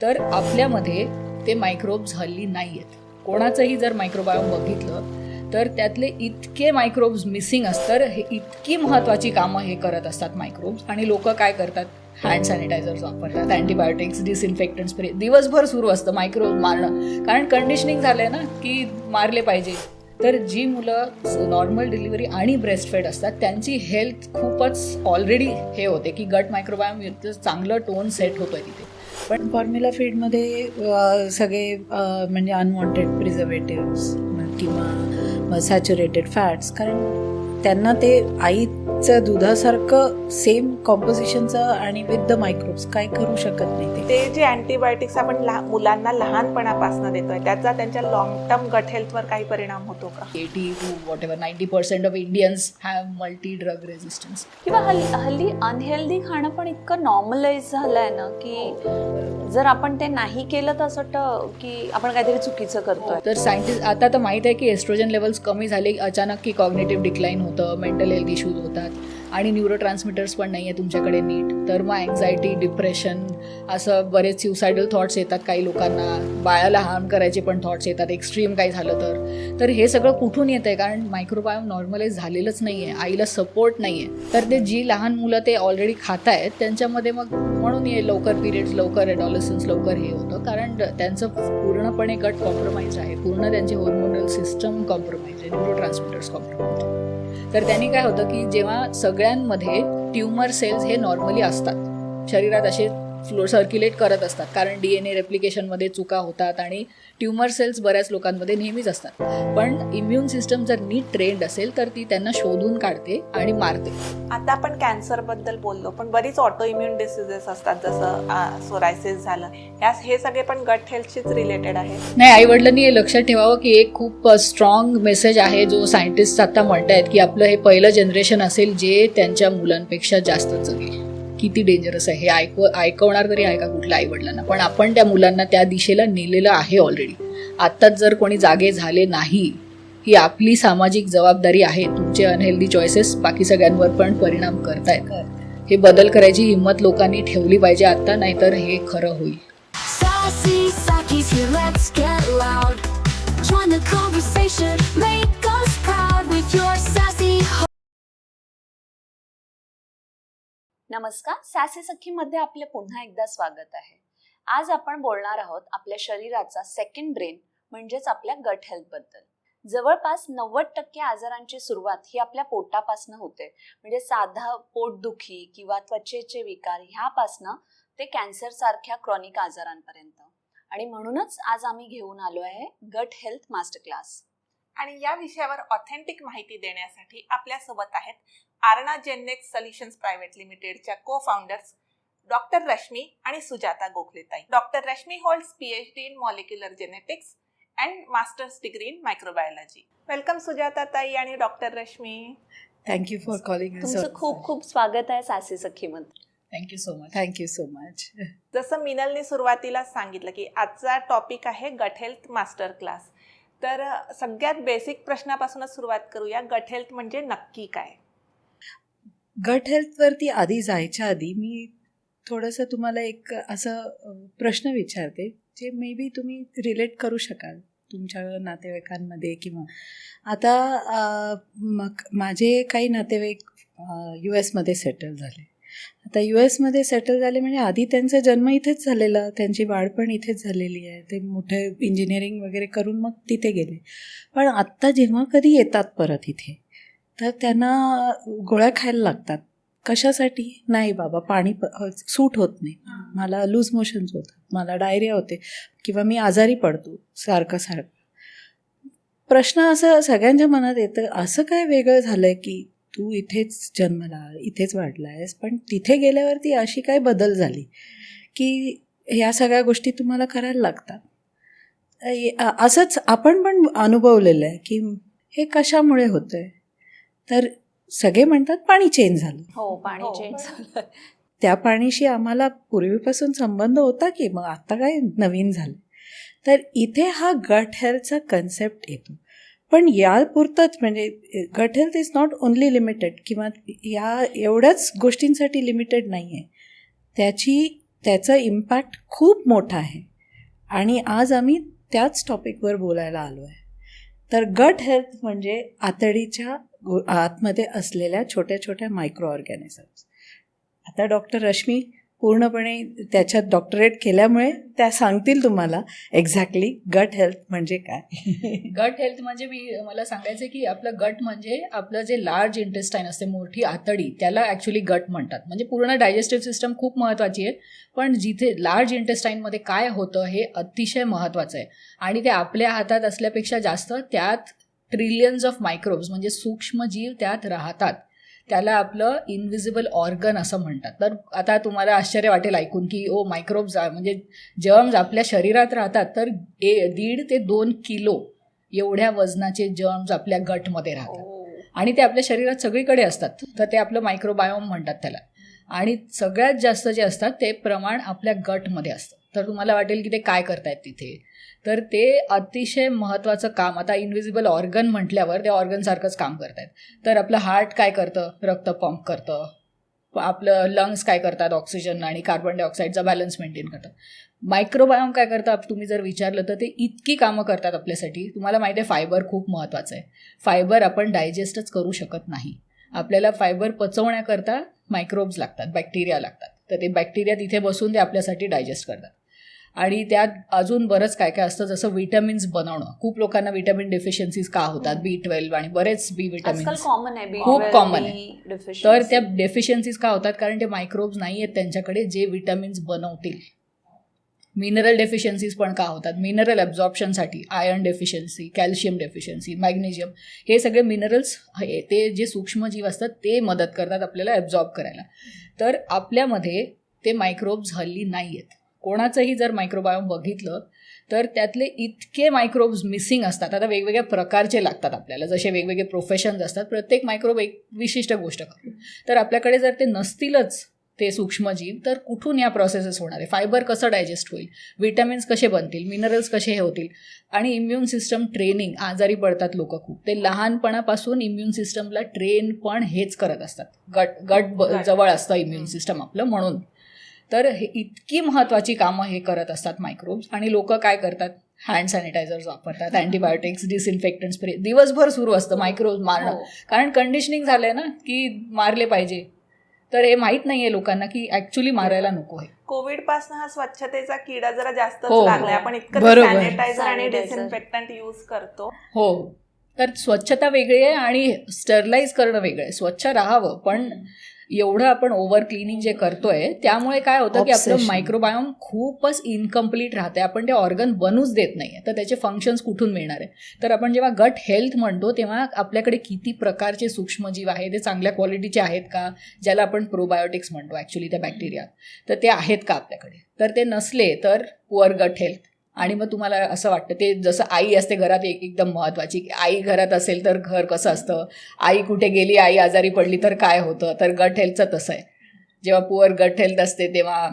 तर आपल्यामध्ये ते मायक्रोब्स हल्ली नाही आहेत. कोणाचंही जर मायक्रोबायोम बघितलं तर त्यातले इतके मायक्रोब्स मिसिंग असतात. हे इतकी महत्त्वाची कामं हे करत असतात मायक्रोब्स. आणि लोक काय करतात, हँड सॅनिटायझर्स वापरतात, अँटीबायोटिक्स, डिसइन्फेक्टंट स्प्रे दिवसभर सुरू असतं मायक्रोब मारणं. कारण कंडिशनिंग झालंय ना की मारले पाहिजे. तर जी मुलं नॉर्मल डिलिव्हरी आणि ब्रेस्टफेड असतात त्यांची हेल्थ खूपच ऑलरेडी हे होते की गट मायक्रोबायोम चांगलं टोन सेट होतोय तिथे. पण फॉर्म्युला फीडमध्ये सगळे म्हणजे अनवॉन्टेड प्रिझर्वेटिव्स किंवा सॅच्युरेटेड फॅट्स, कारण त्यांना ते आईचं दुधासारखं सेम कॉम्पोजिशनचं आणि विथ द मायक्रोब्स काय करू शकत नाही. ते जे अँटीबायोटिक्स आपण मुलांना लहानपणापासून देतोय त्याचा त्यांच्या लॉंग टर्म गट हेल्थवर काही परिणाम होतो का? 80 to whatever 90% of Indians have multi drug resistance. किंवा हल्ली अनहेल्दी खाणं पण इतकं नॉर्मलाइज झालंय ना की जर आपण ते नाही केलं तर असं वाटतं की आपण काहीतरी चुकीचं करतोय. तर सायंटिस्ट आता तर माहीत आहे की एस्ट्रोजन लेवल्स कमी झाले अचानक की कॉग्निटिव्ह डिक्लाइन होतं, मेंटल हेल्थ इश्यूज होतात आणि न्यूरो ट्रान्समिटर्स पण नाही आहे तुमच्याकडे नीट. तर मग अँझायटी, डिप्रेशन, असं बरेच सुसायडल थॉट्स येतात काही लोकांना. बाळाला हार्म करायचे पण थॉट्स येतात एक्स्ट्रीम काही झालं तर हे सगळं कुठून येतं आहे? कारण मायक्रोबायोम नॉर्मलाइज झालेलंच नाही आहे, आईला सपोर्ट नाही आहे. तर ते जी लहान मुलं ते ऑलरेडी खात आहेत त्यांच्यामध्ये मग म्हणून लवकर पिरियड्स, लवकर एडॉलसन्स, लवकर हे होतं. कारण त्यांचं पूर्णपणे गट कॉम्प्रोमाइज आहे, पूर्ण त्यांची हार्मोनल सिस्टम कॉम्प्रोमाइज आहे, न्यूरो ट्रान्समिटर्स कॉम्प्रोमाइज. तर त्यांनी काय होतं की जेव्हा सगळ्यांमध्ये ट्युमर सेल्स हे नॉर्मली असतात शरीरात, असे सर्क्युलेट करत असतात कारण DNA रेप्लिकेशनमध्ये चुका होतात आणि ट्युमर सेल्स बऱ्याच लोकांमध्ये नेहमीच असतात. पण इम्युन सिस्टम जर नीट ट्रेंड असेल तर ती त्यांना शोधून काढते आणि मारते. आता आपण कॅन्सर बद्दल बोललो, पण बरीच ऑटो इम्युन डिसीजेस असतात जसं सोरायसिस झालं, हे सगळे पण गट हेल्थशीच रिलेटेड आहे. नाही, आईवडिलांनी हे लक्षात ठेवावं की एक खूप स्ट्रॉंग मेसेज आहे जो सायंटिस्ट आता म्हणतायत की आपलं हे पहिलं जनरेशन असेल जे त्यांच्या मुलांपेक्षा जास्त जगेल. किती डेंजरस आहे हे ऐकवणार तरी आहे का कुठल्या आईवडिलांना? पण आपण त्या मुलांना त्या दिशेला नेलेलं आहे ऑलरेडी. आत्ताच जर कोणी जागे झाले नाही, ही आपली सामाजिक जबाबदारी आहे. तुमचे अनहेल्दी चॉईसेस बाकी सगळ्यांवर पण परिणाम करतायत. हे बदल करायची हिंमत लोकांनी ठेवली पाहिजे आता, नाहीतर हे खरं होईल. नमस्कार, सॅसी सखीमध्ये आपले पुन्हा एकदा स्वागत आहे. आज आपण बोलणार आहोत आपल्या शरीराचा सेकंड ब्रेन म्हणजेच आपल्या गट हेल्थ बद्दल. जवळपास 90% आजारांची सुरुवात ही आपल्या पोटापासनं होते. म्हणजे साधा पोटदुखी किंवा त्वचेचे विकार ह्यापासनं ते कॅन्सर सारख्या क्रॉनिक आजारांपर्यंत. आणि म्हणूनच आज आम्ही घेऊन आलो आहे गट हेल्थ मास्टर क्लास. आणि या विषयावर ऑथेंटिक माहिती देण्यासाठी आपल्यासोबत आहेत आरणा जेनेक्स सोल्युशन्स प्रायव्हेट लिमिटेडच्या को-फाउंडर्स डॉक्टर रश्मी आणि सुजाता गोखलेताई. Doctor Rashmi holds PhD in molecular genetics and masters degree in microbiology. Welcome Sujata ताई आणि doctor Rashmi. Thank you for calling. तुमचं खूप खूप स्वागत आहे सॅसी सखीमध्ये. Thank you so much. Thank you so much. जसं मिनलने सुरुवातीलाच सांगितलं की आजचा टॉपिक आहे गट हेल्थ मास्टर क्लास. तर सगळ्यात बेसिक प्रश्नापासूनच सुरुवात करूया. गट हेल्थ म्हणजे नक्की काय? गट हेल्थवरती आधी जायच्या आधी मी थोडंसं तुम्हाला एक असं प्रश्न विचारते जे मे बी तुम्ही रिलेट करू शकाल तुमच्या नातेवाईकांमध्ये. किंवा आता माझे काही नातेवाईक US सेटल झाले. आता US सेटल झाले म्हणजे आधी त्यांचा जन्म इथेच झालेला, त्यांची वाढ पण इथेच झालेली आहे. ते मोठे इंजिनिअरिंग वगैरे करून मग तिथे गेले. पण आत्ता जेव्हा कधी येतात परत इथे तर त्यांना गोळ्या खायला लागतात. कशासाठी? नाही बाबा, पाणी सूट होत नाही, मला लूज मोशन्स होतात, मला डायरिया होते किंवा मी आजारी पडतो सारखं. प्रश्न असं सगळ्यांच्या मनात येतं, असं काय वेगळं झालं आहे की तू इथेच जन्मला, इथेच वाढला आहेस, पण तिथे गेल्यावरती अशी काय बदल झाली की ह्या सगळ्या गोष्टी तुम्हाला करायला लागतात? असंच आपण पण अनुभवलेलं आहे की हे कशामुळे होतं आहे. तर सगळे म्हणतात पाणी चेंज झालं. हो, पाणी चेंज झालं. त्या पाणीशी आम्हाला पूर्वीपासून संबंध होता की मग आता काय नवीन झालं? तर इथे हा गट हेल्थचा कन्सेप्ट येतो. पण यापुरतंच म्हणजे गट health is not only limited किंवा या एवढ्याच गोष्टींसाठी लिमिटेड नाही आहे. त्याची त्याचा इम्पॅक्ट खूप मोठा आहे आणि आज आम्ही त्याच टॉपिकवर बोलायला आलो आहे. तर गट हेल्थ म्हणजे आतडीच्या आतमध्ये असलेल्या छोट्या छोट्या मायक्रो ऑर्गॅनिझम्स. आता डॉक्टर रश्मी पूर्णपणे त्याच्यात डॉक्टरेट केल्यामुळे त्या सांगतील तुम्हाला एक्झॅक्टली गट हेल्थ म्हणजे काय. गट हेल्थ म्हणजे मला सांगायचं की आपलं गट म्हणजे आपलं जे लार्ज इंटेस्टाईन असते, मोठी आतडी, त्याला ॲक्च्युली गट म्हणतात. म्हणजे पूर्ण डायजेस्टिव्ह सिस्टम खूप महत्त्वाची आहे, पण जिथे लार्ज इंटेस्टाईनमध्ये काय होतं हे अतिशय महत्त्वाचं आहे. आणि ते आपल्या हातात असल्यापेक्षा जास्त त्यात ट्रिलियन्स ऑफ मायक्रोब्स म्हणजे सूक्ष्मजीव त्यात राहतात. त्याला आपलं इनव्हिजिबल ऑर्गन असं म्हणतात. तर आता तुम्हाला आश्चर्य वाटेल ऐकून की मायक्रोब्स म्हणजे जर्म्स आपल्या शरीरात राहतात. तर 1.5 ते 2 किलो एवढ्या वजनाचे जर्म्स आपल्या गटमध्ये राहतात आणि ते आपल्या शरीरात सगळीकडे असतात. तर ते आपलं मायक्रोबायोम म्हणतात त्याला. आणि सगळ्यात जास्त जे असतात ते प्रमाण आपल्या गटमध्ये असतं. तर तुम्हाला वाटेल की ते काय करतायत तिथे, तर ते अतिशय महत्त्वाचं काम. आता इनव्हिजिबल ऑर्गन म्हटल्यावर ते ऑर्गनसारखंच काम करतायत. तर आपलं हार्ट काय करतं, रक्त पंप करतं. आपलं लंग्स काय करतात, ऑक्सिजन आणि कार्बन डायऑक्साईडचा बॅलन्स मेंटेन करतात. मायक्रोबायोम काय करतं तुम्ही जर विचारलं तर ते इतकी कामं करतात आपल्यासाठी. तुम्हाला माहिती आहे फायबर खूप महत्त्वाचं आहे. फायबर आपण डायजेस्टच करू शकत नाही. आपल्याला फायबर पचवण्याकरता मायक्रोब्स लागतात, बॅक्टेरिया लागतात. तर ते बॅक्टेरिया तिथे बसून ते आपल्यासाठी डायजेस्ट करतात. आणि त्यात अजून बरंच काय काय असतं, जसं विटॅमिन्स बनवणं. खूप लोकांना विटॅमिन डेफिशियन्सीज का होतात, B12 आणि बरेच बी विटॅमिन्स खूप कॉमन आहे. तर त्या डेफिशियन्सीज का होतात, कारण ते मायक्रोब्स नाही आहेत त्यांच्याकडे जे विटॅमिन्स बनवतील. मिनरल डेफिशियन्सीज पण का होतात, मिनरल ॲब्झॉर्प्शनसाठी iron deficiency, calcium deficiency, magnesium, हे सगळे मिनरल्स ते जे सूक्ष्मजीव असतात ते मदत करतात आपल्याला ॲब्झॉर्ब करायला. तर आपल्यामध्ये ते मायक्रोब्स हल्ली नाही आहेत. कोणाचंही जर मायक्रोबायोम बघितलं तर त्यातले इतके मायक्रोब्स मिसिंग असतात. आता वेगवेगळ्या प्रकारचे लागतात आपल्याला, जसे वेगवेगळे प्रोफेशन्स असतात. प्रत्येक मायक्रोब एक विशिष्ट गोष्ट करतो. तर आपल्याकडे जर ते नसतीलच ते सूक्ष्मजीव, तर कुठून या प्रोसेसेस होणार आहे, फायबर कसं डायजेस्ट होईल, विटॅमिन्स कसे बनतील, मिनरल्स कसे हे होतील. आणि इम्युन सिस्टम ट्रेनिंग, आजारी पडतात लोक खूप. ते लहानपणापासून इम्युन सिस्टमला ट्रेन पण हेच करत असतात. गट जवळ असतं इम्युन सिस्टम आपलं म्हणून. तर हे इतकी महत्त्वाची कामं हे करत असतात मायक्रोब्स. आणि लोक काय करतात, हँड सॅनिटायझर्स वापरतात, अँटीबायोटिक्स, डिसइन्फेक्टंट स्प्रे दिवसभर सुरू असतं मायक्रोब्स मारणं. कारण कंडिशनिंग झालं आहे ना की मारले पाहिजे. तर हे माहीत नाही आहे लोकांना की ॲक्च्युली मारायला नको आहे. कोविड पासून हा स्वच्छतेचा किडा जरा जास्तच हो. लागलाय. आपण इतकं बरोबर. सॅनिटायझर आणि डिसइन्फेक्टंट यूज करतो. हो, तर स्वच्छता वेगळी आहे आणि स्टरलाइज करणं वेगळं आहे. स्वच्छ राहावं, पण एवढं आपण ओव्हर क्लिनिंग जे करतोय त्यामुळे काय होतं की आपलं Obsession. मायक्रोबायोम खूपच इनकम्प्लीट राहते. आपण ते ऑर्गन बनूच देत नाही आहे. तर त्याचे फंक्शन्स कुठून मिळणार आहे. तर आपण जेव्हा गट हेल्थ म्हणतो तेव्हा आपल्याकडे किती प्रकारचे सूक्ष्मजीव आहे, ते चांगल्या क्वालिटीचे आहेत का, ज्याला आपण प्रोबायोटिक्स म्हणतो ॲक्च्युली त्या बॅक्टेरिया, तर ते आहेत का आपल्याकडे. तर ते नसले तर पुअर गट हेल्थ. आणि मग तुम्हाला असं वाटतं, ते जसं आई असते घरात एकदम महत्त्वाची, आई घरात असेल तर घर कसं असतं, आई कुठे गेली, आई आजारी पडली तर काय होतं. तर गट हेल्थचं तसं आहे. जेव्हा पुअर गट हेल्थ असते तेव्हा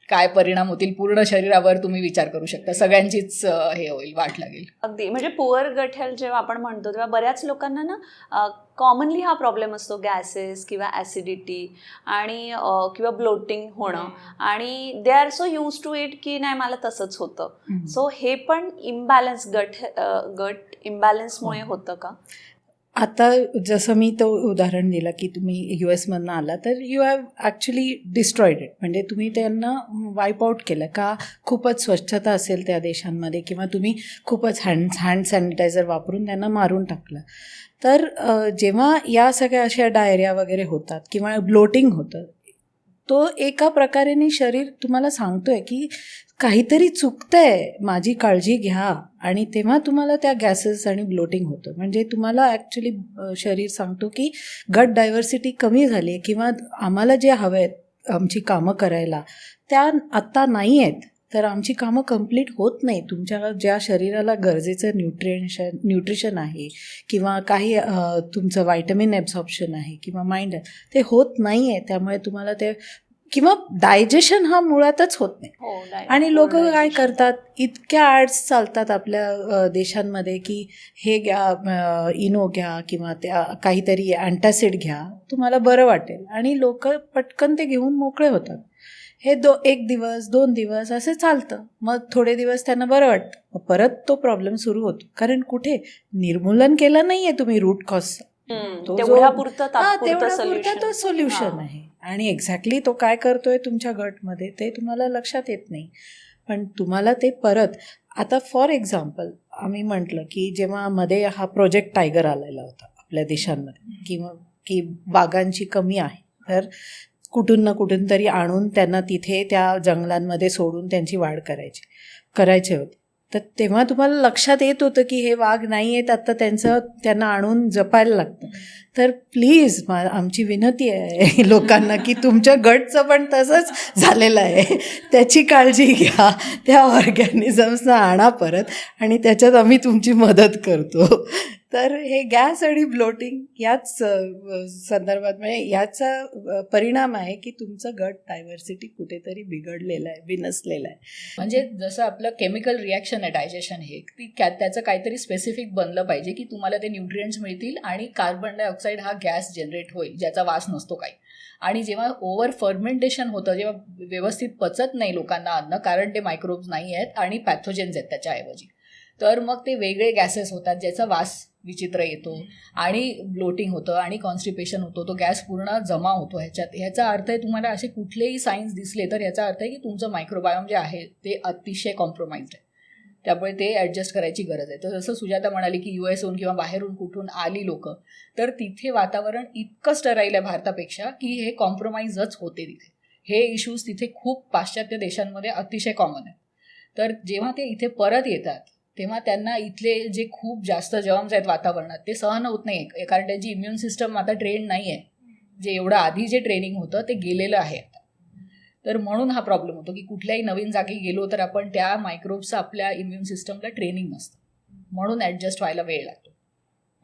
काय परिणाम होतील पूर्ण शरीरावर तुम्ही विचार करू शकता. सगळ्यांचीच हे होईल, वाट लागेल. अगदी. म्हणजे पुअर गट हेल्थ जेव्हा आपण म्हणतो तेव्हा बऱ्याच लोकांना ना कॉमनली हा प्रॉब्लेम असतो, गॅसेस किंवा ॲसिडिटी आणि किंवा ब्लोटिंग होणं. आणि they are so used to it की नाही मला तसंच होतं. सो हे पण इम्बॅलन्स गट इम्बॅलन्समुळे होतं का? आता जसं मी तो उदाहरण दिलं की तुम्ही US मधनं आला तर you have actually destroyed it. म्हणजे तुम्ही त्यांना वाईप आउट केलं का, खूपच स्वच्छता असेल त्या देशांमध्ये किंवा तुम्ही खूपच हँड सॅनिटायझर वापरून त्यांना मारून टाकलं. तर जेव्हा या सगळ्या अशा डायरिया वगैरे होतात किंवा ब्लोटिंग होतं, तो एका प्रकारेने शरीर तुम्हाला सांगतोय की काहीतरी चुकतंय, माझी काळजी घ्या. आणि तेव्हा तुम्हाला त्या गॅसेस आणि ब्लोटिंग होतं. म्हणजे तुम्हाला ॲक्च्युली शरीर सांगतो की गट डायव्हर्सिटी कमी झाली आहे किंवा आम्हाला जे हवं आहेत आमची कामं करायला त्या आत्ता नाही आहेत. तर आमची कामं कंप्लीट होत नाही. तुमच्या ज्या शरीराला गरजेचं न्यूट्रिशन आहे किंवा काही तुमचं व्हायटमिन ॲब्झॉर्प्शन आहे किंवा माइंड आहे ते होत नाही आहे. त्यामुळे तुम्हाला ते किंवा डायजेशन हा मुळातच होत नाही. आणि लोक काय करतात, इतक्या ॲड्स चालतात आपल्या देशांमध्ये की हे घ्या, इनो घ्या किंवा त्या काहीतरी अँटासिड घ्या, तुम्हाला बरं वाटेल. आणि लोक पटकन ते घेऊन मोकळे होतात. हे 1 दिवस 2 दिवस असं चालतं. मग थोडे दिवस त्यांना बरं वाटतं, मग परत तो प्रॉब्लेम सुरू होतो. कारण कुठे निर्मूलन केलं नाही आहे तुम्ही रूट कॉजचं. तो जो- तेवढ्यापुरतं हां, तात्पुरतं तेवढ्यापुरता सोल्युशन. तो सोल्युशन आहे. आणि एक्झॅक्टली तो काय करतोय तुमच्या गटमध्ये ते तुम्हाला लक्षात येत नाही. पण तुम्हाला ते परत, आता फॉर एक्झाम्पल आम्ही म्हटलं की जेव्हा मध्ये हा प्रोजेक्ट टायगर आलेला होता आपल्या देशांमध्ये, किंवा की वाघांची कमी आहे, तर कुठून ना कुठून तरी आणून त्यांना तिथे त्या जंगलांमध्ये सोडून त्यांची वाढ करायचे होते. तर तेव्हा तुम्हाला लक्षात येत होतं की हे वाघ नाही आहेत आता, त्यांना आणून जपायला लागतं. तर प्लीज आमची विनंती आहे लोकांना की तुमच्या गटचं पण तसंच झालेलं आहे, त्याची काळजी घ्या, त्या ऑर्गॅनिझम्सना आणा परत आणि त्याच्यात आम्ही तुमची मदत करतो. तर हे गॅस आणि ब्लोटिंग याच संदर्भात म्हणजे याचा परिणाम आहे की तुमचं गट डायव्हर्सिटी कुठेतरी बिघडलेलं आहे, बिनसलेलं आहे. म्हणजे जसं आपलं केमिकल रिॲक्शन आहे डायजेशन, हे त्याचं काहीतरी स्पेसिफिक बनलं पाहिजे की तुम्हाला ते न्यूट्रिएंट्स मिळतील आणि कार्बन डायऑक्साईड हा गॅस जनरेट होईल ज्याचा वास नसतो काही. आणि जेव्हा ओव्हर फर्मेंटेशन होतं, जेव्हा व्यवस्थित पचत नाही लोकांना अन्न, कारण ते मायक्रोब्स नाही आहेत आणि पॅथोजेन्स आहेत त्याच्याऐवजी, तर मग ते वेगळे गॅसेस होतात ज्याचा वास विचित्र येतो आणि ब्लोटिंग होतं आणि कॉन्स्टिपेशन होतो, तो गॅस पूर्ण जमा होतो ह्याच्यात. ह्याचा अर्थ आहे, तुम्हाला असे कुठलेही साईन्स दिसले तर याचा अर्थ आहे की तुमचं मायक्रोबायोम जे आहे ते अतिशय कॉम्प्रोमाइज्ड आहे. त्यामुळे ते ॲडजस्ट करायची गरज आहे. तर जसं सुजाता म्हणाली की US किंवा बाहेरून कुठून आली लोकं, तर तिथे वातावरण इतकं स्टराईल आहे भारतापेक्षा की हे कॉम्प्रोमाइजच होते तिथे. हे इश्यूज तिथे खूप पाश्चात्य देशांमध्ये अतिशय कॉमन आहे. तर जेव्हा ते इथे परत येतात तेव्हा त्यांना इथले जे खूप जास्त जर्म्स आहेत वातावरणात ते सहन होत नाही, कारण त्यांची इम्युन सिस्टम आता ट्रेन नाही आहे. जे एवढं आधी जे ट्रेनिंग होतं ते गेलेलं आहे आता. तर म्हणून हा प्रॉब्लेम होतो की कुठल्याही नवीन जागी गेलो तर आपण त्या मायक्रोब्सचं आपल्या इम्युन सिस्टमला ट्रेनिंग नसतं, म्हणून ॲडजस्ट व्हायला वेळ लागतो.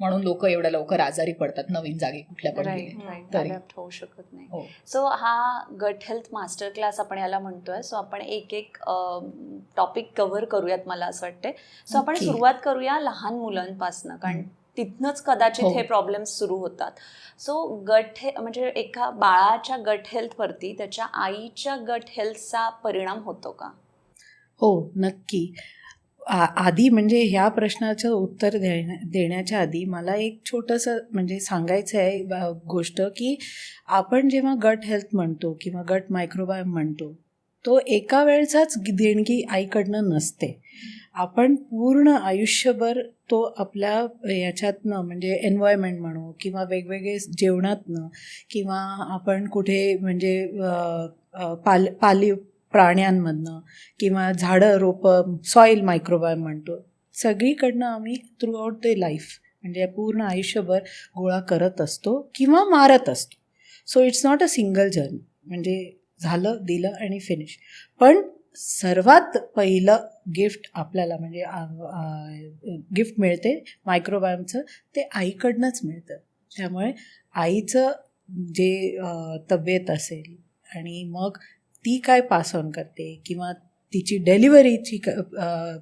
म्हणून लोक एवढ्या लवकर आजारी पडतात नवीन जागी कुठल्या पण गेले तरी. होऊ शकत नाही. हो. सो हा गट हेल्थ मास्टर क्लास आपण याला म्हणतोय. सो आपण एक टॉपिक कव्हर करूयात मला असं वाटतंय. सो आपण Okay. सुरुवात करूया लहान मुलांपासून, कारण तिथनंच कदाचित हो. हे प्रॉब्लेम्स सुरू होतात. सो म्हणजे एका बाळाच्या गट हेल्थवरती त्याच्या आईच्या गट हेल्थचा परिणाम होतो का? हो, नक्की. आधी म्हणजे ह्या प्रश्नाचं उत्तर देण्याच्या आधी मला एक छोटंसं म्हणजे सांगायचं आहे गोष्ट, की आपण जेव्हा गट हेल्थ म्हणतो किंवा गट मायक्रोबायोम म्हणतो, तो एका वेळचाच देणगी आईकडनं नसते. आपण पूर्ण आयुष्यभर तो आपल्या याच्यातनं म्हणजे एन्व्हायरमेंट म्हणू किंवा वेगवेगळे जेवणातनं किंवा आपण कुठे म्हणजे पाली प्राण्यांमधनं किंवा झाडं रोपं सॉईल मायक्रोबायोम म्हणतो, सगळीकडनं आम्ही थ्रू आउट द लाईफ म्हणजे पूर्ण आयुष्यभर गोळा करत असतो किंवा मारत असतो. So it's not a single journey, म्हणजे झालं दिलं आणि फिनिश. पण सर्वात पहिलं गिफ्ट आपल्याला म्हणजे गिफ्ट मिळते मायक्रोबायोमचं, ते आईकडनंच मिळतं. त्यामुळे आईचं जे तब्येत असेल आणि मग ती काय पास ऑन करते किंवा तिची डिलिव्हरीची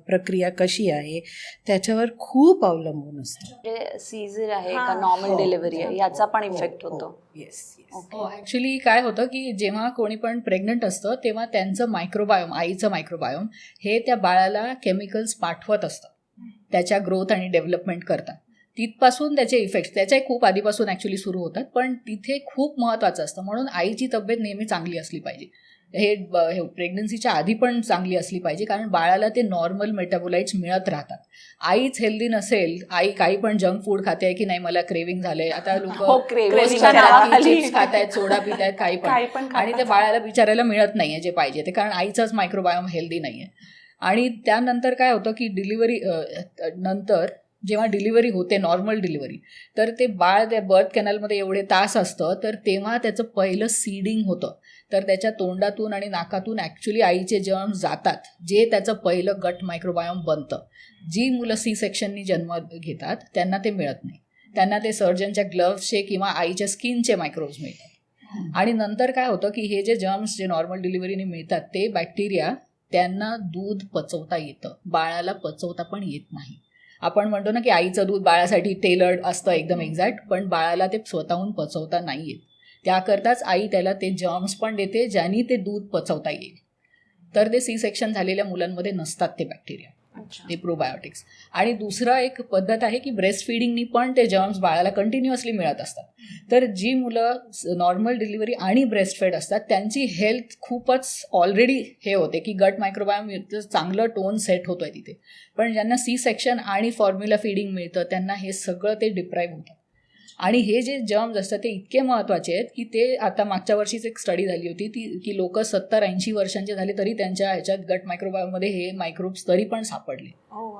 प्रक्रिया कशी आहे त्याच्यावर खूप अवलंबून असतं. म्हणजे सीझर आहे का हां. नॉर्मल हो, डिलिव्हरी आहे हो, याचा पण हो, इफेक्ट हो, होतो. येस. ॲक्च्युली काय होतं की जेव्हा कोणी पण प्रेग्नंट असतं तेव्हा त्यांचं मायक्रोबायोम, आईचं मायक्रोबायोम हे त्या बाळाला केमिकल्स पाठवत असतं त्याच्या ग्रोथ आणि डेव्हलपमेंट करता. तिथपासून त्याचे इफेक्ट्स त्याच्या खूप आधीपासून ॲक्च्युली सुरू होतात, पण तिथे खूप महत्त्वाचं असतं. म्हणून आईची तब्येत नेहमी चांगली असली पाहिजे. हे प्रेग्नन्सीच्या आधी पण चांगली असली पाहिजे, कारण बाळाला ते नॉर्मल मेटाबोलाइट्स मिळत राहतात. आईच हेल्दी नसेल, आई काही पण जंक फूड खाते की नाही मला क्रेविंग झालंय, आता लोक चिप्स खात आहेत, सोडा पित आहेत, काही पण, आणि ते बाळाला बिचारायला मिळत नाहीये जे पाहिजे ते, कारण आईचाच मायक्रोबायोम हेल्दी नाहीये. आणि त्यानंतर काय होतं की डिलिव्हरी नंतर जेव्हा डिलिव्हरी होते, नॉर्मल डिलिव्हरी, तर ते बाळ त्या बर्थ कॅनलमध्ये एवढे तास असतं, तर तेव्हा त्याचं पहिलं सीडिंग होतं. तर त्याच्या तोंडातून आणि नाकातून ॲक्च्युली आईचे जर्म्स जातात, जे त्याचं पहिलं गट मायक्रोबायोम बनतं. जी मुलं C-सेक्शननी जन्म घेतात त्यांना ते मिळत नाही, त्यांना ते सर्जनच्या ग्लव्सचे किंवा आईच्या स्किनचे मायक्रोब्स मिळतात. आणि नंतर काय होतं की हे जे जर्म्स जे नॉर्मल डिलिव्हरीने मिळतात ते बॅक्टेरिया त्यांना दूध पचवता येतं, बाळाला पचवता पण येत नाही. आपण म्हणतो ना की आईचं दूध बाळासाठी टेलर्ड असतं एकदम एक्झॅक्ट, पण बाळाला ते स्वतःहून पचवता नाही येत. त्याकरताच आई त्याला ते जर्म्स पण देते ज्यांनी ते दूध पचवता येईल. तर ते सी सेक्शन झालेल्या मुलांमध्ये नसतात ते बॅक्टेरिया, ते प्रोबायोटिक्स. आणि दुसरा एक पद्धत आहे की ब्रेस्ट फिडिंगनी पण ते जर्म्स बाळाला कंटिन्युअसली मिळत असतात. तर जी मुलं नॉर्मल डिलिव्हरी आणि ब्रेस्ट फेड असतात त्यांची हेल्थ खूपच ऑलरेडी हे होते की गट मायक्रोबायोम चांगलं टोन सेट होतोय तिथे. पण ज्यांना सी सेक्शन आणि फॉर्म्युला फिडिंग मिळतं त्यांना हे सगळं ते डिप्राईव्ह होतं. आणि हे जे जर्म्स असतात ते इतके महत्त्वाचे आहेत की ते आता मागच्या वर्षीच एक स्टडी झाली होती ती की लोक 70-80 वर्षांचे झाले तरी त्यांच्या ह्याच्यात गट मायक्रोबायोममध्ये हे मायक्रोब्स तरी पण सापडले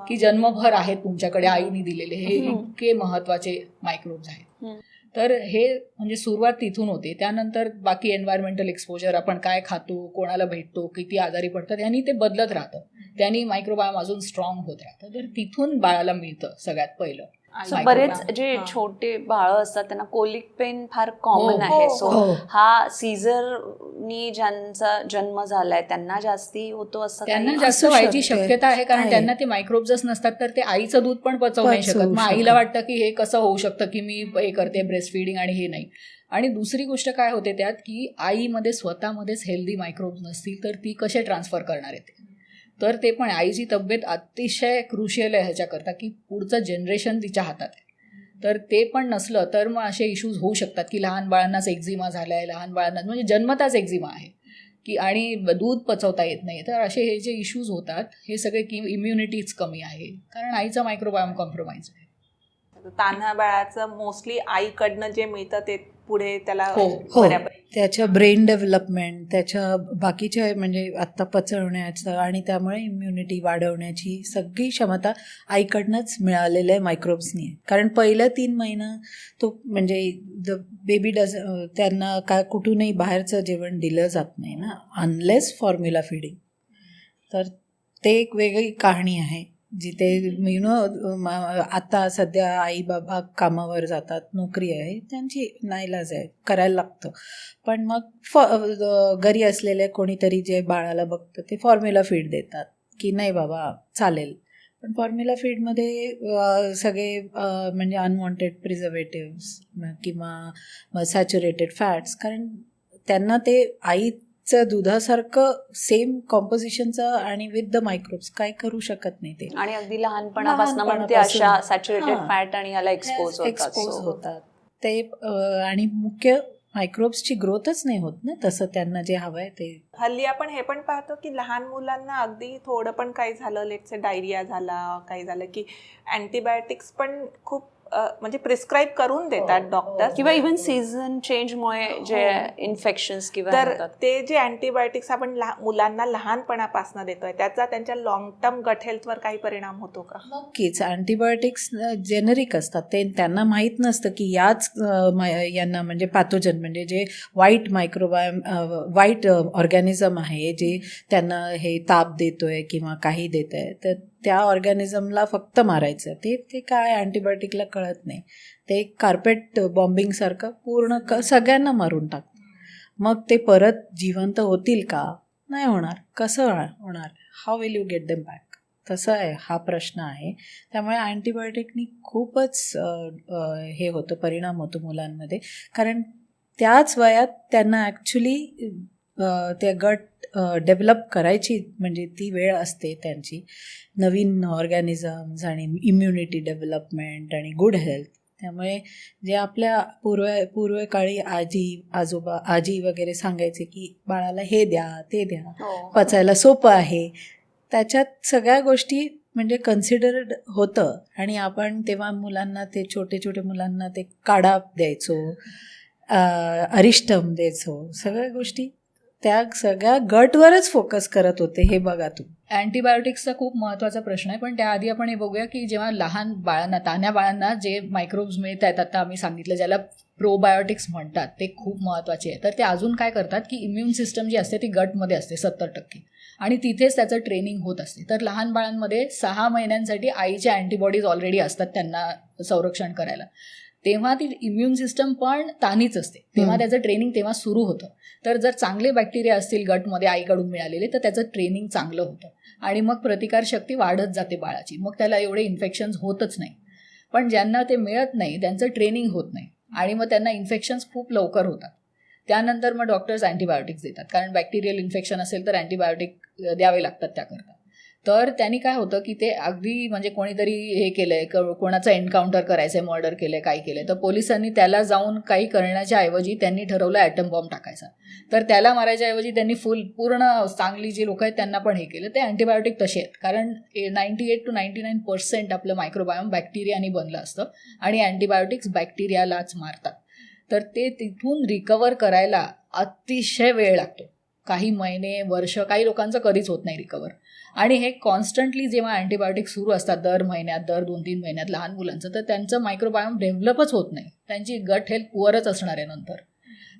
की जन्मभर आहेत तुमच्याकडे आईने दिलेले. हे इतके महत्त्वाचे मायक्रोब्स आहेत. तर हे म्हणजे सुरुवात तिथून होते. त्यानंतर बाकी एन्व्हायरमेंटल एक्सपोजर, आपण काय खातो, कोणाला भेटतो, किती आजारी पडतात, यांनी ते बदलत राहतं. त्यांनी मायक्रोबायोम अजून स्ट्रॉंग होत राहतं. तर तिथून बाळाला मिळतं सगळ्यात पहिलं. बरेच जे छोटे बाळ असतात त्यांना कोलिक पेन फार कॉमन आहे. सो हा सीझरनी ज्यांचा जन्म झालाय त्यांना जास्ती होतो असं त्यांना जास्त व्हायची शक्यता आहे कारण त्यांना ते मायक्रोब्सच नसतात तर ते आईचं दूध पण पचवू नाही शकत. मग आईला वाटतं की हे कसं होऊ शकतं की मी हे करते ब्रेस्ट फिडिंग आणि हे नाही. आणि दुसरी गोष्ट काय होते त्यात की आईमध्ये स्वतःमध्येच हेल्दी मायक्रोब्स नसतील तर ती कसे ट्रान्सफर करणार आहे ते. तर ते पण आईची तब्येत अतिशय क्रुशियल आहे ह्याच्याकरता की पुढचं जनरेशन तिच्या हातात आहे. तर ते पण नसलं तर मग असे इश्यूज होऊ शकतात की लहान बाळांनाच एक्झिमा झाला आहे, लहान बाळांना म्हणजे जन्मताच एक्झिमा आहे की आणि दूध पचवता येत नाही. तर असे हे जे इश्यूज होतात हे सगळे की इम्युनिटीच कमी आहे कारण आईचा मायक्रोबायोम कॉम्प्रोमाइज आहे. तान्ह्या बाळाचं मोस्टली आईकडनं जे मिळतं ते पुढे त्याला त्याच्या ब्रेन डेव्हलपमेंट, त्याच्या बाकीच्या म्हणजे आत्ता पचवण्याचं आणि त्यामुळे इम्युनिटी वाढवण्याची सगळी क्षमता आईकडनंच मिळालेलं आहे मायक्रोब्सनी. कारण पहिल्या 3 महिना तो म्हणजे बेबी त्यांना काय कुठूनही बाहेरचं जेवण दिलं जात नाही ना अनलेस फॉर्म्युला फिडिंग. तर ते एक वेगळी कहाणी आहे जिथे आता सध्या आई बाबा कामावर जातात, नोकरी आहे, त्यांची नाईलाज आहे, करायला लागतं. पण मग घरी असलेले कोणीतरी जे बाळाला बघतं ते फॉर्म्युला फीड देतात की नाही बाबा चालेल. पण फॉर्म्युला फीडमध्ये सगळे म्हणजे अनवॉन्टेड प्रिझर्वेटिव्स किंवा सॅच्युरेटेड फॅट्स, कारण त्यांना ते आईचं दुधासारखं सेम कॉम्पोजिशनचं आणि विथ द मायक्रोब्स काय करू शकत नाही ते. आणि अगदी लहानपणापासून ते अशा सॅच्युरेटेड फॅट आणि याला एक्सपोज होतात ते. आणि मुख्य मायक्रोब्सची ग्रोथच नाही होत ना तसं त्यांना जे हवं आहे ते. हल्ली आपण हे पण पाहतो की लहान मुलांना अगदी थोडं पण काही झालं, लेट्स से डायरिया झाला, काही झालं की अँटीबायोटिक्स पण खूप म्हणजे प्रिस्क्राईब करून देतात डॉक्टर किंवा इव्हन सीझन चेंजमुळे जे इन्फेक्शन्स किंवा तर ते जे अँटीबायोटिक्स आपण मुलांना लहानपणापासून देतोय त्याचा त्यांच्या लॉंग टर्म गट हेल्थवर काही परिणाम होतो का? नक्कीच. अँटीबायोटिक्स जेनेरिक असतात, ते त्यांना माहीत नसतं की याच यांना म्हणजे पॅथोजन म्हणजे जे वाईट मायक्रोबायोम वाईट ऑर्गॅनिझम आहे जे त्यांना हे ताप देतोय किंवा काही देत आहे तर त्या ऑर्गॅनिझमला फक्त मारायचं. ते काय अँटीबायोटिकला कळत नाही. ते कार्पेट बॉम्बिंगसारखं पूर्ण सगळ्यांना मारून टाकतं. मग ते परत जिवंत होतील का? नाही होणार. कसं होणार? How will you get them back? तसं आहे, हा प्रश्न आहे. त्यामुळे अँटीबायोटिकनी खूपच हे होतं, परिणाम होतो मुलांमध्ये. कारण त्याच वयात त्यांना ॲक्च्युली त्या गट डेव्हलप करायची म्हणजे ती वेळ असते त्यांची. नवीन ऑर्गॅनिझम्स आणि इम्युनिटी डेव्हलपमेंट आणि गुड हेल्थ. त्यामुळे जे आपल्या पूर्वकाळी आजी वगैरे सांगायचे की बाळाला हे द्या ते द्या, पचायला सोपं आहे, त्याच्यात सगळ्या गोष्टी म्हणजे कन्सिडर्ड होतं. आणि आपण तेव्हा मुलांना ते छोटे मुलांना ते काढा द्यायचो, अरिष्टम द्यायचो, सगळ्या गोष्टी त्या सगळ्या गटवरच फोकस करत होते. हे बघा तू. अँटीबायोटिक्सचा खूप महत्त्वाचा प्रश्न आहे. पण त्याआधी आपण हे बघूया की जेव्हा लहान बाळांना, तान्ह्या बाळांना जे मायक्रोब्स मिळत आहेत, आता आम्ही सांगितलं ज्याला प्रोबायोटिक्स म्हणतात, ते खूप महत्त्वाचे आहे. तर ते अजून काय करतात की इम्युन सिस्टम जी असते ती गटमध्ये असते 70% आणि तिथेच त्याचं ट्रेनिंग होत असते. तर लहान बाळांमध्ये 6 महिन्यांसाठी आईच्या अँटीबॉडीज ऑलरेडी असतात त्यांना संरक्षण करायला. तेव्हा ती इम्युन सिस्टम पण तानीच असते, तेव्हा त्याचं ट्रेनिंग तेव्हा सुरू होतं. तर जर चांगले बॅक्टेरिया असतील गटमध्ये आईकडून मिळालेले तर त्याचं ट्रेनिंग चांगलं होतं आणि मग प्रतिकारशक्ती वाढत जाते बाळाची, मग त्याला एवढे इन्फेक्शन्स होतच नाही. पण ज्यांना ते मिळत नाही त्यांचं ट्रेनिंग होत नाही आणि मग त्यांना इन्फेक्शन्स खूप लवकर होतात. त्यानंतर मग डॉक्टर्स अँटीबायोटिक्स देतात, कारण बॅक्टेरियल इन्फेक्शन असेल तर अँटीबायोटिक द्यावे लागतात त्याकरता. तर त्यांनी काय होतं की ते अगदी म्हणजे कोणीतरी हे केलंय, कोणाचं एन्काउंटर करायचंय, मर्डर केलंय, काही केलंय, तर पोलिसांनी त्याला जाऊन काही करण्याच्या ऐवजी त्यांनी ठरवलं ॲटम बॉम्ब टाकायचा. तर त्याला मारायच्या ऐवजी त्यांनी पूर्ण चांगली जी लोक आहेत त्यांना पण हे केलं. ते अँटीबायोटिक तसे आहेत, कारण 98 to 99% आपलं मायक्रोबायोम बॅक्टेरियानी बनलं असतं आणि अँटीबायोटिक्स बॅक्टेरियालाच मारतात. तर ते तिथून रिकवर करायला अतिशय वेळ लागतो, काही महिने, वर्ष, काही लोकांचं कधीच होत नाही रिकवर. आणि हे कॉन्स्टंटली जेव्हा अँटीबायोटिक सुरू असतात दर महिन्यात, दर 2-3 महिन्यात लहान मुलांचं, तर त्यांचं मायक्रोबायोम डेव्हलपच होत नाही, त्यांची गट हेल्थ पुअरच असणार आहे नंतर.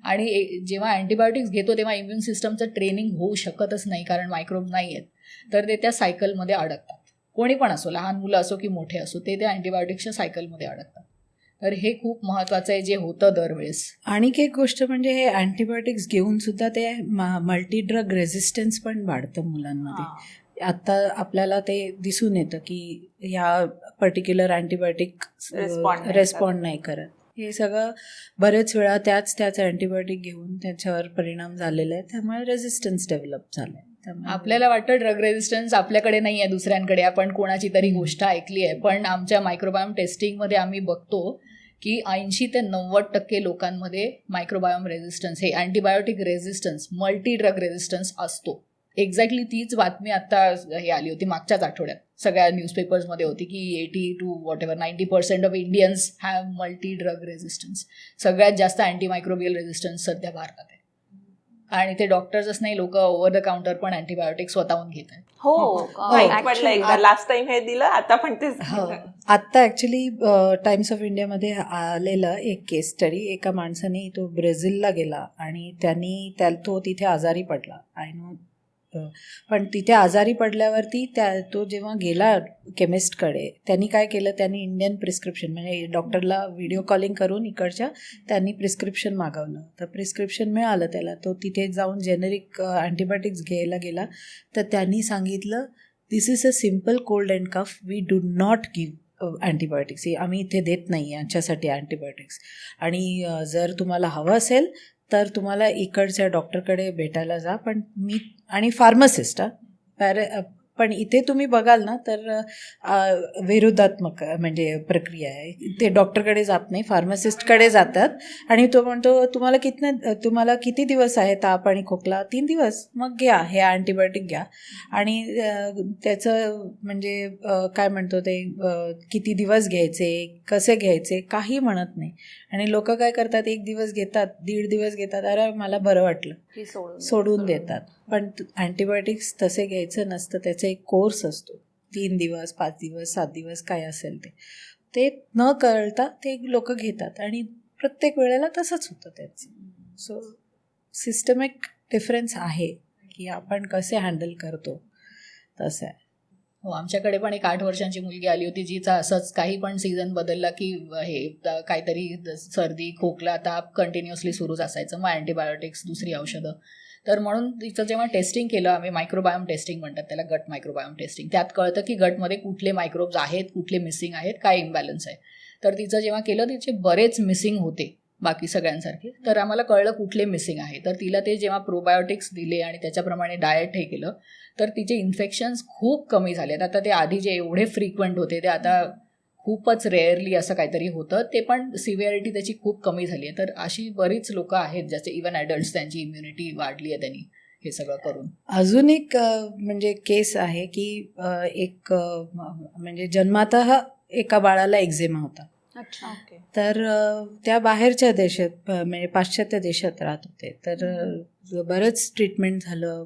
आणि जेव्हा अँटीबायोटिक्स घेतो तेव्हा इम्युन सिस्टमचं ट्रेनिंग होऊ शकतच नाही, कारण मायक्रोब नाही आहेत, तर ते त्या सायकलमध्ये अडकतात. कोणी पण असो, लहान मुलं असो की मोठे असो, ते त्या अँटीबायोटिक्सच्या सायकलमध्ये अडकतात. तर हे खूप महत्त्वाचं आहे जे होतं दरवेळेस. आणखी एक गोष्ट म्हणजे हे अँटीबायोटिक्स घेऊन सुद्धा ते मल्टी ड्रग रेझिस्टन्स पण वाढतं मुलांमध्ये. आता आपल्याला ते दिसून येतं की ह्या पर्टिक्युलर अँटीबायोटिक रेस्पॉन्ड नाही करत. हे सगळं बरेच वेळा त्याच अँटीबायोटिक घेऊन त्याच्यावर परिणाम झालेला आहे, त्यामुळे रेझिस्टन्स डेव्हलप झालं आहे. आपल्याला वाटतं ड्रग रेझिस्टन्स आपल्याकडे नाही आहे, दुसऱ्यांकडे, आपण कोणाची तरी गोष्ट ऐकली आहे, पण आमच्या मायक्रोबायोम टेस्टिंगमध्ये आम्ही बघतो की 80 ते 90% लोकांमध्ये मायक्रोबायोम रेझिस्टन्स, हे antibiotic resistance, multi drug resistance असतो. एक्झॅक्टली तीच बातमी आता हे आली होती मागच्याच आठवड्यात, सगळ्या न्यूजपेपर्समध्ये होती की 80 to 90% of Indians have multi drug resistance. सगळ्यात जास्त अँटीमायक्रोबियल रेझिस्टन्स सध्या भारतात आहे, आणि ते डॉक्टर्सच नाही, लोक ओव्हर द काउंटर पण अँटीबायोटिक स्वतःहून घेत आहेत. लास्ट टाइम हे दिलं, आता पण तेच. आत्ता ॲक्च्युली टाइम्स ऑफ इंडियामध्ये आलेलं एक केस स्टडी, एका माणसाने, तो ब्राझीलला गेला आणि तो तिथे आजारी पडला. आय नो, पण तिथे आजारी पडल्यावरती तो जेव्हा गेला केमिस्टकडे, त्यांनी काय केलं, त्यांनी इंडियन प्रिस्क्रिप्शन, म्हणजे डॉक्टरला व्हिडिओ कॉलिंग करून इकडच्या त्यांनी प्रिस्क्रिप्शन मागवलं. तर प्रिस्क्रिप्शन मिळालं त्याला. तो तिथे जाऊन जेनेरिक अँटीबायोटिक्स घ्यायला गेला, तर त्यांनी सांगितलं, this is a simple cold and cough, we do not give antibiotics, आम्ही इथे देत नाही यांच्यासाठी अँटीबायोटिक्स, आणि जर तुम्हाला हवं असेल तर तुम्हाला इकडच्या डॉक्टरकडे भेटायला जा, पण मी आणि फार्मासिस्ट पण इथे तुम्ही बघाल ना तर विरोधात्मक म्हणजे प्रक्रिया आहे. ते डॉक्टरकडे जात नाही, फार्मासिस्टकडे जातात, आणि तो म्हणतो तुम्हाला किती दिवस आहे ताप आणि खोकला? 3 दिवस, मग घ्या हे अँटीबायोटिक घ्या. आणि त्याचं म्हणजे काय म्हणतो ते, किती दिवस घ्यायचे, कसे घ्यायचे, काही म्हणत नाही. आणि लोक काय करतात, 1 दिवस घेतात, 1.5 दिवस घेतात, अरे मला बरं वाटलं, सोडून देतात. पण अँटीबायोटिक्स तसे घ्यायचं नसतं, त्याचा एक कोर्स असतो, 3 दिवस, 5 दिवस, 7 दिवस, काय असेल ते न कळता ते लोक घेतात, आणि प्रत्येक वेळेला तसंच होतं त्याचं. सो सिस्टमिक डिफरन्स आहे की आपण कसे हँडल करतो, तसं आहे. हो, आमच्याकडे पण एक 8 वर्षांची मुलगी आली होती, जिचा असंच काही पण सीझन बदलला की हे काहीतरी सर्दी, खोकला, ताप कंटिन्युअसली सुरूच असायचं, मग अँटीबायोटिक्स, दुसरी औषधं. तर म्हणून तिचं जेव्हा टेस्टिंग केलं आम्ही, मायक्रोबायोम टेस्टिंग म्हणतात त्याला, गट मायक्रोबायोम टेस्टिंग, त्यात कळतं की गटमध्ये कुठले मायक्रोब्स आहेत, कुठले मिसिंग आहेत, काय इम्बॅलन्स आहे. तर तिचं जेव्हा केलं, तिचे बरेच मिसिंग होते बाकी सगळ्यांसारखे. तर आम्हाला कळलं कुठले मिसिंग आहे. तर तिला ते जेव्हा प्रोबायोटिक्स दिले आणि त्याच्याप्रमाणे डाएट हे केलं, तर तिचे इन्फेक्शन्स खूप कमी झालेत. आता ते आधी जे एवढे फ्रिक्वेंट होते ते आता खूपच रेअरली असं काहीतरी होतं, ते पण सिव्हिअरिटी त्याची खूप कमी झाली आहे. तर अशी बरीच लोकं आहेत ज्याचे इवन ॲडल्ट्स, त्यांची इम्युनिटी वाढली आहे त्यांनी हे सगळं करून. अजून एक म्हणजे केस आहे की एक म्हणजे जन्मातः एका बाळाला एक्झेमा होता. अच्छा. तर त्या बाहेरच्या देशात म्हणजे पाश्चात्य देशात राहत होते. तर बरंच ट्रीटमेंट झालं,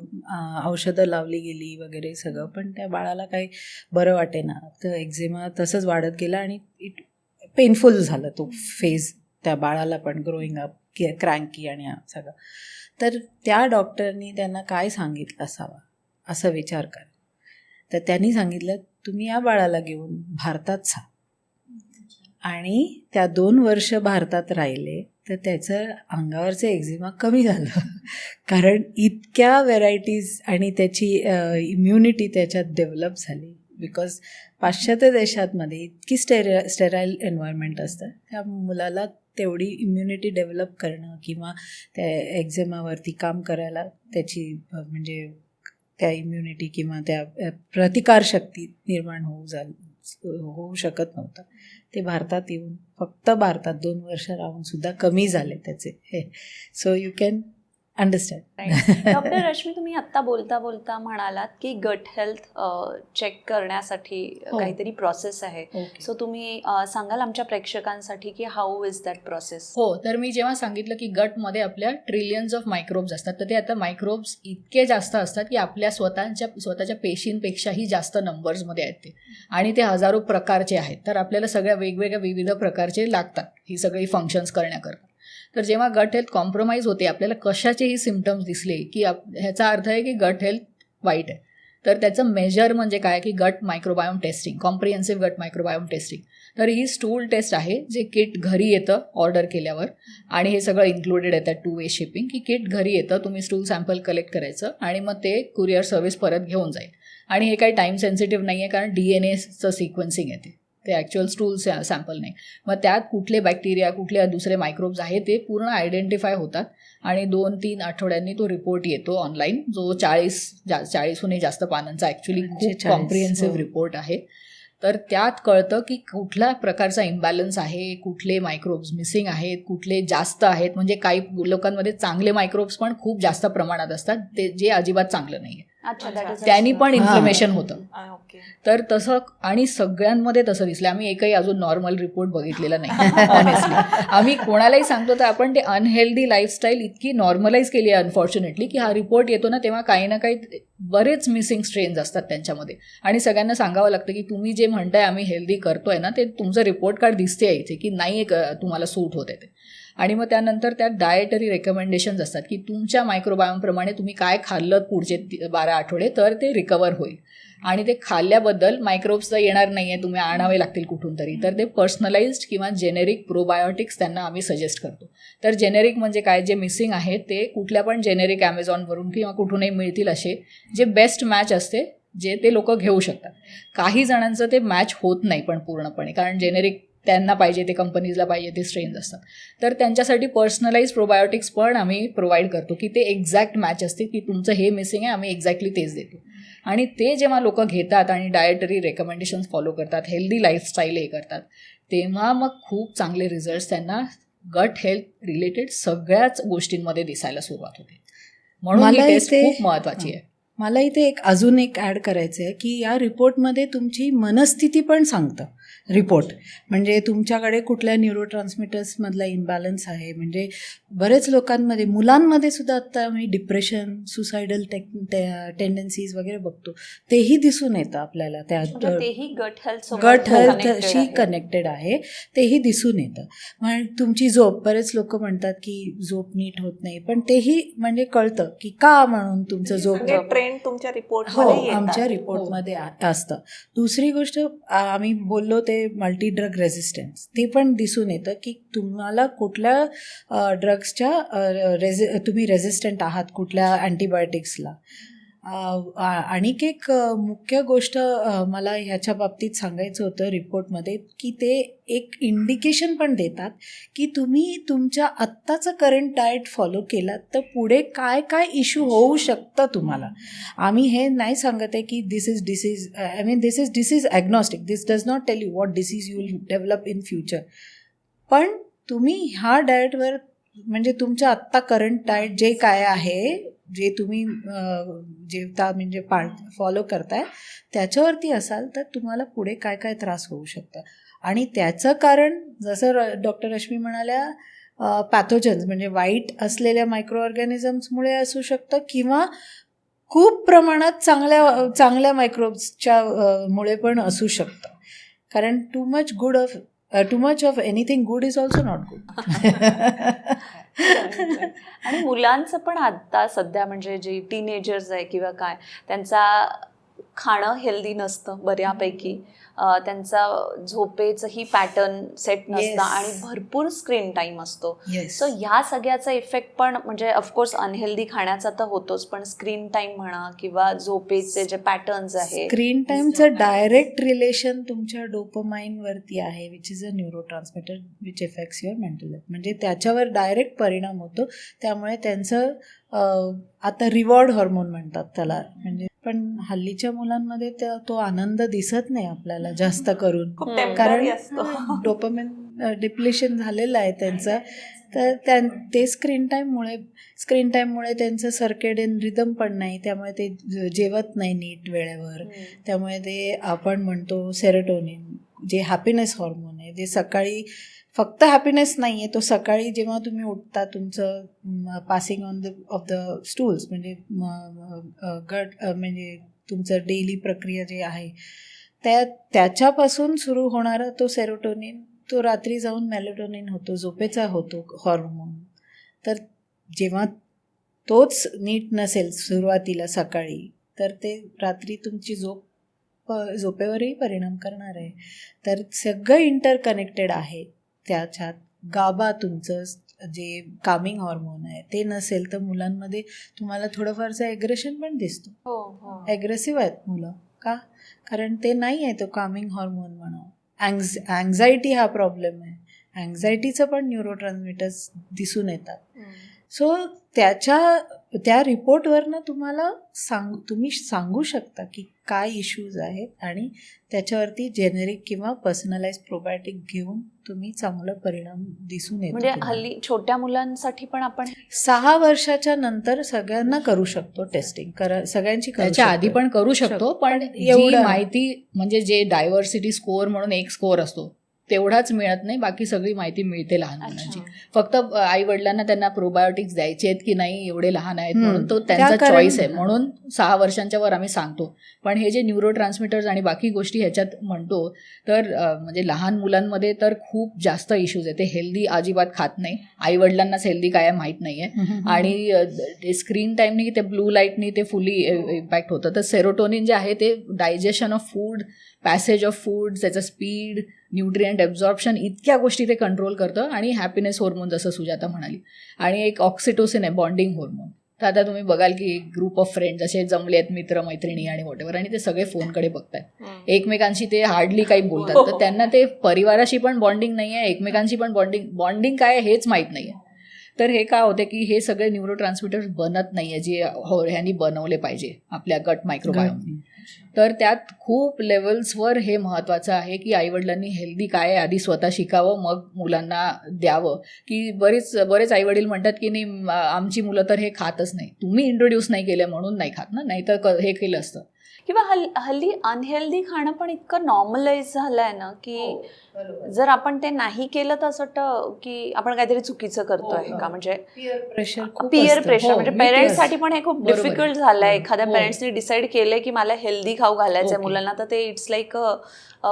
औषधं लावली गेली वगैरे सगळं, पण त्या बाळाला काही बरं वाटेना. तर एक्झेमा तसंच वाढत गेला आणि पेनफुल झालं तो फेज त्या बाळाला पण, ग्रोईंग अप, क्रँकी आणि सगळं. तर त्या डॉक्टरनी त्यांना काय सांगितलं असावा असं विचार कर. तर त्यांनी सांगितलं, तुम्ही या बाळाला घेऊन भारतात जा. आणि त्या 2 वर्ष भारतात राहिले तर त्याचं अंगावरचं एक्झिमा कमी झालं, कारण इतक्या व्हेरायटीज आणि त्याची इम्युनिटी त्याच्यात डेव्हलप झाली. बिकॉज पाश्चात्य देशांमध्ये इतकी स्टेराईल एन्व्हायरमेंट असतं, त्या मुलाला तेवढी इम्युनिटी डेव्हलप करणं किंवा त्या एक्झेमावरती काम करायला त्याची म्हणजे त्या इम्युनिटी किंवा त्या प्रतिकारशक्ती निर्माण होऊ शकत नव्हतं. ते भारतात येऊन फक्त भारतात 2 वर्ष राहून सुद्धा कमी झाले त्याचे हे. So you can understand. Doctor Rashmi, तुम्ही आत्ता बोलता बोलता म्हणालात की गट हेल्थ चेक करण्यासाठी काहीतरी प्रोसेस आहे. सो तुम्ही सांगाल आमच्या प्रेक्षकांसाठी की हाऊ इज दॅट प्रोसेस? हो, तर मी जेव्हा सांगितलं की गटमध्ये आपल्या ट्रिलियन्स ऑफ मायक्रोब्स असतात, तर ते आता मायक्रोब्स इतके जास्त असतात की आपल्या स्वतःच्या पेशींपेक्षाही जास्त नंबर्समध्ये आहेत ते, आणि ते हजारो प्रकारचे आहेत. तर आपल्याला सगळ्या वेगवेगळ्या विविध प्रकारचे लागतात ही सगळी फंक्शन्स करण्याकरता. तर जेव्हा गट हेल्थ कॉम्प्रोमाइज होते, आपल्याला कशाचेही सिम्पटम्स दिसले की ह्याचा अर्थ आहे की गट हेल्थ वाईट आहे. तर त्याचं मेजर म्हणजे काय की गट मायक्रोबायोम टेस्टिंग, कॉम्प्रिहेन्सिव्ह गट मायक्रोबायोम टेस्टिंग. तर ही स्टूल टेस्ट आहे जे किट घरी येतं ऑर्डर केल्यावर, आणि हे सगळं इन्क्लुडेड येतात 2 वे शिपिंग, की किट घरी येतं, तुम्ही स्टूल सॅम्पल कलेक्ट करायचं आणि मग ते कुरिअर सर्व्हिस परत घेऊन जाईल. आणि हे काही टाईम सेन्सिटिव्ह नाही आहे, कारण DNA सिक्वेन्सिंग येते, ते ॲक्च्युअल स्टूल सॅम्पल नाही. मग त्यात कुठले बॅक्टेरिया कुठले दुसरे मायक्रोब्स आहे ते पूर्ण आयडेंटिफाय होतात, आणि 2-3 आठवड्यांनी तो रिपोर्ट येतो ऑनलाईन, जो 40हूनही जास्त पानांचा ॲक्च्युली खूप कॉम्प्रिहेन्सिव्ह रिपोर्ट आहे. तर त्यात कळतं की कुठल्या प्रकारचा इम्बॅलन्स आहे, कुठले मायक्रोब्स मिसिंग आहेत, कुठले जास्त आहेत. म्हणजे काही लोकांमध्ये चांगले मायक्रोब्स पण खूप जास्त प्रमाणात असतात, ते जे अजिबात चांगलं नाही आहे, त्यांनी पण इन्फ्लेमेशन होतं. तर तसं, आणि सगळ्यांमध्ये तसं दिसलं. आम्ही एकही अजून नॉर्मल रिपोर्ट बघितलेला नाही ऑनेस्टली. आम्ही कोणालाही सांगतो तर आपण ते अनहेल्दी लाईफस्टाईल इतकी नॉर्मलाइज केली आहे अनफॉर्च्युनेटली, की हा रिपोर्ट येतो ना तेव्हा काही ना काही बरेच मिसिंग स्ट्रेन्स असतात त्यांच्यामध्ये. आणि सगळ्यांना सांगावं लागतं की तुम्ही जे म्हणताय आम्ही हेल्दी करतोय ना, ते तुमचं रिपोर्ट कार्ड दिसते यायचे की नाही तुम्हाला सूट होते ते. आणि मग त्यानंतर त्यात डाएटरी रेकमेंडेशन्स असतात की तुमच्या मायक्रोबायोमप्रमाणे तुम्ही काय खाल्लं पुढचे 12 आठवडे तर ते रिकवर होईल. आणि ते खाल्ल्याबद्दल मायक्रोब्स तर येणार नाही आहे, तुम्ही आणावे लागतील कुठून तरी. तर ते पर्सनलाइज्ड किंवा जेनेरिक प्रोबायोटिक्स त्यांना आम्ही सजेस्ट करतो. तर जेनेरिक म्हणजे काय, जे मिसिंग आहे ते कुठल्या पण जेनेरिक ॲमेझॉनवरून किंवा कुठूनही मिळतील असे जे बेस्ट मॅच असते, जे ते लोक घेऊ शकतात. काही जणांचं ते मॅच होत नाही पण पूर्णपणे, कारण जेनेरिक त्यांना पाहिजे ते, कंपनीजला पाहिजे ते स्ट्रेन्स असतात. तर त्यांच्यासाठी पर्सनलाइज प्रोबायोटिक्स पण आम्ही प्रोव्हाइड करतो की ते एक्झॅक्ट मॅच असते, की तुमचं हे मिसिंग आहे, आम्ही एक्झॅक्टली तेच देतो. आणि ते जेव्हा लोक घेतात आणि डाएटरी रेकमेंडेशन्स फॉलो करतात, हेल्दी लाईफस्टाईल हे करतात, तेव्हा मग खूप चांगले रिझल्ट्स त्यांना गट हेल्थ रिलेटेड सगळ्याच गोष्टींमध्ये दिसायला सुरुवात होते. म्हणून ही टेस्ट खूप महत्त्वाची आहे. मला इथे अजून एक ॲड करायचं आहे की या रिपोर्टमध्ये तुमची मनस्थिती पण सांगतं रिपोर्ट. म्हणजे तुमच्याकडे कुठल्या न्यूरोट्रान्समिटर्समधला इम्बॅलन्स आहे. म्हणजे बरेच लोकांमध्ये, मुलांमध्ये सुद्धा आत्ता आम्ही डिप्रेशन, सुसायडल टेंडन्सीज वगैरे बघतो, तेही दिसून येतं आपल्याला. त्या गट हेल्थशी कनेक्टेड आहे, तेही दिसून येतं. म्हणजे तुमची झोप, बरेच लोक म्हणतात की झोप नीट होत नाही, पण तेही म्हणजे कळतं की का म्हणून तुमचं झोप ट्रेंड तुमच्या रिपोर्ट आमच्या रिपोर्टमध्ये असतं. दुसरी गोष्ट आम्ही बोललो ते मल्टी ड्रग रेझिस्टन्स, ते पण दिसून येतं की तुम्हाला कुठल्या ड्रग्सच्या तुम्ही रेझिस्टंट आहात, कुठल्या अँटीबायोटिक्सला. आणि एक मुख्य गोष्ट मला ह्याच्या बाबतीत सांगायचं होतं रिपोर्टमध्ये, की ते एक इंडिकेशन पण देतात की तुम्ही तुमच्या आत्ताचं करंट डाएट फॉलो केलात तर पुढे काय काय इश्यू होऊ शकतं तुम्हाला. आम्ही हे नाही सांगत आहे की this is disease, I mean this is disease agnostic, this does not tell you what disease you will develop in future. पण तुम्ही ह्या डाएटवर, म्हणजे तुमच्या आत्ता करंट डाएट जे काय आहे, जे तुम्ही जेवता म्हणजे फॉलो करताय, त्याच्यावरती असाल तर तुम्हाला पुढे काय काय त्रास होऊ शकतं. आणि त्याचं कारण जसं डॉक्टर रश्मी म्हणाल्या, पॅथोजन्स म्हणजे वाईट असलेल्या मायक्रो ऑर्गॅनिझम्समुळे असू शकतं, किंवा खूप प्रमाणात चांगल्या मायक्रोब्सच्या मुळे पण असू शकतं. कारण too much of anything good is also not good. आणि मुलांचं पण आता सध्या, म्हणजे जे टीनेजर्स आहे किंवा काय, त्यांचा खाणं हेल्दी नसतं बऱ्यापैकी, त्यांचा झोपेचंही पॅटर्न सेट नसतं Yes. आणि भरपूर स्क्रीन टाईम असतो. येस. सो ह्या सगळ्याचा इफेक्ट पण म्हणजे ऑफकोर्स अनहेल्दी खाण्याचा तर होतोच, पण स्क्रीन टाईम म्हणा किंवा झोपेचे जे पॅटर्न्स आहे. स्क्रीन टाईमचं डायरेक्ट रिलेशन तुमच्या डोपामाइनवरती आहे, which is a neuro transmitter which effects your mental health. म्हणजे त्याच्यावर डायरेक्ट परिणाम होतो. त्यामुळे त्यांचं आता रिवॉर्ड हॉर्मोन म्हणतात त्याला, म्हणजे पण हल्लीच्या मुलांमध्ये तो आनंद दिसत नाही आपल्याला जास्त करून, खूप हम्म. टेम्पररी कारण असतो. डोपामाइन डिप्लेशन झालेलं आहे त्यांचं. तर ते स्क्रीन टाईममुळे त्यांचं सर्केडियन रिदम पण नाही, त्यामुळे ते जेवत नाही नीट वेळेवर. त्यामुळे ते आपण म्हणतो सेरोटोनिन जे हॅपीनेस हॉर्मोन आहे, जे सकाळी फक्त हॅपीनेस नाही आहे, तो सकाळी जेव्हा तुम्ही उठता तुमचं पासिंग ऑफ द स्टूल्स म्हणजे म्हणजे तुमचं डेली प्रक्रिया जे आहे त्याच्यापासून सुरू होणारा तो सेरोटोनिन, तो रात्री जाऊन मेलेटोनिन होतो, झोपेचा होतो हॉर्मोन. तर जेव्हा तोच नीट नसेल सुरुवातीला सकाळी, तर ते रात्री तुमची झोपेवरही परिणाम करणार आहे. तर सगळं इंटरकनेक्टेड आहे. त्याच्यात गाबा तुमचं जे कामिंग हॉर्मोन आहे ते नसेल तर मुलांमध्ये तुम्हाला थोडंफारचं ॲग्रेशन पण दिसतो. ॲग्रेसिव्ह आहेत मुलं. का? कारण ते नाही आहे तो कामिंग हॉर्मोन म्हणा. अँझायटी हा प्रॉब्लेम आहे. अँझायटीचं पण न्यूरो ट्रान्समिटर्स दिसून येतात. सो त्या रिपोर्टवरनं तुम्ही सांगू शकता की काय इश्यूज आहेत आणि त्याच्यावरती जेनेरिक किंवा पर्सनलाइज प्रोबायोटिक घेऊन तुम्ही चांगला परिणाम दिसून येतो. म्हणजे हल्ली छोट्या मुलांसाठी पण आपण 6 वर्षाच्या नंतर सगळ्यांना करू शकतो टेस्टिंग. सगळ्यांची त्याच्या आधी पण करू शकतो, पण एवढं एवढी माहिती म्हणजे जे डायव्हर्सिटी स्कोअर म्हणून एक स्कोअर असतो तेवढाच मिळत नाही, बाकी सगळी माहिती मिळते लहान मुलांची. फक्त आई वडिलांना त्यांना प्रोबायोटिक्स द्यायचे आहेत की नाही, एवढे लहान आहेत म्हणून तो त्यांचा चॉईस आहे, म्हणून 6 वर्षांच्या वर आम्ही सांगतो. पण हे जे न्यूरो ट्रान्समिटर्स आणि बाकी गोष्टी ह्याच्यात म्हणतो तर म्हणजे लहान मुलांमध्ये तर खूप जास्त इश्यूज आहे. ते हेल्दी अजिबात खात नाही, आई वडिलांनाच हेल्दी काय माहीत नाही आहे. आणि स्क्रीन टाईमनी ते ब्लू लाईटनी ते फुली इम्पॅक्ट होतं. तर सेरोटोनिन जे आहे ते digestion of food, passage of food, त्याचं स्पीड, न्यूट्रिएंट ॲब्झॉर्प्शन, इतक्या गोष्टी ते कंट्रोल करतं. आणि हॅपीनेस हॉर्मोन जसं सुजाता म्हणाली, आणि एक ऑक्सिटोसिन आहे बॉन्डिंग हॉर्मोन. तर आता तुम्ही बघाल की एक ग्रुप ऑफ फ्रेंड्स असे जमले आहेत, मित्रमैत्रिणी आणि वॉटेवर, आणि ते सगळे फोनकडे बघतात, एकमेकांशी ते हार्डली काही बोलतात. तर त्यांना ते परिवाराशी पण बॉन्डिंग नाही आहे, एकमेकांशी पण बॉन्डिंग काय आहे हेच माहीत नाही आहे. तर हे काय होते की हे सगळे न्यूरो ट्रान्समिटर्स बनत नाही आहे जे ह्यांनी बनवले पाहिजे आपल्या गट मायक्रोबायोमनी. तर त्यात खूप लेवल्सवर हे महत्त्वाचं आहे की आईवडिलांनी हेल्दी काय आहे आधी स्वतः शिकावं, मग मुलांना द्यावं. की बरेच आईवडील म्हणतात की नाही आमची मुलं तर हे खातच नाही, तुम्ही इंट्रोड्यूस नाही केलं म्हणून नाही खात ना, नाही तर हे केलं असतं. किंवा हल्ली अनहेल्दी खाणं पण इतकं नॉर्मलाइज झालंय ना की जर आपण ते नाही केलं तर असं वाटतं की आपण काहीतरी चुकीचं करतोय का. म्हणजे पिअर प्रेशर म्हणजे पेरेंट्ससाठी पण हे खूप डिफिकल्ट झालंय. एखाद्या पेरेंट्सनी डिसाईड केलंय की मला हेल्दी खाऊ घालायचंय मुलांना, तर ते इट्स लाईक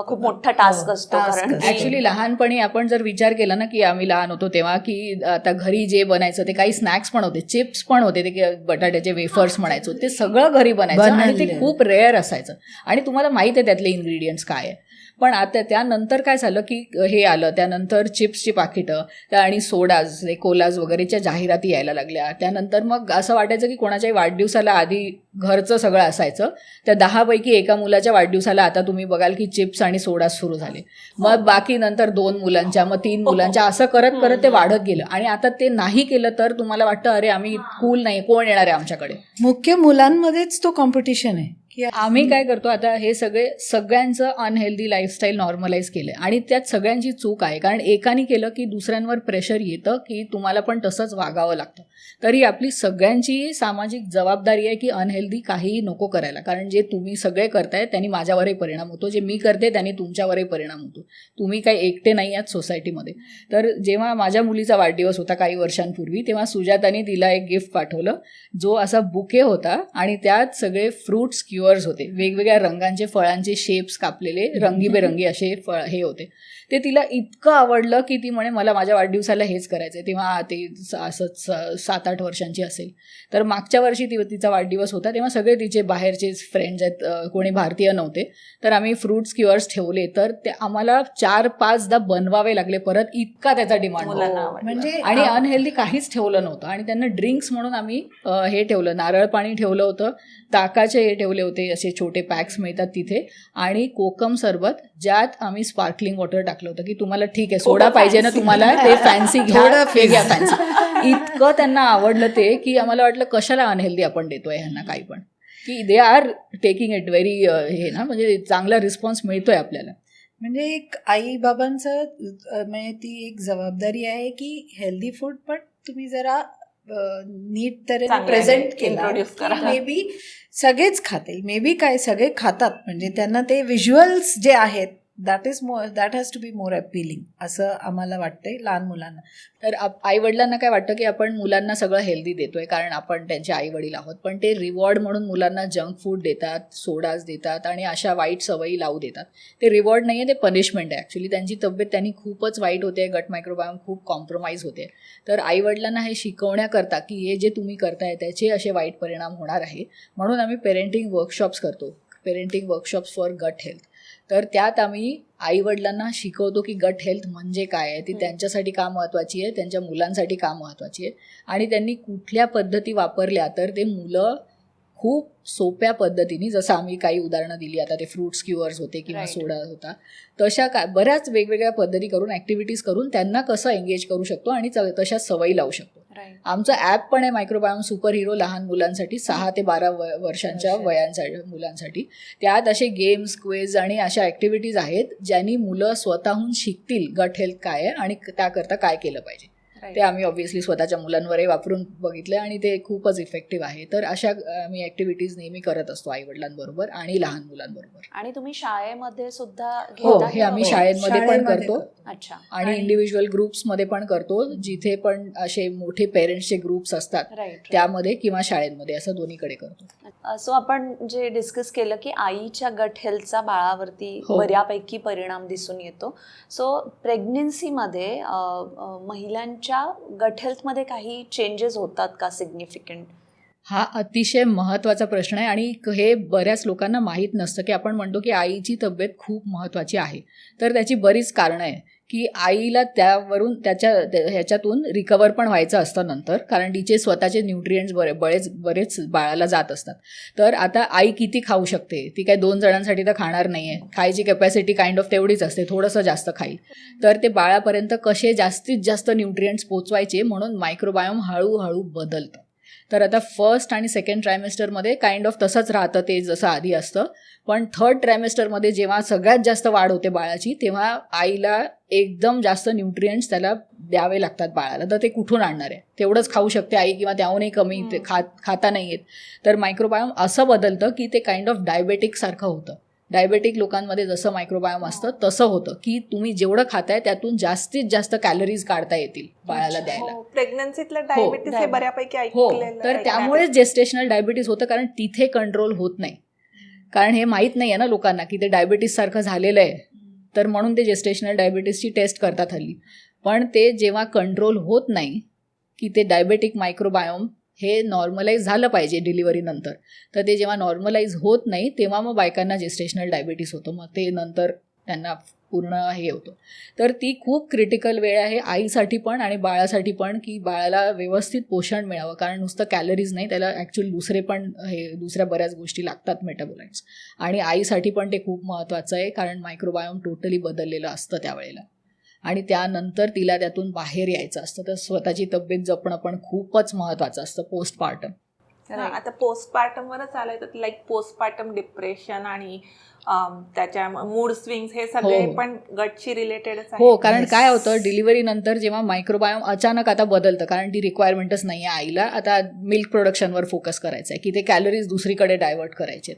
खूप मोठा टास्क असतो. कारण ऍक्च्युली लहानपणी आपण जर विचार केला ना की आम्ही लहान होतो तेव्हा की आता घरी जे बनायचं ते काही स्नॅक्स पण होते, चिप्स पण होते, ते बटाट्याचे वेफर्स म्हणायचो, ते सगळं घरी बनायचं आणि ते खूप रेअर असायचं आणि तुम्हाला माहित आहे त्यातले इन्ग्रेडियंट्स काय आहे. पण आता त्यानंतर काय झालं की हे आलं, त्यानंतर चिप्सची पाकिटं आणि सोडाज, कोलाज वगैरेच्या जाहिराती यायला लागल्या. त्यानंतर मग असं वाटायचं की कोणाच्याही वाढदिवसाला आधी घरचं सगळं असायचं, त्या 10पैकी एका मुलाच्या वाढदिवसाला आता तुम्ही बघाल की चिप्स आणि सोडाज सुरू झाले. मग बाकी नंतर 2 मुलांच्या, मग 3 मुलांच्या, असं करत करत ते वाढत गेलं. आणि आता ते नाही केलं तर तुम्हाला वाटतं अरे आम्ही कूल नाही, कोण येणार आहे आमच्याकडे. मुख्य मुलांमध्येच तो कॉम्पिटिशन आहे की आम्ही काय करतो आता हे सगळ्यांचं अनहेल्दी लाईफस्टाईल नॉर्मलाइज केलं आणि त्यात सगळ्यांची चूक आहे. कारण एकाने केलं की दुसऱ्यांवर प्रेशर येतं की तुम्हाला पण तसंच वागावं लागतं. तरी आपली सगळ्यांची सामाजिक जबाबदारी आहे की अनहेल्दी काहीही नको करायला. कारण जे तुम्ही सगळे करताय त्यांनी माझ्यावरही परिणाम होतो, जे मी करते त्यांनी तुमच्यावरही परिणाम होतो. तुम्ही काही एकटे नाही आहात सोसायटीमध्ये. तर जेव्हा माझ्या मुलीचा वाढदिवस होता काही वर्षांपूर्वी, तेव्हा सुजातानी तिला एक गिफ्ट पाठवलं जो असा बुके होता आणि त्यात सगळे फ्रूट्स क्युअर्स होते, वेगवेगळ्या रंगांचे फळांचे शेप्स कापलेले, रंगीबेरंगी असे हे होते. ते तिला इतकं आवडलं की ती म्हणे मला माझ्या वाढदिवसाला हेच करायचं आहे. तेव्हा ते असं 7-8 वर्षांची असेल. तर मागच्या वर्षी तिचा वाढदिवस होता, तेव्हा सगळे तिचे बाहेरचे फ्रेंड्स आहेत, कोणी भारतीय नव्हते. तर आम्ही फ्रूट स्क्युअर्स ठेवले, तर ते आम्हाला 4-5दा बनवावे लागले परत, इतका त्याचा डिमांड मुलांना होता. आवडलं. म्हणजे आणि अनहेल्दी काहीच ठेवलं नव्हतं. आणि त्यांना ड्रिंक्स म्हणून आम्ही हे ठेवलं, नारळ पाणी ठेवलं होतं, ताकाचे हे ठेवले होते, असे छोटे पॅक्स मिळतात तिथे, आणि कोकम सरबत ज्यात आम्ही स्पार्कलिंग वॉटर टाकलं होतं की तुम्हाला ठीक आहे सोडा पाहिजे ना तुम्हाला, ते फॅन्सी घ्या, हे घ्या फॅन्सी. इतकं त्यांना आवडलं ते की आम्हाला वाटलं कशाला अनहेल्दी आपण देतोय ह्यांना काही पण, की they are taking it very हे ना, म्हणजे चांगला रिस्पॉन्स मिळतोय आपल्याला. म्हणजे एक आई बाबांचं म्हणजे ती एक जबाबदारी आहे की हेल्दी फूड पण तुम्ही जरा नीट तऱ्हेने चांगलं प्रेझेंट introduce करा. केला, मे बी सगळेच खातील, मे बी काय सगळे खातात, म्हणजे त्यांना ते व्हिज्युअल्स जे आहेत that has to be more appealing असं आम्हाला वाटतंय लहान मुलांना. तर आईवडिलांना काय वाटतं की आपण मुलांना सगळं हेल्दी देतोय कारण आपण त्यांचे आईवडील आहोत, पण ते रिवॉर्ड म्हणून मुलांना जंक फूड देतात, सोडाज देतात आणि अशा वाईट सवयी लावू देतात. ते रिवॉर्ड नाही आहे, ते पनिशमेंट आहे. ॲक्च्युली त्यांची तब्येत त्यांनी खूपच वाईट होते, गट मायक्रोबायोम खूप कॉम्प्रोमाइज होते. तर आईवडिलांना हे शिकवण्याकरता की हे जे तुम्ही करताय त्याचे असे वाईट परिणाम होणार आहे, म्हणून आम्ही पेरेंटिंग वर्कशॉप्स करतो, parenting workshops for gut health. तर त्यात आम्ही आईवडिलांना शिकवतो की गट हेल्थ म्हणजे काय आहे, ती त्यांच्यासाठी का महत्त्वाची आहे, त्यांच्या मुलांसाठी का महत्त्वाची आहे, आणि त्यांनी कुठल्या पद्धती वापरल्या तर ते मुलं खूप सोप्या पद्धतीने, जसं आम्ही काही उदाहरणं दिली आता, ते फ्रूट स्क्युअर्स होते किंवा Right. सोडा होता, तशा बऱ्याच वेगवेगळ्या पद्धती करून, ॲक्टिव्हिटीज करून त्यांना कसं एंगेज करू शकतो आणि तशा सवयी लावू शकतो. आमचं ॲप पण आहे मायक्रोबायोम सुपर हिरो, लहान मुलांसाठी 6 ते 12 वर्षांच्या वयांसाठी मुलांसाठी. त्यात असे गेम्स, क्विज आणि अशा ॲक्टिव्हिटीज आहेत ज्यांनी मुलं स्वतःहून शिकतील गट हेल्थ काय आहे आणि त्याकरता काय केलं पाहिजे. ते आम्ही ऑब्व्हियसली स्वतःच्या मुलांवरही वापरून बघितले आणि ते खूपच इफेक्टिव्ह आहे. तर अशा आम्ही ॲक्टिव्हिटीज नेहमी करत असतो आईवडिलांबरोबर आणि लहान मुलांबरोबर. आणि तुम्ही शाळेमध्ये सुद्धा हो, घेता हे का? आम्ही शाळेमध्ये पण करतो अच्छा. आणि इंडिव्हिज्युअल ग्रुप्समध्ये पण करतो, जिथे पण असे मोठे पेरेंट्सचे ग्रुप्स असतात राईट. त्यामध्ये किंवा शाळेमध्ये, असं दोन्हीकडे करतो. सो आपण जे डिस्कस केलं की आईच्या गट हेल्थचा बाळावरती हो. बऱ्यापैकी परिणाम दिसून येतो. सो प्रेग्नन्सीमध्ये महिलांच्या गट हेल्थमध्ये काही चेंजेस होतात का सिग्निफिकंट? हा अतिशय महत्त्वाचा प्रश्न आहे आणि हे बऱ्याच लोकांना माहीत नसतं की आपण म्हणतो की आईची तब्येत खूप महत्त्वाची आहे. तर त्याची बरीच कारणं आहे की आईला त्यावरून ह्याच्यातून रिकवर पण व्हायचं असतं नंतर, कारण तिचे स्वतःचे न्यूट्रिएंट्स बरेच बाळाला जात असतात. तर आता आई किती खाऊ शकते, ती काय 2 जणांसाठी तर खाणार नाही आहे, खायची कॅपॅसिटी काइंड ऑफ तेवढीच असते, थोडंसं जास्त खाईल. तर ते बाळापर्यंत कसे जास्तीत जास्त न्यूट्रिएंट्स पोचवायचे म्हणून मायक्रोबायोम हळूहळू बदलतं. तर आता फर्स्ट आणि सेकंड ट्रायमेस्टरमध्ये काइंड ऑफ तसंच राहतं ते जसं आधी असतं, पण थर्ड ट्रायमेस्टरमध्ये जेव्हा सगळ्यात जास्त वाढ होते बाळाची, तेव्हा आईला एकदम जास्त न्यूट्रिएंट्स त्याला द्यावे लागतात बाळाला. तर ते कुठून आणणार आहे, तेवढंच खाऊ शकते आई किंवा त्याहूनही कमी ते खाता नाही येत. तर मायक्रोबायोम असं बदलतं की ते काइंड ऑफ डायबेटिकसारखं होतं. डायबेटिक लोकांमध्ये जसं मायक्रोबायोम असतं तसं होतं की तुम्ही जेवढं खाताय त्यातून जास्तीत जास्त कॅलरीज काढता येतील बाळाला द्यायला. प्रेग्नन्सीतलं डायबिटीस हे बऱ्यापैकी हो, ऐकलेलं तर त्यामुळेच जेस्टेशनल डायबिटीस होतं, कारण तिथे कंट्रोल होत नाही. कारण हे माहीत नाही आहे ना लोकांना की ते डायबिटीससारखं झालेलं आहे, तर म्हणून ते जेस्टेशनल डायबिटीसची टेस्ट करतात हल्ली. पण ते जेव्हा कंट्रोल होत नाही की ते डायबेटिक मायक्रोबायोम हे नॉर्मलाइज झालं पाहिजे डिलिव्हरीनंतर, तर ते जेव्हा नॉर्मलाइज होत नाही तेव्हा मग बायकांना जेस्टेशनल डायबिटीस होतं, मग ते नंतर त्यांना पूर्ण हे होतं. तर ती खूप क्रिटिकल वेळ आहे आईसाठी पण आणि बाळासाठी पण, की बाळाला व्यवस्थित पोषण मिळावं, कारण नुसतं कॅलरीज नाही, त्याला ॲक्च्युअली दुसऱ्या बऱ्याच गोष्टी लागतात, मेटाबोलाइट्स. आणि आईसाठी पण ते खूप महत्त्वाचं आहे, कारण मायक्रोबायोम टोटली बदललेलं असतं त्यावेळेला आणि त्यानंतर तिला त्यातून बाहेर यायचं असतं. तर स्वतःची तब्येत जपणं पण खूपच महत्त्वाचं असतं पोस्टपार्टम. आता पोस्टपार्टमवरच आलंय, तर लाईक पोस्टपार्टम डिप्रेशन आणि त्याच्या मूड स्विंग्स हे सगळे हो. पण गटशी रिलेटेडच आहे. हो, कारण काय होतं डिलिव्हरीनंतर जेव्हा मायक्रोबायोम अचानक आता बदलतं, कारण ती रिक्वायरमेंटच नाही आहे आईला, आता मिल्क प्रोडक्शनवर फोकस करायचा आहे की ते कॅलरीज दुसरीकडे डायव्हर्ट करायचे.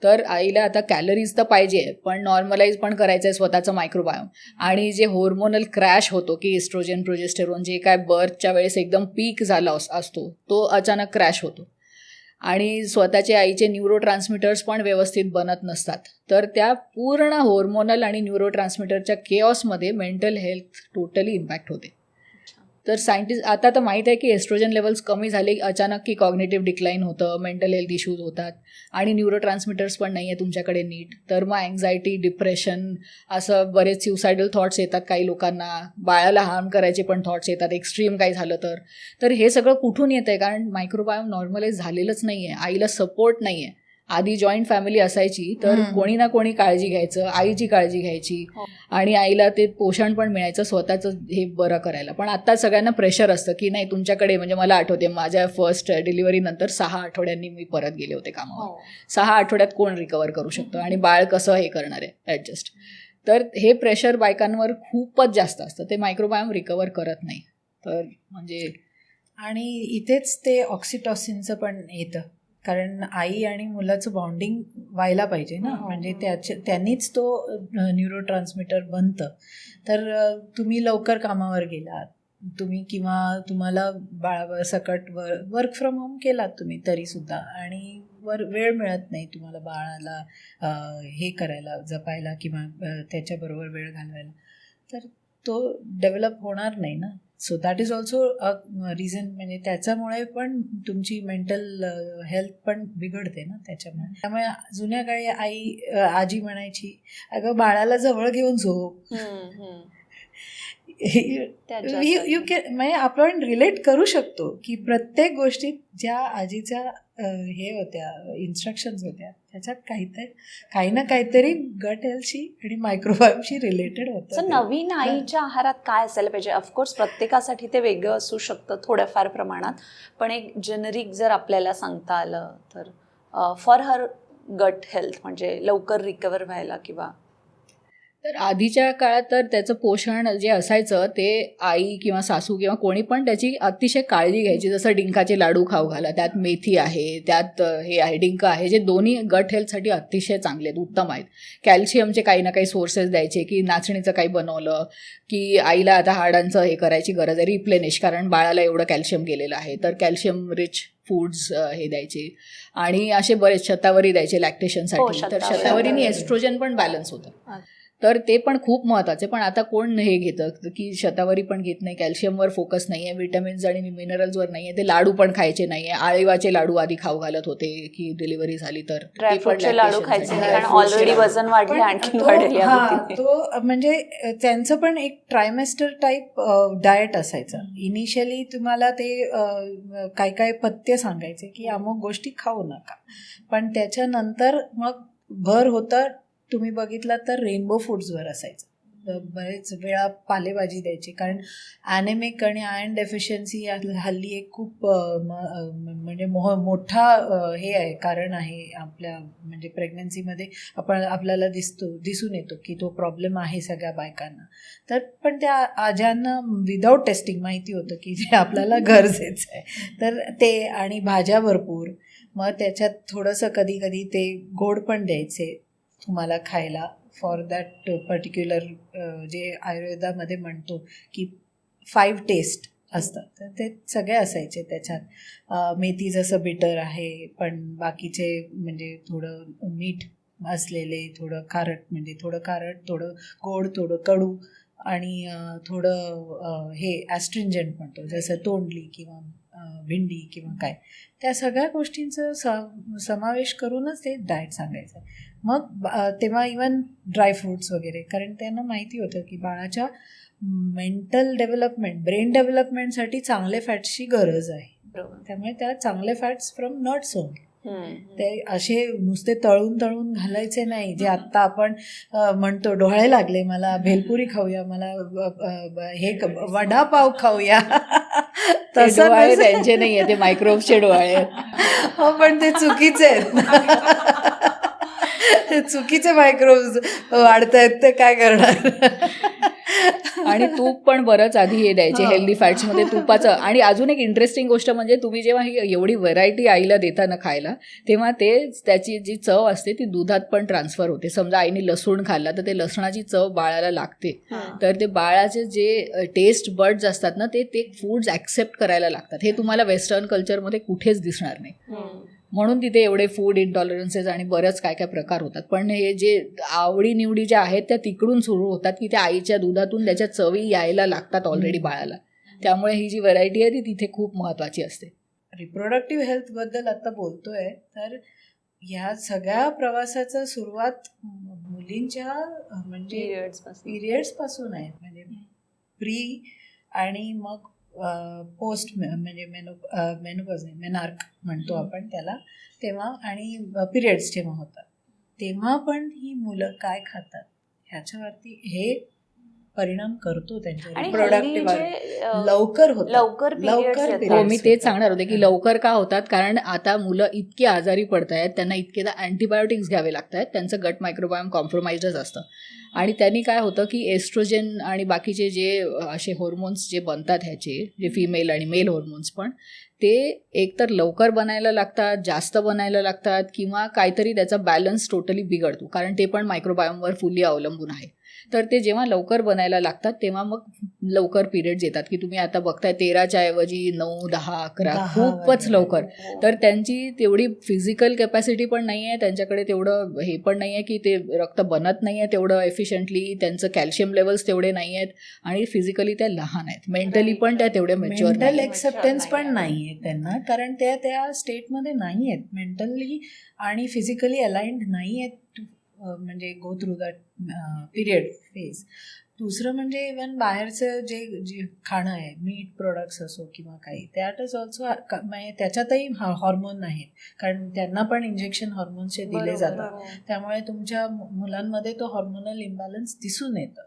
तर आईला आता कॅलरीज तर पाहिजे, पण नॉर्मलाइज पण करायचं आहे स्वतःचं मायक्रोबायोम. आणि जे हॉर्मोनल क्रॅश होतो की इस्ट्रोजन, प्रोजेस्टेरॉन जे काय बर्थच्या वेळेस एकदम पीक झाला असतो, तो अचानक क्रॅश होतो. आणि स्वतःचे आईचे न्यूरोट्रान्समिटर्स पण व्यवस्थित बनत नसतात. तर त्या पूर्ण हॉर्मोनल आणि न्यूरोट्रान्समिटरच्या केऑसमध्ये मेंटल हेल्थ टोटली इम्पॅक्ट होते. तर सायंटिस्ट आता तर माहीत आहे की एस्ट्रोजन लेवल्स कमी झाले अचानक की कॉग्नेटिव्ह डिक्लाईन होतं, मेंटल हेल्थ इश्यूज होतात आणि न्यूरो ट्रान्समिटर्स पण नाही आहे तुमच्याकडे नीट. तर मग अँझायटी, डिप्रेशन असं बरेच सुसायडल थॉट्स येतात काही लोकांना, बाळाला हार्म करायचे पण थॉट्स येतात एक्स्ट्रीम काही झालं तर हे सगळं कुठून येतं आहे? कारण मायक्रोबायोम नॉर्मलाइज झालेलंच नाही आहे, आईला सपोर्ट नाही आहे. आधी जॉईंट फॅमिली असायची तर कोणी ना कोणी काळजी घ्यायचं, आईची काळजी घ्यायची आणि आईला ते पोषण पण मिळायचं स्वतःचं हे बरं करायला. पण आता सगळ्यांना प्रेशर असतं की नाही तुमच्याकडे, म्हणजे मला आठवते माझ्या फर्स्ट डिलिव्हरीनंतर 6 आठवड्यांनी मी परत गेले होते कामावर. 6 आठवड्यात कोण रिकवर करू शकतं आणि बाळ कसं हे करणार आहे ॲडजस्ट. तर हे प्रेशर बायकांवर खूपच जास्त असतं, ते मायक्रोबायोम रिकवर करत नाही. तर म्हणजे आणि इथेच ते ऑक्सिटॉसिनचं पण येतं, कारण आई आणि मुलाचं बॉन्डिंग व्हायला पाहिजे ना, म्हणजे त्यांनीच तो न्यूरो ट्रान्समिटर बनतं. तर तुम्ही लवकर कामावर गेलात तुम्ही किंवा तुम्हाला बाळावर सकट वर्क फ्रॉम होम केलात तुम्ही तरीसुद्धा, आणि वेळ मिळत नाही तुम्हाला बाळाला हे करायला, जपायला किंवा त्याच्याबरोबर वेळ घालवायला, तर तो डेव्हलप होणार नाही ना. So that is also a reason, म्हणजे त्याच्यामुळे पण तुमची मेंटल हेल्थ पण बिघडते ना त्याच्यामुळे. त्यामुळे जुन्या काळी आजी म्हणायची, अगं बाळाला जवळ घेऊन झोप. यू कॅन, म्हणजे आपण रिलेट करू शकतो की प्रत्येक गोष्टीत ज्या आजीच्या हे होत्या, इन्स्ट्रक्शन्स होत्या, त्याच्यात काही ना काहीतरी गट हेल्थशी आणि मायक्रोबायोमशी रिलेटेड होतं. नवीन आईच्या आहारात काय असायला पाहिजे? ऑफकोर्स प्रत्येकासाठी ते वेगळं असू शकतं थोड्याफार प्रमाणात, पण एक जेनरिक जर आपल्याला सांगता आलं तर फॉर हर गट हेल्थ, म्हणजे लवकर रिकवर व्हायला. किंवा तर आधीच्या काळात तर त्याचं पोषण जे असायचं ते आई किंवा सासू किंवा कोणी पण त्याची अतिशय काळजी घ्यायची. जसं डिंकाचे लाडू खाऊ घाला, त्यात मेथी आहे, त्यात हे आहे डिंक आहे, जे दोन्ही गट हेल्थसाठी अतिशय चांगले आहेत, उत्तम आहेत. कॅल्शियमचे काही ना काही सोर्सेस द्यायचे, की नाचणीचं काही बनवलं की आईला आता हाडांचं हे करायची गरज आहे, रिप्लेनिश, कारण बाळाला एवढं कॅल्शियम गेलेलं आहे, तर कॅल्शियम रिच फूड्स हे द्यायचे. आणि असे बरेच शतावरी द्यायचे लॅक्टेशनसाठी. तर शतावरीने एस्ट्रोजन पण बॅलन्स होतं, तर ते पण खूप महत्त्वाचे. पण आता कोण हे घेतं की शतावरी पण घेत नाही, कॅल्शियमवर फोकस नाही आहे, विटॅमिन्स आणि मिनरल्सवर नाही आहे. ते लाडू पण खायचे नाही आहे, आळीवाचे लाडू आधी खाऊ घालत होते की डिलिव्हरी झाली तर ड्रायफ्रूटचे लाडू खायचे नाही, कारण ऑलरेडी वजन वाढले, आणखी वाढेल. तो म्हणजे त्यांचं पण एक ट्रायमेस्टर टाईप डाएट असायचं. इनिशियली तुम्हाला ते काय पथ्य सांगायचे की अमुक गोष्टी खाऊ नका, पण त्याच्यानंतर मग भर होतं, तुम्ही बघितला तर रेनबो फूड्सवर असायचं. बरेच वेळा पालेभाजी द्यायची, कारण ॲनेमिक आणि आयर्न डेफिशियन्सी हल्ली एक खूप म्हणजे मोठा हे आहे, कारण आहे आपल्या म्हणजे प्रेग्नन्सीमध्ये आपल्याला दिसून येतो की तो प्रॉब्लेम आहे सगळ्या बायकांना. तर पण त्या आज्यांना विदाऊट टेस्टिंग माहिती होतं की जे आपल्याला गरजेचं आहे, तर ते आणि भाज्या भरपूर, मग त्याच्यात थोडंसं कधी कधी ते गोड पण द्यायचे तुम्हाला खायला, फॉर दॅट पर्टिक्युलर जे आयुर्वेदामध्ये म्हणतो की 5 टेस्ट असतात, तर ते सगळे असायचे त्याच्यात. मेथी जसं बिटर आहे, पण बाकीचे म्हणजे थोडं मीठ असलेले, थोडं खारट, थोडं गोड, थोडं कडू, आणि थोडं हे ॲस्ट्रिंजंट म्हणतो, जसं तोंडली किंवा भिंडी किंवा काय, त्या सगळ्या गोष्टींचं समावेश करूनच ते डाएट सांगायचं. मग तेव्हा इवन ड्रायफ्रूट्स वगैरे, कारण त्यांना माहिती होतं की बाळाच्या मेंटल डेव्हलपमेंट, ब्रेन डेव्हलपमेंटसाठी चांगले फॅट्सची गरज आहे. त्यामुळे त्या चांगले फॅट्स फ्रॉम नट्स ओनली, ते असे नुसते तळून घालायचे नाही, जे आत्ता आपण म्हणतो डोळे लागले मला, भेलपुरी खाऊया, मला हे वडापाव खाऊया, तसं त्यांचे नाही आहे, ते मायक्रोवेव्हचे डोळे आहेत. हो, पण ते चुकीचे आहेत. चुकीचे मायक्रोवेव्ह वाढतायत, ते काय करणार. आणि तूप पण बरंच आधी हे द्यायचे हेल्दी फॅट्समध्ये तुपाचं. आणि अजून एक इंटरेस्टिंग गोष्ट म्हणजे तुम्ही जेव्हा ही एवढी व्हरायटी आईला देता ना खायला, तेव्हा ते त्याची जी चव असते ती दुधात पण ट्रान्सफर होते. समजा आईने लसूण खाल्ला तर ते लसणाची चव बाळाला लागते, तर ते बाळाचे जे टेस्ट बर्ड्स असतात ना ते फूड्स ॲक्सेप्ट करायला लागतात. हे तुम्हाला वेस्टर्न कल्चरमध्ये कुठेच दिसणार नाही, म्हणून तिथे एवढे फूड इंटॉलरन्सेस आणि बरेच काय काय प्रकार होतात. पण हे जे आवडीनिवडी ज्या आहेत त्या तिकडून सुरू होतात की त्या आईच्या दुधातून त्याच्या चवी यायला लागतात ऑलरेडी बाळाला, त्यामुळे ही जी व्हरायटी आहे ती तिथे खूप महत्त्वाची असते. रिप्रोडक्टिव्ह हेल्थबद्दल आता बोलतोय तर ह्या सगळ्या प्रवासाचा सुरुवात मुलींच्या म्हणजे पिरियड्सपासून आहे. म्हणजे प्री आणि मग पोस्ट म्हणजे मेनोपॉज नाही, मेनार्क म्हणतो आपण त्याला, तेव्हा आणि पिरियड्स जेव्हा होतात तेव्हा पण ही मुलं काय खातात ह्याच्यावरती हे परिणाम करतो त्यांच्या आणि रिप्रोडक्टिव्ह लवकर हो, मी तेच सांगणार होते की लवकर का होतात, कारण आता मुलं इतकी आजारी पडत आहेत, त्यांना इतकेदा अँटीबायोटिक्स घ्यावे लागत आहेत, त्यांचं गट मायक्रोबायोम कॉम्प्रोमाइजच असतं. आणि त्यांनी काय होतं की एस्ट्रोजेन आणि बाकीचे जे असे हॉर्मोन्स जे बनतात ह्याचे, जे फिमेल आणि मेल हॉर्मोन्स पण, ते एकतर लवकर बनायला लागतात, जास्त बनायला लागतात, किंवा काहीतरी त्याचा बॅलन्स टोटली बिघडतो, कारण ते पण मायक्रोबायोमवर फुल्ली अवलंबून आहे. तर ते जेव्हा लवकर बनायला लागतात तेव्हा मग लवकर पिरियड्स येतात, की तुम्ही आता बघताय 13च्या ऐवजी 9, 10, 11 खूपच लवकर. तर त्यांची तेवढी फिजिकल कॅपॅसिटी पण नाही आहे, त्यांच्याकडे तेवढं हे पण नाही आहे की ते रक्त बनत नाही आहे तेवढं एफिशियंटली, त्यांचं कॅल्शियम लेवल्स तेवढे नाही आहेत, आणि फिजिकली त्या लहान आहेत, मेंटली पण त्या तेवढ्या मॅच्युअर मेंटल नाही. एक्सेप्टन्स पण नाही आहे त्यांना, कारण त्या स्टेटमध्ये नाही आहेत मेंटली आणि फिजिकली अलाइंड नाही आहेत म्हणजे go through that period phase. दुसरं म्हणजे इवन बाहेरचं जे खाणं आहे, मीट प्रोडक्ट्स असो किंवा काही, दॅट इज ऑल्सो म्हणजे त्याच्यातही हॉर्मोन आहेत, कारण त्यांना पण इंजेक्शन हॉर्मोन्सचे दिले जातात. त्यामुळे तुमच्या मुलांमध्ये तो हॉर्मोनल इम्बॅलन्स दिसून येतं.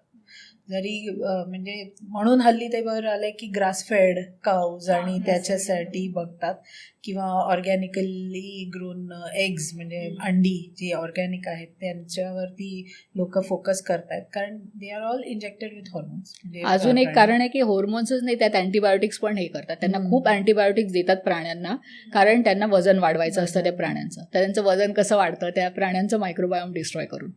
जरी म्हणजे म्हणून हल्ली ते बरं आलं की ग्रास फेड काऊज आणि त्याच्यासाठी बघतात, किंवा ऑर्गॅनिकली ग्रोन एग्ज म्हणजे अंडी जी ऑर्गॅनिक आहेत त्यांच्यावरती लोक फोकस करतात, कारण they are all injected with hormones. अजून एक कारण आहे की हॉर्मोन्सच नाही, त्यात अँटीबायोटिक्स पण हे करतात, त्यांना खूप अँटीबायोटिक्स देतात प्राण्यांना, कारण त्यांना वजन वाढवायचं असतं त्या प्राण्यांचं. त्यांचं वजन कसं वाढतं, त्या प्राण्यांचं मायक्रोबायोम डिस्ट्रॉय करून.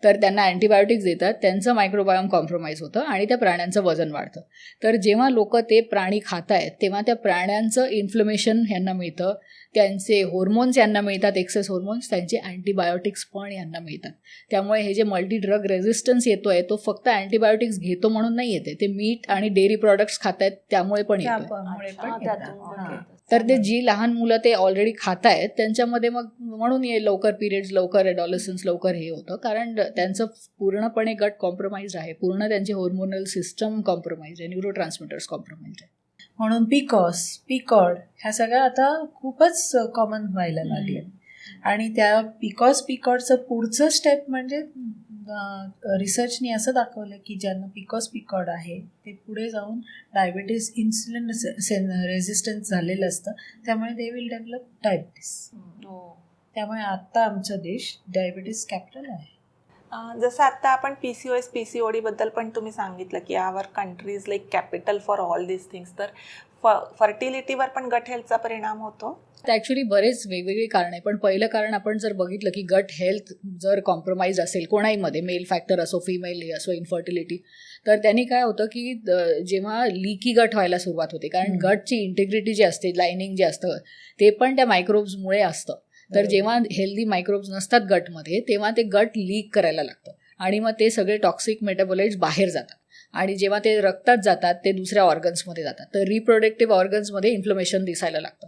तर त्यांना अँटीबायोटिक्स देतात, त्यांचं मायक्रोबायोम कॉम्प्रोमाइज होतं आणि त्या प्राण्यांचं वजन वाढतं. तर जेव्हा लोक ते प्राणी खात आहेत तेव्हा त्या प्राण्यांचं इन्फ्लमेशन यांना मिळतं, त्यांचे हॉर्मोन्स यांना मिळतात, एक्सेस हॉर्मोन्स, त्यांचे अँटीबायोटिक्स पण यांना मिळतात. त्यामुळे हे जे मल्टी ड्रग रेझिस्टन्स येतो आहे तो फक्त अँटीबायोटिक्स घेतो म्हणून नाही येते, ते मीट आणि डेअरी प्रॉडक्ट्स खात आहेत त्यामुळे पण येतो. तर ते जी लहान मुलं ते ऑलरेडी खात आहेत त्यांच्यामध्ये मग म्हणून लवकर पिरियड्स, लवकर एडॉलसन्स, लवकर हे होतं, कारण त्यांचं पूर्णपणे गट कॉम्प्रोमाइज आहे, पूर्ण त्यांची हॉर्मोनल सिस्टम कॉम्प्रोमाइज आहे, न्यूरो ट्रान्समिटर्स कॉम्प्रोमाइज आहे. म्हणून पिकॉड ह्या सगळ्या आता खूपच कॉमन व्हायला लागले. आणि त्या पिकॉडचं पुढचं स्टेप म्हणजे रिसर्चनी असं दाखवलं की ज्यांना पिकॉड आहे ते पुढे जाऊन डायबिटीस, इन्सुलिन रेझिस्टन्स झालेलं असतं, त्यामुळे दे विल डेव्हलप डायबिटीस. त्यामुळे आत्ता आमचा देश डायबिटीस कॅपिटल आहे. जसं आता आपण PCOS PCOD बद्दल पण तुम्ही सांगितलं की our country is like capital for all this things, तर फर्टिलिटीवर पण गट हेल्थचा परिणाम होतो. ॲक्च्युली बरेच वेगवेगळी कारण आहे, पण पहिलं कारण आपण जर बघितलं की गट हेल्थ जर कॉम्प्रोमाइज असेल कोणाहीमध्ये, मेल फॅक्टर असो, फिमेल हे असो, इन्फर्टिलिटी, तर त्यांनी काय होतं की जेव्हा लीकी गट व्हायला सुरुवात होते, कारण गटची इंटिग्रिटी जी असते, लायनिंग जे असतं ते पण त्या मायक्रोब्समुळे असतं. तर जेव्हा हेल्दी मायक्रोब्स नसतात गटमध्ये तेव्हा ते गट लीक करायला लागतं आणि मग ते सगळे टॉक्सिक मेटाबोलाइट्स बाहेर जातात, आणि जेव्हा ते रक्तात जातात ते दुसऱ्या ऑर्गन्समध्ये जातात, तर रिप्रोडक्टिव्ह ऑर्गन्समध्ये इन्फ्लमेशन दिसायला लागतं.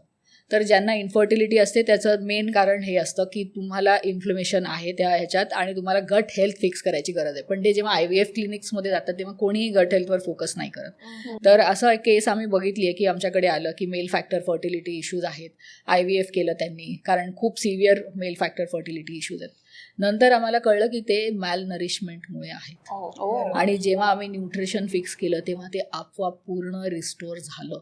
तर ज्यांना इन्फर्टिलिटी असते त्याचं मेन कारण हे असतं की तुम्हाला इन्फ्लमेशन आहे त्या ह्याच्यात आणि तुम्हाला गट हेल्थ फिक्स करायची गरज आहे. पण ते जेव्हा IVF क्लिनिक्समध्ये जातात तेव्हा कोणीही गट हेल्थवर फोकस नाही करत. तर असं केस आम्ही बघितली आहे की आमच्याकडे आलं की मेल फॅक्टर फर्टिलिटी इश्यूज आहेत, IVF केलं त्यांनी, कारण खूप severe male factor fertility issues आहेत. नंतर आम्हाला कळलं की ते मॅलनरिशमेंटमुळे आहेत, आणि जेव्हा आम्ही न्यूट्रिशन फिक्स केलं तेव्हा ते आपोआप पूर्ण रिस्टोअर झालं.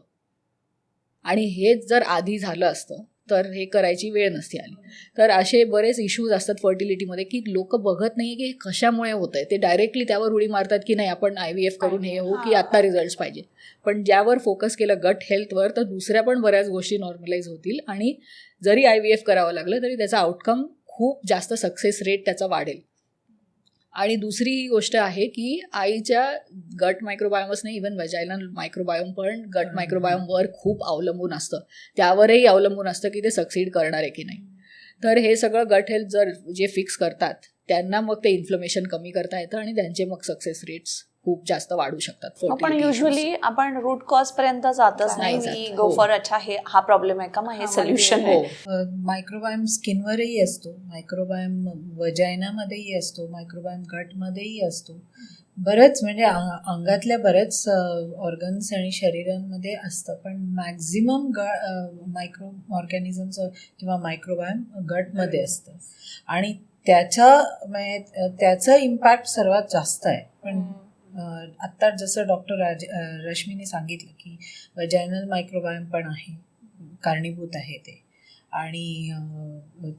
आणि हेच जर आधी झालं असतं तर हे करायची वेळ नसती आली. तर असे बरेच इश्यूज असतात फर्टिलिटीमध्ये की लोक बघत नाही की कशामुळे होतंय, ते डायरेक्टली त्यावर उडी मारतात की नाही आपण IVF करून हे होऊ की आत्ता रिझल्ट्स पाहिजे. पण ज्यावर फोकस केलं गट हेल्थवर तर दुसऱ्या पण बऱ्याच गोष्टी नॉर्मलाइज होतील, आणि जरी IVF करावं लागलं तरी त्याचा आउटकम खूप जास्त, सक्सेस रेट त्याचा वाढेल. आणि दुसरी गोष्ट आहे की आईच्या गट मायक्रोबायोमच नाही, इव्हन व्हजायनल मायक्रोबायोम पण गट मायक्रोबायोमवर खूप अवलंबून असतं, त्यावरही अवलंबून असतं की ते सक्सीड करणार आहे की नाही. तर हे सगळं गट हेल्थ जर जे फिक्स करतात त्यांना मग ते इन्फ्लमेशन कमी करता येतं आणि त्यांचे मग सक्सेस रेट्स खूप जास्त वाढू शकतात. पण fertility युजली issues. आपण रूट कॉज पर्यंत जातच नाही नाही जात. की गो हो. फॉर अच्छा हे हा प्रॉब्लेम आहे का मग हे सोल्युशन हो आहे. मायक्रोबायोम स्किनवरही असतो, मायक्रोबायोम वजायनामध्येही असतो, मायक्रोबायोम गटमध्येही असतो. बरंच म्हणजे अंगातल्या बऱ्याच ऑर्गन्स आणि शरीरांमध्ये असतं, पण मॅक्झिमम मायक्रो ऑर्गॅनिझम्स किंवा मायक्रोबायोम गटमध्ये असतं आणि त्याचा इम्पॅक्ट सर्वात जास्त आहे. पण आत्ता जसं डॉक्टर रश्मीने सांगितलं की वजायनल मायक्रोबायोम पण आहे, कारणीभूत आहे ते, आणि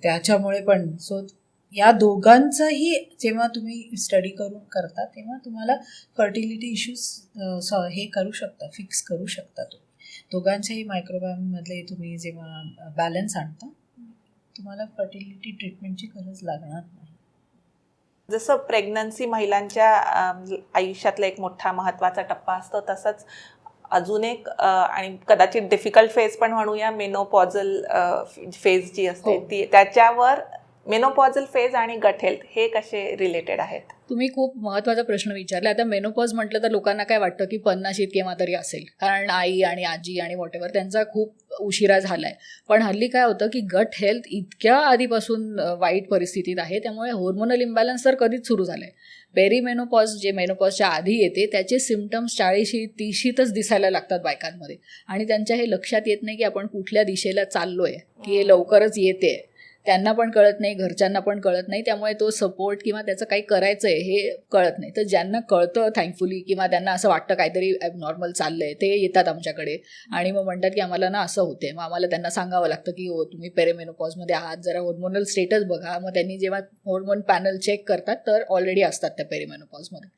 त्याच्यामुळे पण सो या दोघांचंही जेव्हा तुम्ही स्टडी करून करता तेव्हा तुम्हाला फर्टिलिटी इश्यूज हे करू शकता, फिक्स करू शकता. तुम्ही दोघांच्याही मायक्रोबायोममधले तुम्ही जेव्हा बॅलन्स आणता तुम्हाला फर्टिलिटी ट्रीटमेंटची गरज लागणार नाही. जसं प्रेग्नन्सी महिलांच्या आयुष्यातला एक मोठा महत्त्वाचा टप्पा असतो, तसंच अजून एक आणि कदाचित डिफिकल्ट फेज पण म्हणूया, मेनोपॉझल फेज जी असते हो. ती, त्याच्यावर मेनोपॉझल फेज आणि गट हेल्थ हे कसे रिलेटेड आहेत? तुम्ही खूप महत्त्वाचा प्रश्न विचारला. आता मेनोपॉज म्हटलं तर लोकांना काय वाटतं की 50शीत केव्हा तरी असेल, कारण आई आणि आजी आणि वॉटेवर त्यांचा खूप उशिरा झाला आहे. पण हल्ली काय होतं की गट हेल्थ इतक्या आधीपासून वाईट परिस्थितीत आहे, त्यामुळे हॉर्मोनल इम्बॅलन्स तर कधीच सुरू झालं आहे. पेरीमेनोपॉज जे मेनोपॉजच्या आधी येते त्याचे सिम्पटम्स 40-30शीतच दिसायला लागतात बायकांमध्ये, आणि त्यांच्या हे लक्षात येत नाही की आपण कुठल्या दिशेला चाललो आहे, की हे लवकरच येते. त्यांना पण कळत नाही, घरच्यांना पण कळत नाही, त्यामुळे तो सपोर्ट किंवा त्याचं काही करायचं आहे हे कळत नाही. तर ज्यांना कळतं थँकफुली, किंवा त्यांना असं वाटतं काहीतरी ॲबनॉर्मल चाललं आहे, ते येतात आमच्याकडे आणि मग म्हणतात की आम्हाला ना असं होते. मग आम्हाला त्यांना सांगावं लागतं की हो तुम्ही पेरीमेनोपॉजमध्ये आहात, जरा हॉर्मोनल स्टेटस बघा. मग त्यांनी जेव्हा हॉर्मोन पॅनल चेक करतात तर ऑलरेडी असतात त्या पेरीमेनोपॉजमध्ये.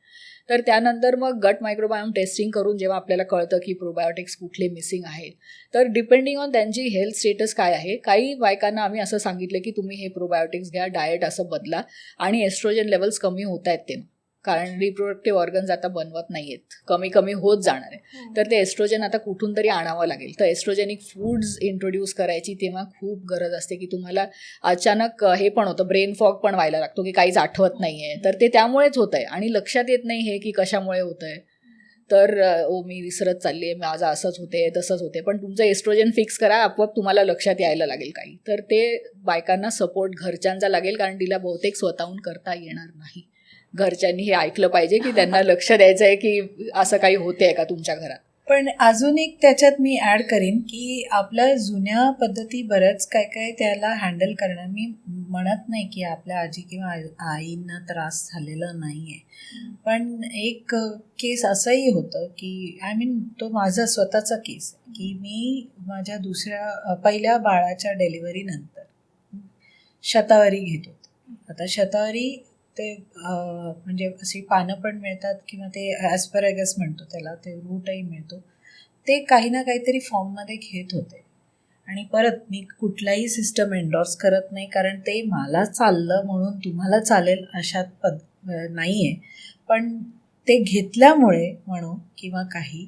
तर त्यानंतर मग गट मायक्रोबायोम टेस्टिंग करून जेव्हा आपल्याला कळतं की प्रोबायोटिक्स कुठले मिसिंग आहेत, तर डिपेंडिंग ऑन त्यांची हेल्थ स्टेटस काय आहे, काही बायकांना आम्ही असं सांगितलं की तुम्ही हे प्रोबायोटिक्स घ्या, डाएट असं बदला, आणि एस्ट्रोजन लेवल्स कमी होत आहेत ते, कारण रिप्रोडक्टिव्ह ऑर्गन्स आता बनवत नाही आहेत, कमी कमी होत जाणार आहे. तर ते एस्ट्रोजन आता कुठून तरी आणावं लागेल. तर एस्ट्रोजेनिक फूड्स इंट्रोड्यूस करायची तेव्हा खूप गरज असते की तुम्हाला अचानक हे पण होतं, ब्रेन फॉग पण व्हायला लागतो की काहीच आठवत नाही आहे. तर ते त्यामुळेच होतं आहे आणि लक्षात येत नाही हे की कशामुळे होतं आहे. तर मी विसरत चालली आहे, माझं असंच होते तसंच होते. पण तुमचं एस्ट्रोजन फिक्स करा, आपोआप तुम्हाला लक्षात यायला लागेल काही. तर ते बायकांना सपोर्ट घरच्यांचा लागेल, कारण तिला बहुतेक स्वतःहून करता येणार नाही. घरच्यांनी हे ऐकलं पाहिजे की त्यांना लक्ष द्यायचं आहे की असं काही होतंय का तुमच्या घरात. पण अजून एक त्याच्यात मी ॲड करीन की आपल्या जुन्या पद्धती बऱ्याच काय काय त्याला हँडल करणार. मी म्हणत नाही की आपल्या आजी किंवा आईंना त्रास झालेला नाही आहे, पण एक केस असंही होतं की तो माझा स्वतःचा केस आहे की मी माझ्या पहिल्या बाळाच्या डिलिव्हरीनंतर शतावरी घेत होते. आता शतावरी ते म्हणजे अशी पानं पण मिळतात किंवा ते ॲस्पॅरेगस म्हणतो त्याला, ते रूटही मिळतो, ते काही ना काहीतरी फॉर्ममध्ये घेत होते. आणि परत मी कुठलाही सिस्टम एन्डॉर्स करत नाही, कारण ते मला चाललं म्हणून तुम्हाला चालेल अशात नाही आहे. पण ते घेतल्यामुळे म्हणू किंवा काही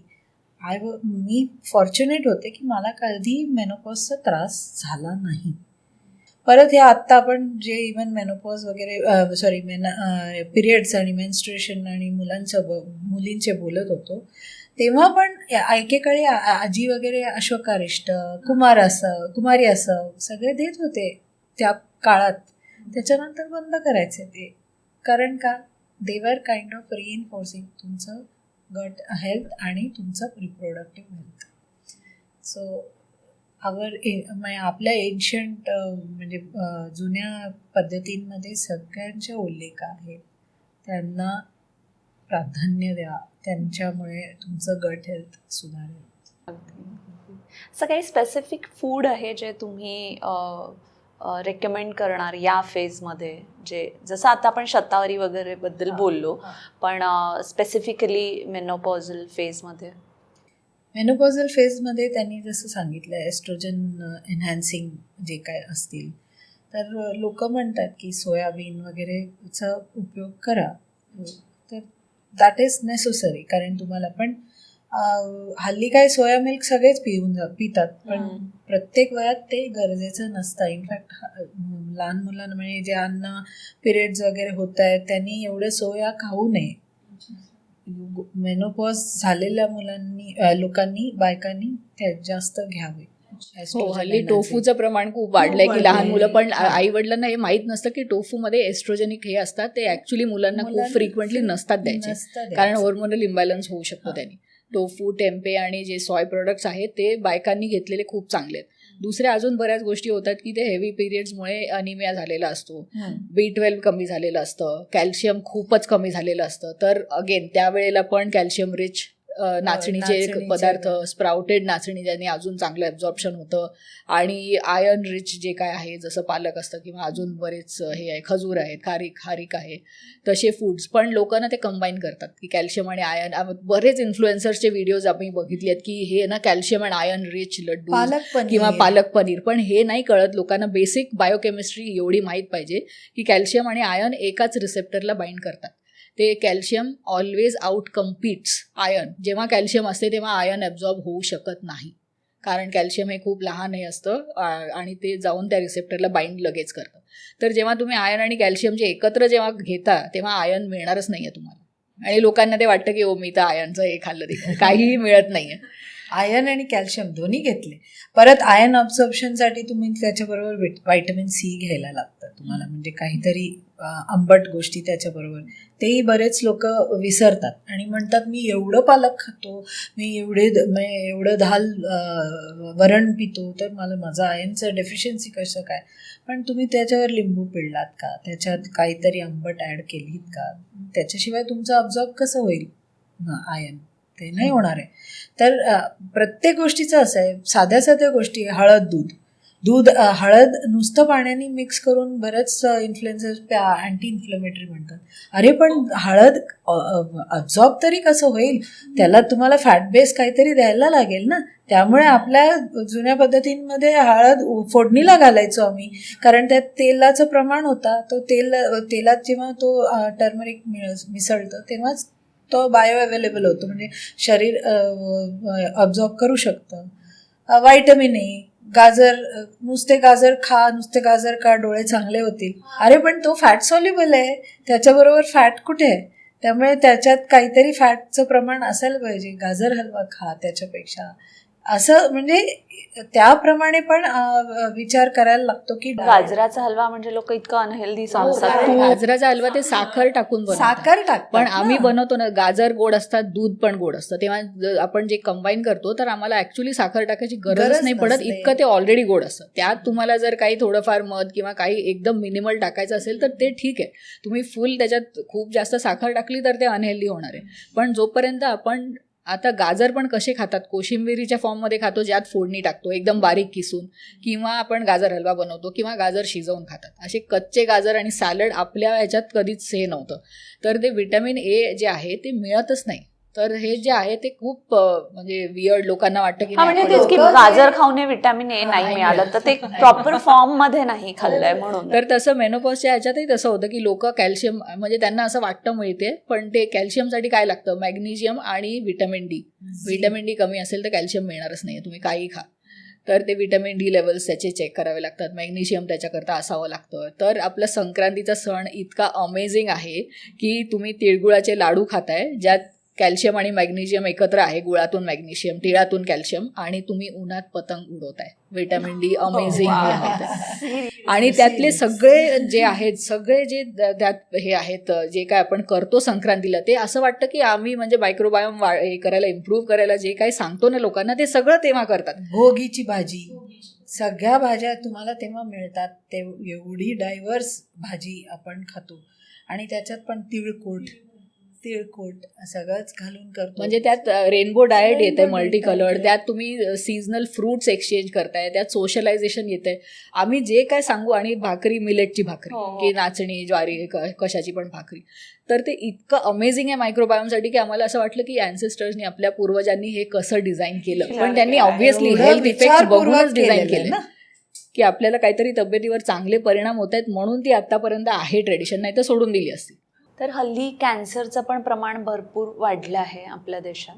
मी फॉर्च्युनेट होते की मला कधी मेनोपॉजचा त्रास झाला नाही. परत हे आत्ता आपण जे इवन मेनोपॉज वगैरे पिरियड्स आणि मेन्स्ट्रुएशन आणि मुलींचे बोलत होतो, तेव्हा पण एकेकाळी आजी वगैरे अश्वकारिष्ट, कुमारी असं सगळे देत होते त्या काळात. त्याच्यानंतर बंद करायचे ते, कारण का दे वर काइंड ऑफ रिइन्फोर्सिंग तुमचं गट हेल्थ आणि तुमचं रिप्रोडक्टिव्ह हेल्थ. सो आपल्या एन्शंट म्हणजे जुन्या पद्धतींमध्ये सगळ्यांचे उल्लेख आहेत, त्यांना प्राधान्य द्या, त्यांच्यामुळे तुमचं गट हेल्थ सुधारेल. असं काही स्पेसिफिक फूड आहे जे तुम्ही रेकमेंड करणार या फेजमध्ये, जे जसं आता आपण शतावरी वगैरे बद्दल बोललो, पण स्पेसिफिकली मेनोपॉझल फेजमध्ये? मेनोपॉझल फेजमध्ये त्यांनी जसं सांगितलं एस्ट्रोजन एन्हॅन्सिंग जे काय असतील, तर लोक म्हणतात की सोयाबीन वगैरेचा उपयोग करा, तर दॅट इज नेसेसरी, कारण तुम्हाला पण हल्ली काय सोया मिल्क सगळेच पितात, पण प्रत्येक वयात ते गरजेचं नसतं. इनफॅक्ट लहान मुलांना म्हणजे ज्यांना पिरियड्स वगैरे होत आहेत त्यांनी एवढं सोया खाऊ नये. मेनोपॉज झालेल्या लोकांनी बायकांनी ते जास्त घ्यावे. हो, हल्ली टोफूचं प्रमाण खूप वाढलंय की लहान मुलं पण आई वडिलांना हे माहित नसतं की टोफूमध्ये एस्ट्रोजेनिक हे असतात, ते ऍक्च्युली मुलांना खूप फ्रिक्वेंटली नसतात द्यायचे, कारण हॉर्मोनल इम्बॅलन्स होऊ शकतो त्यांनी. टोफू, टेम्पे आणि जे सॉय प्रोडक्ट्स आहेत ते बायकांनी घेतलेले खूप चांगले आहेत. दुसऱ्या अजून बऱ्याच गोष्टी होतात की ते हेवी पिरियड्समुळे अनिमिया झालेला असतो, B12 कमी झालेलं असतं, कॅल्शियम खूपच कमी झालेलं असतं. तर अगेन त्यावेळेला पण कॅल्शियम रिच नाचणीचे पदार्थ, स्प्राउटेड नाचणी, ज्याने अजून चांगलं ॲब्झॉर्प्शन होतं, आणि आयर्न रिच जे काय आहे जसं पालक असतं किंवा अजून बरेच हे आहे, खजूर आहेत, खारीक आहे, तसे फूड्स. पण लोकांना ते कंबाईन करतात की कॅल्शियम आणि आयर्न. बरेच इन्फ्लुएन्सर्सचे व्हिडिओज आम्ही बघितले आहेत की हे ना calcium and iron rich laddoo किंवा पालक पनीर. पण हे नाही कळत लोकांना, बेसिक बायोकेमिस्ट्री एवढी माहीत पाहिजे की कॅल्शियम आणि आयर्न एकाच रिसेप्टरला बाइंड करतात. ते calcium always out competes iron. जेव्हा कॅल्शियम असते तेव्हा आयर्न ॲब्झॉर्ब होऊ शकत नाही, कारण कॅल्शियम हे खूप लहान हे असतं आणि ते जाऊन त्या रिसेप्टरला बाइंड लगेच करतं. तर जेव्हा तुम्ही आयर्न आणि कॅल्शियमचे एकत्र जेव्हा घेता तेव्हा आयर्न मिळणारच नाही आहे तुम्हाला. आणि लोकांना ते वाटतं की मी तर आयर्नचं हे खाल्लं ते काहीही मिळत नाही आहे. आयर्न आणि कॅल्शियम दोन्ही घेतले. परत आयर्न अब्झॉर्प्शनसाठी तुम्ही त्याच्याबरोबर व्हिटॅमिन C घ्यायला लागतं तुम्हाला, म्हणजे काहीतरी आंबट गोष्टी त्याच्याबरोबर. तेही बरेच लोक विसरतात आणि म्हणतात मी एवढं पालक खातो, मी एवढं दाल वरण पितो, तर मला माझं आयर्नचं डेफिशियन्सी कसं काय. पण तुम्ही त्याच्यावर लिंबू पिळलात का, त्याच्यात काहीतरी आंबट ॲड केलीत का, त्याच्याशिवाय तुमचं अब्झॉर्ब कसं होईल आयर्न? ते नाही होणार आहे. तर प्रत्येक गोष्टीचं असं आहे, साध्या साध्या गोष्टी, हळद नुसतं पाण्याने मिक्स करून बरेच इन्फ्लुएन्सर्स अँटी इन्फ्लमेटरी म्हणतात. अरे पण हळद अब्झॉर्ब तरी कसं होईल, त्याला तुम्हाला फॅट बेस काहीतरी द्यायला लागेल ना. त्यामुळे आपल्या जुन्या पद्धतींमध्ये हळद फोडणीला घालायचो आम्ही, कारण त्यात तेलाचं प्रमाण होता. तो तेलात जेव्हा तो टर्मरिक मिसळतं तेव्हाच तो बायो अवेलेबल होतो, म्हणजे शरीर अब्झॉर्ब करू शकतं. व्हायटमिन ए, गाजर, नुसते गाजर खा डोळे चांगले होतील. अरे पण तो फॅट सॉल्युबल आहे, त्याच्याबरोबर फॅट कुठे आहे? त्यामुळे त्याच्यात काहीतरी फॅटचं प्रमाण असायला पाहिजे. गाजर हलवा खा त्याच्यापेक्षा, असं म्हणजे त्याप्रमाणे पण विचार करायला लागतो की गाजराचा हलवा म्हणजे लोक इतकं अनहेल्दी सांगतात. गाजराचा हलवा ते साखर टाकून टाकतात, पण आम्ही बनवतो ना, गाजर गोड असतात, दूध पण गोड असतं, तेव्हा आपण जे कंबाईन करतो तर आम्हाला ऍक्च्युली साखर टाकायची गरज नाही पडत, इतकं ते ऑलरेडी गोड असतं. त्यात तुम्हाला जर काही थोडंफार मध किंवा काही एकदम मिनिमल टाकायचं असेल तर ते ठीक आहे. तुम्ही फुल त्याच्यात खूप जास्त साखर टाकली तर ते अनहेल्दी होणार आहे. पण जोपर्यंत आपण आता गाजर पण कसे खातात, कोशिंबिरीच्या फॉर्ममध्ये खातो, ज्यात फोडणी टाकतो एकदम बारीक किसून, किंवा आपण गाजर हलवा बनवतो किंवा गाजर शिजवून खातात. असे कच्चे गाजर आणि सॅलड आपल्या ह्याच्यात कधीच हे नव्हतं. तर ते व्हिटॅमिन ए जे आहे ते मिळतच नाही. तर हे जे आहे ते खूप म्हणजे वियर्ड लोकांना वाटतं की म्हणजे तेच की गाजर खाऊने व्हिटॅमिन ए नाही मिळालं तर ते प्रॉपर फॉर्म मध्ये नाही खाल्लंय म्हणून. तर तसं मेनोपॉजच्या ह्याच्यातही तसं होतं की लोक कॅल्शियम म्हणजे त्यांना असं वाटतं मिळते, पण ते कॅल्शियमसाठी काय लागतं, मॅग्नेशियम आणि व्हिटॅमिन डी. व्हिटॅमिन डी कमी असेल तर कॅल्शियम मिळणारच नाही, तुम्ही काही खा. तर ते व्हिटॅमिन डी लेवल्स त्याचे चेक करावे लागतात, मॅग्नेशियम त्याच्याकरता असावं लागतं. तर आपला संक्रांतीचा सण इतका अमेझिंग आहे की तुम्ही तिळगुळाचे लाडू खाताय ज्यात कॅल्शियम आणि मॅग्नेशियम एकत्र आहे, गुळातून मॅग्नेशियम, तिळातून कॅल्शियम, आणि तुम्ही उन्हात पतंग उडवताय. व्हिटॅमिन डी अमेझिंग आहे. आणि त्यातले सगळे जे आहेत, सगळे जे त्यात हे आहेत, जे काय आपण करतो संक्रांतीला, ते असं वाटतं की आम्ही म्हणजे मायक्रोबायोम हे करायला, इम्प्रूव्ह करायला जे काही सांगतो ना लोकांना, ते सगळं तेव्हा करतात. भोगीची भाजी, सगळ्या भाज्या तुम्हाला तेव्हा मिळतात. ते एवढी डायव्हर्स भाजी आपण खातो आणि त्याच्यात पण तिळकोट सगळंच घालून करतो. म्हणजे त्यात रेनबो डाएट येते, मल्टी कलर्ड, त्यात तुम्ही सीझनल फ्रुट्स एक्सचेंज करताय, त्यात सोशलायझेशन येते. आम्ही जे काय सांगू, आणि भाकरी, मिलेटची भाकरी की नाचणी, ज्वारी, कशाची पण भाकरी, तर ते इतकं अमेझिंग आहे मायक्रोबायोमसाठी की आम्हाला असं वाटलं की अँसेस्टर्सनी, आपल्या पूर्वजांनी हे कसं डिझाईन केलं. पण त्यांनी ऑब्व्हियसली हेल्थ इफेक्ट्स बघूनच डिझाईन केले ना, की आपल्याला काहीतरी तब्येतीवर चांगले परिणाम होत आहेत, म्हणून ती आतापर्यंत आहे ट्रेडिशन, नाही तर सोडून दिली असती. तर हल्ली कॅन्सरचं पण प्रमाण भरपूर वाढलं आहे आपल्या देशात.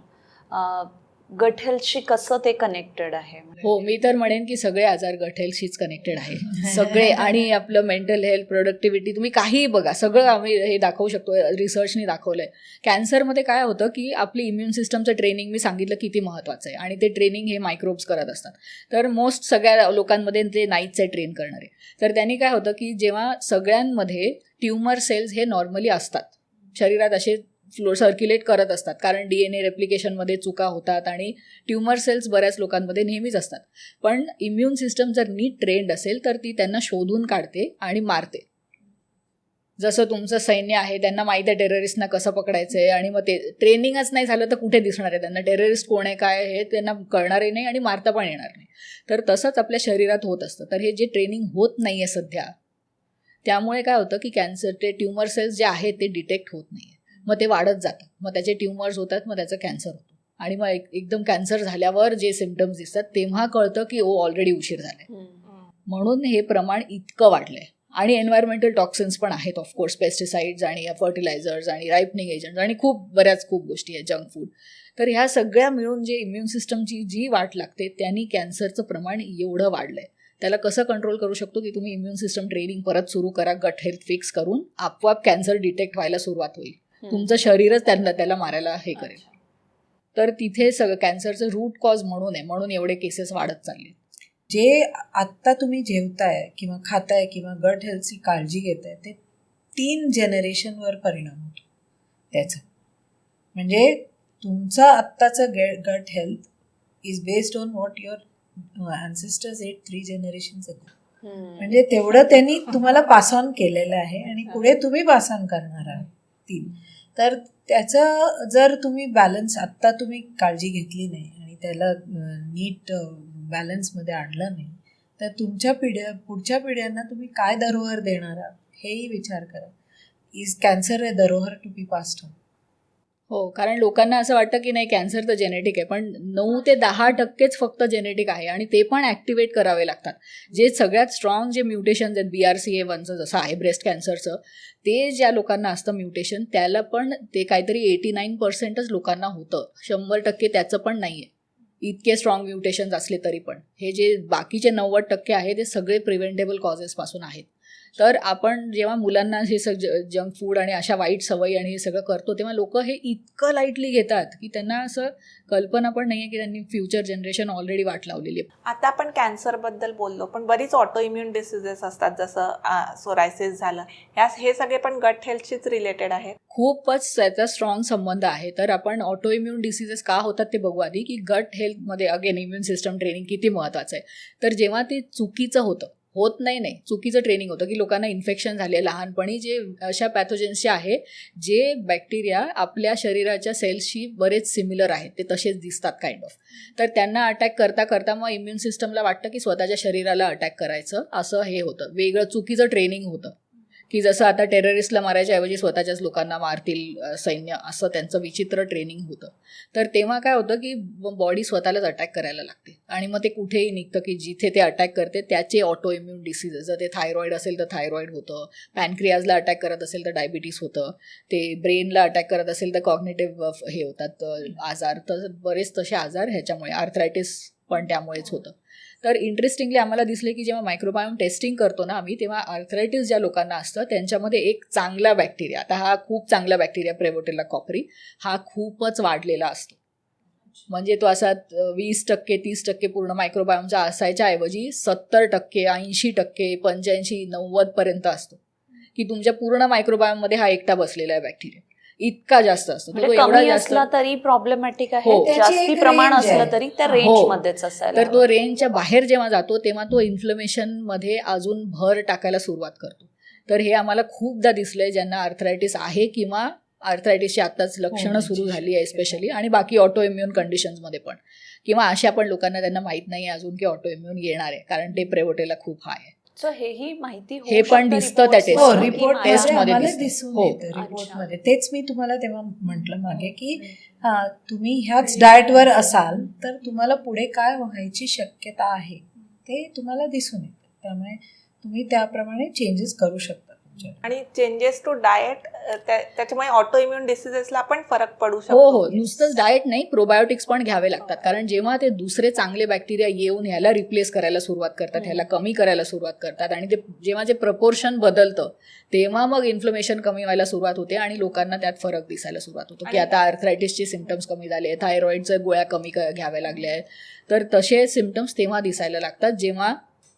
गट हेल्थशी कसं ते कनेक्टेड आहे? हो, मी तर म्हणेन की सगळे आजार गट हेल्थशीच कनेक्टेड आहे. सगळे. आणि आपलं मेंटल हेल्थ, प्रोडक्टिव्हिटी, तुम्ही काहीही बघा, सगळं आम्ही हे दाखवू शकतो, रिसर्चनी दाखवलंय. कॅन्सरमध्ये काय होतं की आपली इम्युन सिस्टमचं ट्रेनिंग मी सांगितलं किती महत्त्वाचं आहे, आणि ते ट्रेनिंग हे मायक्रोब्स करत असतात. तर मोस्ट सगळ्या लोकांमध्ये ते नाहीच आहे ट्रेन करणारे. तर त्यांनी काय होतं की जेव्हा सगळ्यांमध्ये ट्युमर सेल्स हे नॉर्मली असतात, शरीरात असे सर्क्युलेट करत असतात, कारण DNA रेप्लिकेशनमध्ये चुका होतात आणि ट्युमर सेल्स बऱ्याच लोकांमध्ये नेहमीच असतात. पण इम्युन सिस्टम जर नीट ट्रेंड असेल तर ती त्यांना शोधून काढते आणि मारते. जसं तुमचं सैन्य आहे, त्यांना माहीत आहे टेररिस्टना कसं पकडायचं आहे, आणि मग ते ट्रेनिंगच नाही झालं तर कुठे दिसणार आहे त्यांना टेररिस्ट कोण आहे काय हे त्यांना कळणारही नाही आणि मारता पण येणार नाही. तर तसंच आपल्या शरीरात होत असतं. तर हे जे ट्रेनिंग होत नाही आहे सध्या, त्यामुळे काय होतं की कॅन्सर, ते ट्युमर सेल्स जे आहेत ते डिटेक्ट होत नाही, मग ते वाढत जातात, मग त्याचे ट्युमर्स होतात, मग त्याचं कॅन्सर होतं. आणि मग एकदम कॅन्सर झाल्यावर जे सिम्पटम्स दिसतात तेव्हा कळतं की ऑलरेडी उशीर झालाय. म्हणून हे प्रमाण इतकं वाढलंय. आणि एन्व्हायरमेंटल टॉक्सिन्स पण आहेत, ऑफकोर्स, पेस्टिसाइड्स आणि फर्टिलायझर्स आणि रायपनिंग एजंट्स आणि खूप गोष्टी आहेत, जंक फूड. तर ह्या सगळ्या मिळून जे इम्युन सिस्टमची जी वाट लागते त्यांनी कॅन्सरचं प्रमाण एवढं वाढलंय. त्याला कसं कंट्रोल करू शकतो की तुम्ही इम्युन सिस्टम ट्रेनिंग परत सुरू करा, गट हेल्थ फिक्स करून आपोआप कॅन्सर डिटेक्ट व्हायला सुरुवात होईल. तुमचं शरीरच त्याला मारायला हे करेल. तर तिथे सगळं कॅन्सरचं रूट कॉज म्हणून आहे, म्हणून एवढे केसेस वाढत चालले. जे आत्ता तुम्ही जेवताय किंवा खाताय किंवा गट हेल्थची काळजी घेताय ते 3 जनरेशनवर परिणाम होतो त्याचा. म्हणजे तुमचं आत्ताचं gut health is based on what your ancestors ate 3 generations ago. म्हणजे तेवढं त्यांनी तुम्हाला पास ऑन केलेलं आहे आणि पुढे तुम्ही पास ऑन करणार आहात 3. तर त्याचं जर तुम्ही बॅलन्स आत्ता तुम्ही काळजी घेतली नाही आणि त्याला नीट बॅलन्समध्ये आणलं नाही तर तुमच्या पुढच्या पिढ्यांना तुम्ही काय धरोहर देणार आहात हेही विचार करा. इज कॅन्सर ए धरोहर टू बी पास्ड ऑन? हो, कारण लोकांना असं वाटतं की नाही कॅन्सर तर जेनेटिक आहे, पण 9 ते 10% फक्त जेनेटिक आहे, आणि ते पण ॲक्टिवेट करावे लागतात. जे सगळ्यात स्ट्रॉंग जे म्युटेशन्स आहेत, BRCA1चं जसं आहे ब्रेस्ट कॅन्सरचं, ते ज्या लोकांना असतं म्युटेशन त्याला पण ते काहीतरी 89%च लोकांना होतं, 100% त्याचं पण नाही आहे. इतके स्ट्रॉंग म्युटेशन्स असले तरी पण हे जे बाकीचे 90% आहे ते सगळे प्रिव्हेंटेबल कॉजेसपासून आहेत. तर आपण जेव्हा मुलांना हे जंक फूड आणि अशा वाईट सवयी आणि हे सगळं करतो तेव्हा लोक हे इतकं लाईटली घेतात की त्यांना असं कल्पना पण नाही आहे की त्यांनी फ्युचर जनरेशन ऑलरेडी वाट लावलेली आहे. आता आपण कॅन्सरबद्दल बोललो, पण बरीच ऑटो इम्युन डिसीजेस असतात, जसं सोरायसिस झालं, हे सगळे पण गट हेल्थशीच रिलेटेड आहेत. खूपच त्याचा स्ट्रॉंग संबंध आहे. तर आपण ऑटो इम्युन डिसीजेस का होतात ते बघू आधी, की गट हेल्थमध्ये अगेन इम्युन सिस्टम ट्रेनिंग किती महत्त्वाचं आहे. तर जेव्हा ते चुकीचं होत नाही चुकीचं ट्रेनिंग होतं की लोकांना इन्फेक्शन झाले लहानपणी, जे अशा पॅथोजेन्सचे आहे जे बॅक्टेरिया आपल्या शरीराच्या सेल्सशी बरेच सिमिलर आहेत, ते तसेच दिसतात काइंड ऑफ. तर त्यांना अटॅक करता मग इम्युन सिस्टमला वाटतं की स्वतःच्या शरीराला अटॅक करायचं, असं हे होतं. वेगळं चुकीचं ट्रेनिंग होतं की जसं आता टेररिस्टला मारायच्या ऐवजी स्वतःच्याच लोकांना मारतील सैन्य, असं त्यांचं विचित्र ट्रेनिंग होतं. तर तेव्हा काय होतं की बॉडी स्वतःलाच अटॅक करायला लागते आणि मग ते कुठेही निघतं की जिथे ते अटॅक करते त्याचे ऑटो इम्युन डिसीजेस. जर ते थायरॉईड असेल तर थायरॉईड होतं, पॅनक्रियाजला अटॅक करत असेल तर डायबिटीस होतं, ते ब्रेनला अटॅक करत असेल तर कॉग्निटिव्ह हे होतात आजार. तर बरेच तसे आजार ह्याच्यामुळे, आर्थरायटिस पण त्यामुळेच होतं. तर इंटरेस्टिंगली आम्हाला दिसले की जेव्हा मायक्रोबायोम टेस्टिंग करतो ना आम्ही, तेव्हा आर्थरायटिस ज्या लोकांना असतं त्यांच्यामध्ये एक चांगला बॅक्टेरिया, आता हा खूप चांगला बॅक्टेरिया प्रेवोटेला कॉपरी, हा खूपच वाढलेला असतो. म्हणजे तो असा 20%, 30% पूर्ण मायक्रोबायोमचा असायच्या ऐवजी 70%, 80%, 85%, 90% असतो की तुमच्या पूर्ण मायक्रोबायोममध्ये हा एकटा बसलेला आहे बॅक्टेरिया. इतका जास्त असतो. म्हणजे कमी असला तरी प्रॉब्लेमॅटिक आहे, जास्ती प्रमाण असलं तरी त्या रेंज मध्येच असायला. तर तो रेंजच्या बाहेर जेव्हा जातो तेव्हा तो इन्फ्लमेशन मध्ये अजून भर टाकायला सुरुवात करतो. तर हे आम्हाला खूपदा दिसलंय ज्यांना आर्थरायटिस आहे किंवा आर्थरायटिसची आत्ताच लक्षणं सुरू झाली आहे स्पेशली, आणि बाकी ऑटो इम्युन कंडिशन्समध्ये पण, किंवा अशा पण लोकांना त्यांना माहीत नाही अजून की ऑटो इम्युन येणार आहे, कारण ते प्रेवोटेला खूप हाय आहे. सो हेही माहिती हे पण दिसतं त्या टेस्टमध्ये दिसून येतं रिपोर्टमध्ये. तेच मी तुम्हाला तेव्हा म्हटलं मागे की तुम्ही ह्याच डाएटवर असाल तर तुम्हाला पुढे काय व्हायची शक्यता आहे ते तुम्हाला दिसून येतं. त्यामुळे तुम्ही त्याप्रमाणे चेंजेस करू शकता. आणि चेंजेस टू डाएट त्याच्यामुळे ऑटो इम्युन डिसिजेसला पण फरक पडू हो शकतो. नुसतंच डाएट नाही, प्रोबायोटिक्स पण घ्यावे लागतात. कारण जेव्हा ते दुसरे चांगले बॅक्टेरिया येऊन ह्याला रिप्लेस करायला सुरुवात करतात, ह्याला कमी करायला सुरुवात करतात आणि ते जेव्हा जे प्रपोर्शन बदलतं तेव्हा मग इन्फ्लमेशन कमी व्हायला सुरुवात होते आणि लोकांना त्यात फरक दिसायला सुरुवात होतो की आता आर्थरायटिसचे सिम्पटम्स कमी झाले, थायरॉइडच्या गोळ्या कमी घ्याव्या लागल्या आहेत. तर तसे सिम्पटम्स तेव्हा दिसायला लागतात जेव्हा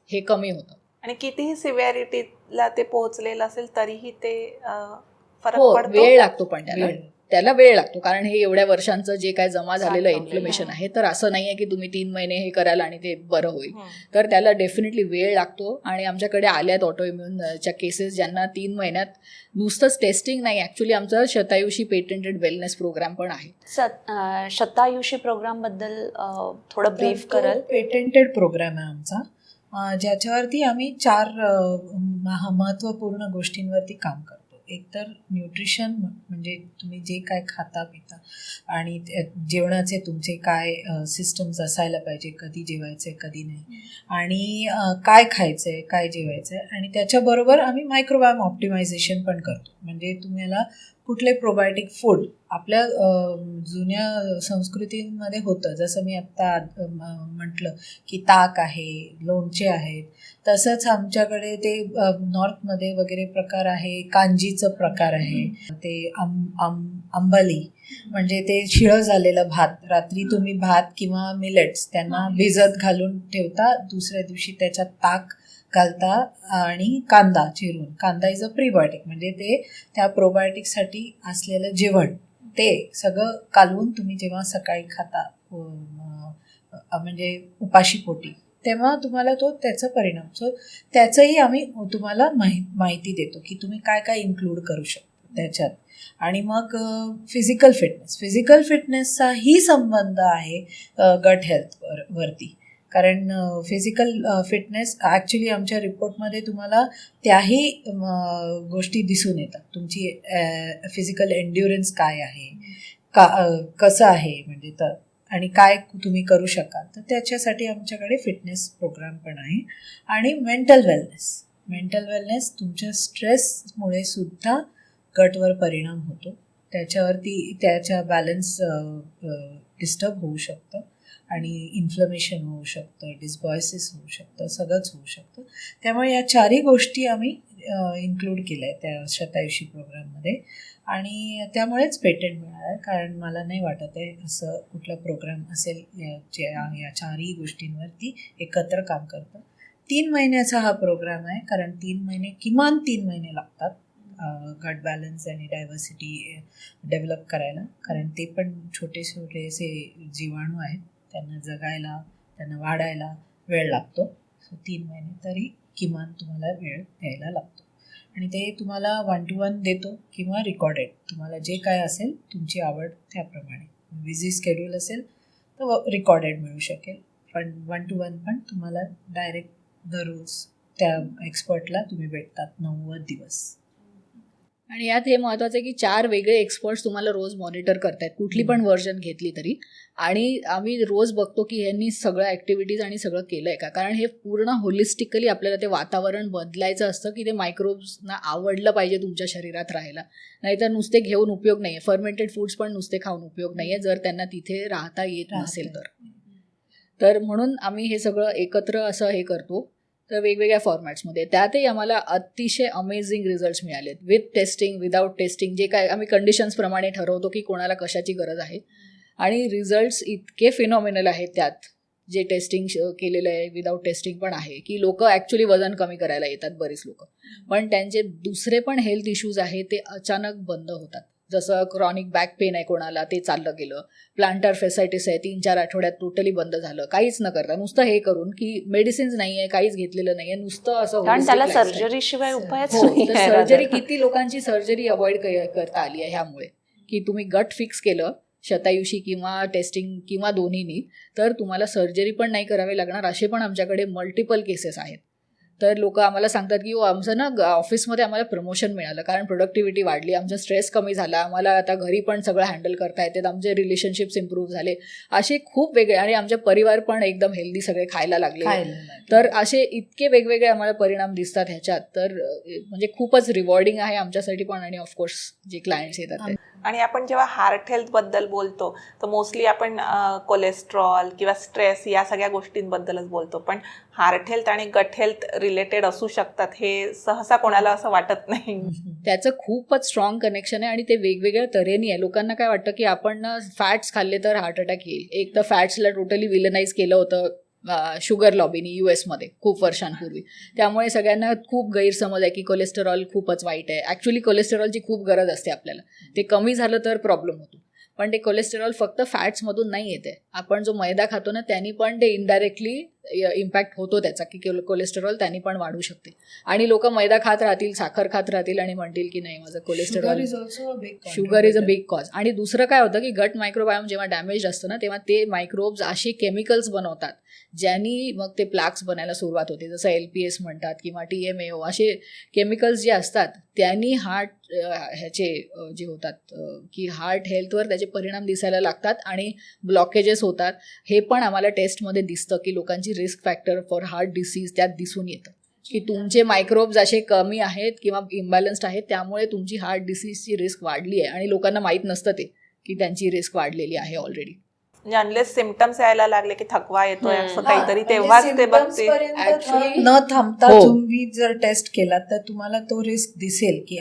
हे कमी होतं. आणि कितीही सिव्हिअरिटीला ते पोहोचलेलं असेल तरीही ते फरक हो, पडतो. वेळ लागतो, पण त्याला वेळ लागतो. कारण हे एवढ्या वर्षांचं जे काय जमा झालेलं साठवलेलं इन्फ्लमेशन आहे, तर असं नाहीये की तुम्ही 3 महिने हे कराल आणि ते बरं होईल. तर त्याला डेफिनेटली वेळ लागतो. आणि आमच्याकडे आल्यात ऑटोइम्युनच्या केसेस ज्यांना 3 महिन्यात नुसतंच टेस्टिंग नाही, ॲक्च्युली आमचं शतायुषी पेटंटेड वेलनेस प्रोग्राम पण आहे. शतायुषी प्रोग्राम बद्दल थोडं ब्रीफ कराल? पेटेंटेड प्रोग्राम आहे आमचा, ज्याच्यावरती आम्ही 4 महत्त्वपूर्ण गोष्टींवरती काम करतो. एक तर न्यूट्रिशन, म्हणजे तुम्ही जे काय खाता पिता आणि जेवणाचे तुमचे काय सिस्टम्स असायला पाहिजे, कधी जेवायचे कधी नाही, आणि काय खायचं आहे काय जेवायचं आहे. आणि त्याच्याबरोबर आम्ही मायक्रोबायोम ऑप्टिमायझेशन पण करतो. म्हणजे तुम्हाला कुठले प्रोबायोटिक फूड आपल्या जुन्या संस्कृतीमध्ये होतं, जसं मी आत्ता म्हटलं की ताक आहे, लोणचे आहेत, तसंच आमच्याकडे ते नॉर्थमध्ये वगैरे प्रकार आहे, कांजीचं प्रकार आहे, ते अंबली म्हणजे ते शिळं झालेलं भात, रात्री तुम्ही भात किंवा मिलेट्स त्यांना भिजत घालून ठेवता, दुसऱ्या दिवशी त्याच्यात ताक घालता आणि कांदा चिरून, कांदा इज अ प्रीबायोटिक, म्हणजे ते त्या प्रोबायोटिकसाठी असलेलं जेवण ते सगळं कालवून तुम्ही जेव्हा सकाळी खाता, म्हणजे उपाशी पोटी, तेव्हा तुम्हाला त्याचा परिणाम, सो त्याचंही आम्ही तुम्हाला माहिती देतो की तुम्ही काय काय इन्क्लूड करू शकतो त्याच्यात. आणि मग फिजिकल फिटनेसचाही संबंध आहे गट हेल्थ वरती. कारण फिजिकल फिटनेस ॲक्च्युली आमच्या रिपोर्टमध्ये तुम्हाला त्याही गोष्टी दिसून येतात. तुमची फिजिकल एन्ड्युरन्स काय आहे, कसं आहे, म्हणजे तर आणि काय तुम्ही करू शकाल, तर त्याच्यासाठी आमच्याकडे फिटनेस प्रोग्राम पण आहे. आणि मेंटल वेलनेस तुमच्या स्ट्रेसमुळे सुद्धा गटवर परिणाम होतो, त्याच्या बॅलन्स डिस्टर्ब होऊ शकतं आणि इन्फ्लमेशन होऊ शकतं, डिस्बॉयसिस होऊ शकतं, सगळंच होऊ शकतं. त्यामुळे या 4ही गोष्टी आम्ही इन्क्लूड केल्या आहे त्या शतायुषी प्रोग्राममध्ये. आणि त्यामुळेच पेटंट मिळालं आहे, कारण मला नाही वाटत आहे असं कुठला प्रोग्राम असेल जे या 4ही गोष्टींवरती एकत्र काम करतं. 3 महिन्याचा हा प्रोग्राम आहे, कारण किमान 3 महिने लागतात गट बॅलन्स आणि डायव्हर्सिटी डेव्हलप करायला. कारण ते पण छोटे असे जीवाणू आहेत, त्यांना जगायला, त्यांना वाढायला वेळ लागतो. सो 3 महिने तरी किमान तुम्हाला वेळ द्यायला लागतो. आणि ते तुम्हाला 1-to-1 देतो किंवा रिकॉर्डेड, तुम्हाला जे काय असेल तुमची आवड त्याप्रमाणे. बिझी स्केड्यूल असेल तर रिकॉर्डेड मिळू शकेल, पण 1-to-1 पण तुम्हाला डायरेक्ट दररोज त्या एक्सपर्टला तुम्ही भेटतात 90 दिवस. आणि यात हे महत्त्वाचं आहे की 4 वेगळे एक्सपर्ट्स तुम्हाला रोज मॉनिटर करतायत, कुठली पण व्हर्जन घेतली तरी. आणि आम्ही रोज बघतो की ह्यांनी सगळ्या ॲक्टिव्हिटीज आणि सगळं केलं आहे का, कारण हे पूर्ण होलिस्टिकली आपल्याला ते वातावरण बदलायचं असतं की ते मायक्रोब्सना आवडलं पाहिजे तुमच्या शरीरात राहायला. नाहीतर नुसते घेऊन उपयोग नाही आहे. फर्मेंटेड फूड्स पण नुसते खाऊन उपयोग नाही आहे जर त्यांना तिथे राहता येत नसेल तर. म्हणून आम्ही हे सगळं एकत्र असं हे करतो, तर वेगवेगळ्या फॉर्मॅट्समध्ये. त्यातही आम्हाला अतिशय अमेझिंग रिझल्ट्स मिळालेत, विथ टेस्टिंग, विदाऊट टेस्टिंग. जे काय आम्ही कंडिशन्सप्रमाणे ठरवतो की कोणाला कशाची गरज आहे, आणि रिझल्ट्स इतके फिनॉमिनल आहेत त्यात, जे टेस्टिंग केलेलं आहे, विदाऊट टेस्टिंग पण आहे, की लोक ॲक्च्युली वजन कमी करायला येतात बरीच लोक, पण त्यांचे दुसरे पण हेल्थ इश्यूज आहेत ते अचानक बंद होतात. जसं क्रॉनिक बॅक पेन आहे कोणाला, ते चाललं गेलं. प्लांटर फेसायटिस आहे, 3-4 आठवड्यात टोटली बंद झालं, काहीच न करता, नुसतं हे करून की मेडिसिन्स नाही आहे, काहीच घेतलेलं नाही आहे, नुसतं असं. कारण त्याला सर्जरी शिवाय उपायच नाही. सर्जरी, किती लोकांची सर्जरी अवॉइड करता आली आहे ह्यामुळे, की तुम्ही गट फिक्स केलं शतायुषी किंवा टेस्टिंग किंवा दोन्हीनी, तर तुम्हाला सर्जरी पण नाही करावी लागणार. असे पण आमच्याकडे मल्टिपल केसेस आहेत. तर लोक आम्हाला सांगतात की आमचं ना ऑफिसमध्ये आम्हाला प्रमोशन मिळालं कारण प्रोडक्टिव्हिटी वाढली, आमचा स्ट्रेस कमी झाला, आम्हाला आता घरी पण सगळं हँडल करता येते, आमचे रिलेशनशिप्स इम्प्रूव्ह झाले. असे खूप वेगळे, आणि आमचे परिवार पण एकदम हेल्दी सगळे खायला लागले. तर असे इतके वेगवेगळे आम्हाला परिणाम दिसतात ह्याच्यात. तर म्हणजे खूपच रिवॉर्डिंग आहे आमच्यासाठी पण, आणि ऑफकोर्स जे क्लायंट्स येतात ते. आणि आपण जेव्हा हार्ट हेल्थबद्दल बोलतो तर मोस्टली आपण कोलेस्ट्रॉल किंवा स्ट्रेस या सगळ्या गोष्टींबद्दलच बोलतो, पण हार्ट हेल्थ आणि गट हेल्थ रिलेटेड असू शकतात हे सहसा कोणाला असं वाटत नाही. त्याचं खूपच स्ट्रॉंग कनेक्शन आहे, आणि ते वेगवेगळ्या तऱ्हेने आहे. लोकांना काय वाटतं की आपण फॅट्स खाल्ले तर हार्ट अटॅक येईल. एक तर फॅट्सला टोटली विलनाइज केलं होतं शुगर लॉबीनी US मध्ये खूप वर्षांपूर्वी. त्यामुळे सगळ्यांना खूप गैरसमज आहे की कोलेस्टेरॉल खूपच वाईट आहे. ॲक्च्युली कोलेस्टेरॉलची खूप गरज असते आपल्याला, ते कमी झालं तर प्रॉब्लेम होतो. पण ते कोलेस्टेरॉल फक्त फॅट्समधून नाही येते. आपण जो मैदा खातो ना त्यांनी पण ते इनडायरेक्टली इम्पॅक्ट होतो त्याचा, की कोलेस्टेरॉल त्यांनी पण वाढू शकते. आणि लोक मैदा खात राहतील, साखर खात राहतील आणि म्हणतील की नाही माझं cholesterol, sugar is a big cause. आणि दुसरं काय होतं की गट मायक्रोबायोम जेव्हा डॅमेज असतं ना तेव्हा ते मायक्रोब्स असे केमिकल्स बनवतात ज्यांनी मग ते प्लाक्स बनायला सुरुवात होते, जसं LPS म्हणतात किंवा TMAO. असे केमिकल्स जे असतात त्यांनी हार्ट ह्याचे जे होतात की हार्ट हेल्थवर त्याचे परिणाम दिसायला लागतात आणि ब्लॉकेजेस होतात. हे पण आम्हाला टेस्टमध्ये दिसतं की लोकांची risk factor for heart disease त्यात दिसून येतं की तुमचे मायक्रोब्स असे कमी आहेत किंवा इम्बॅलन्स्ड आहेत, त्यामुळे तुमची हार्ट डिसीजची रिस्क वाढली आहे. आणि लोकांना माहीत नसतं ते की त्यांची रिस्क वाढलेली आहे ऑलरेडी. म्हणजे अनलेस सिम्पटम्स यायला लागले की थकवा येतोय असं काहीतरी, तेव्हाच ते बघते. Actually, न थांबता हो. तुम्ही जर टेस्ट केला तर तुम्हाला तो रिस्क दिसेल की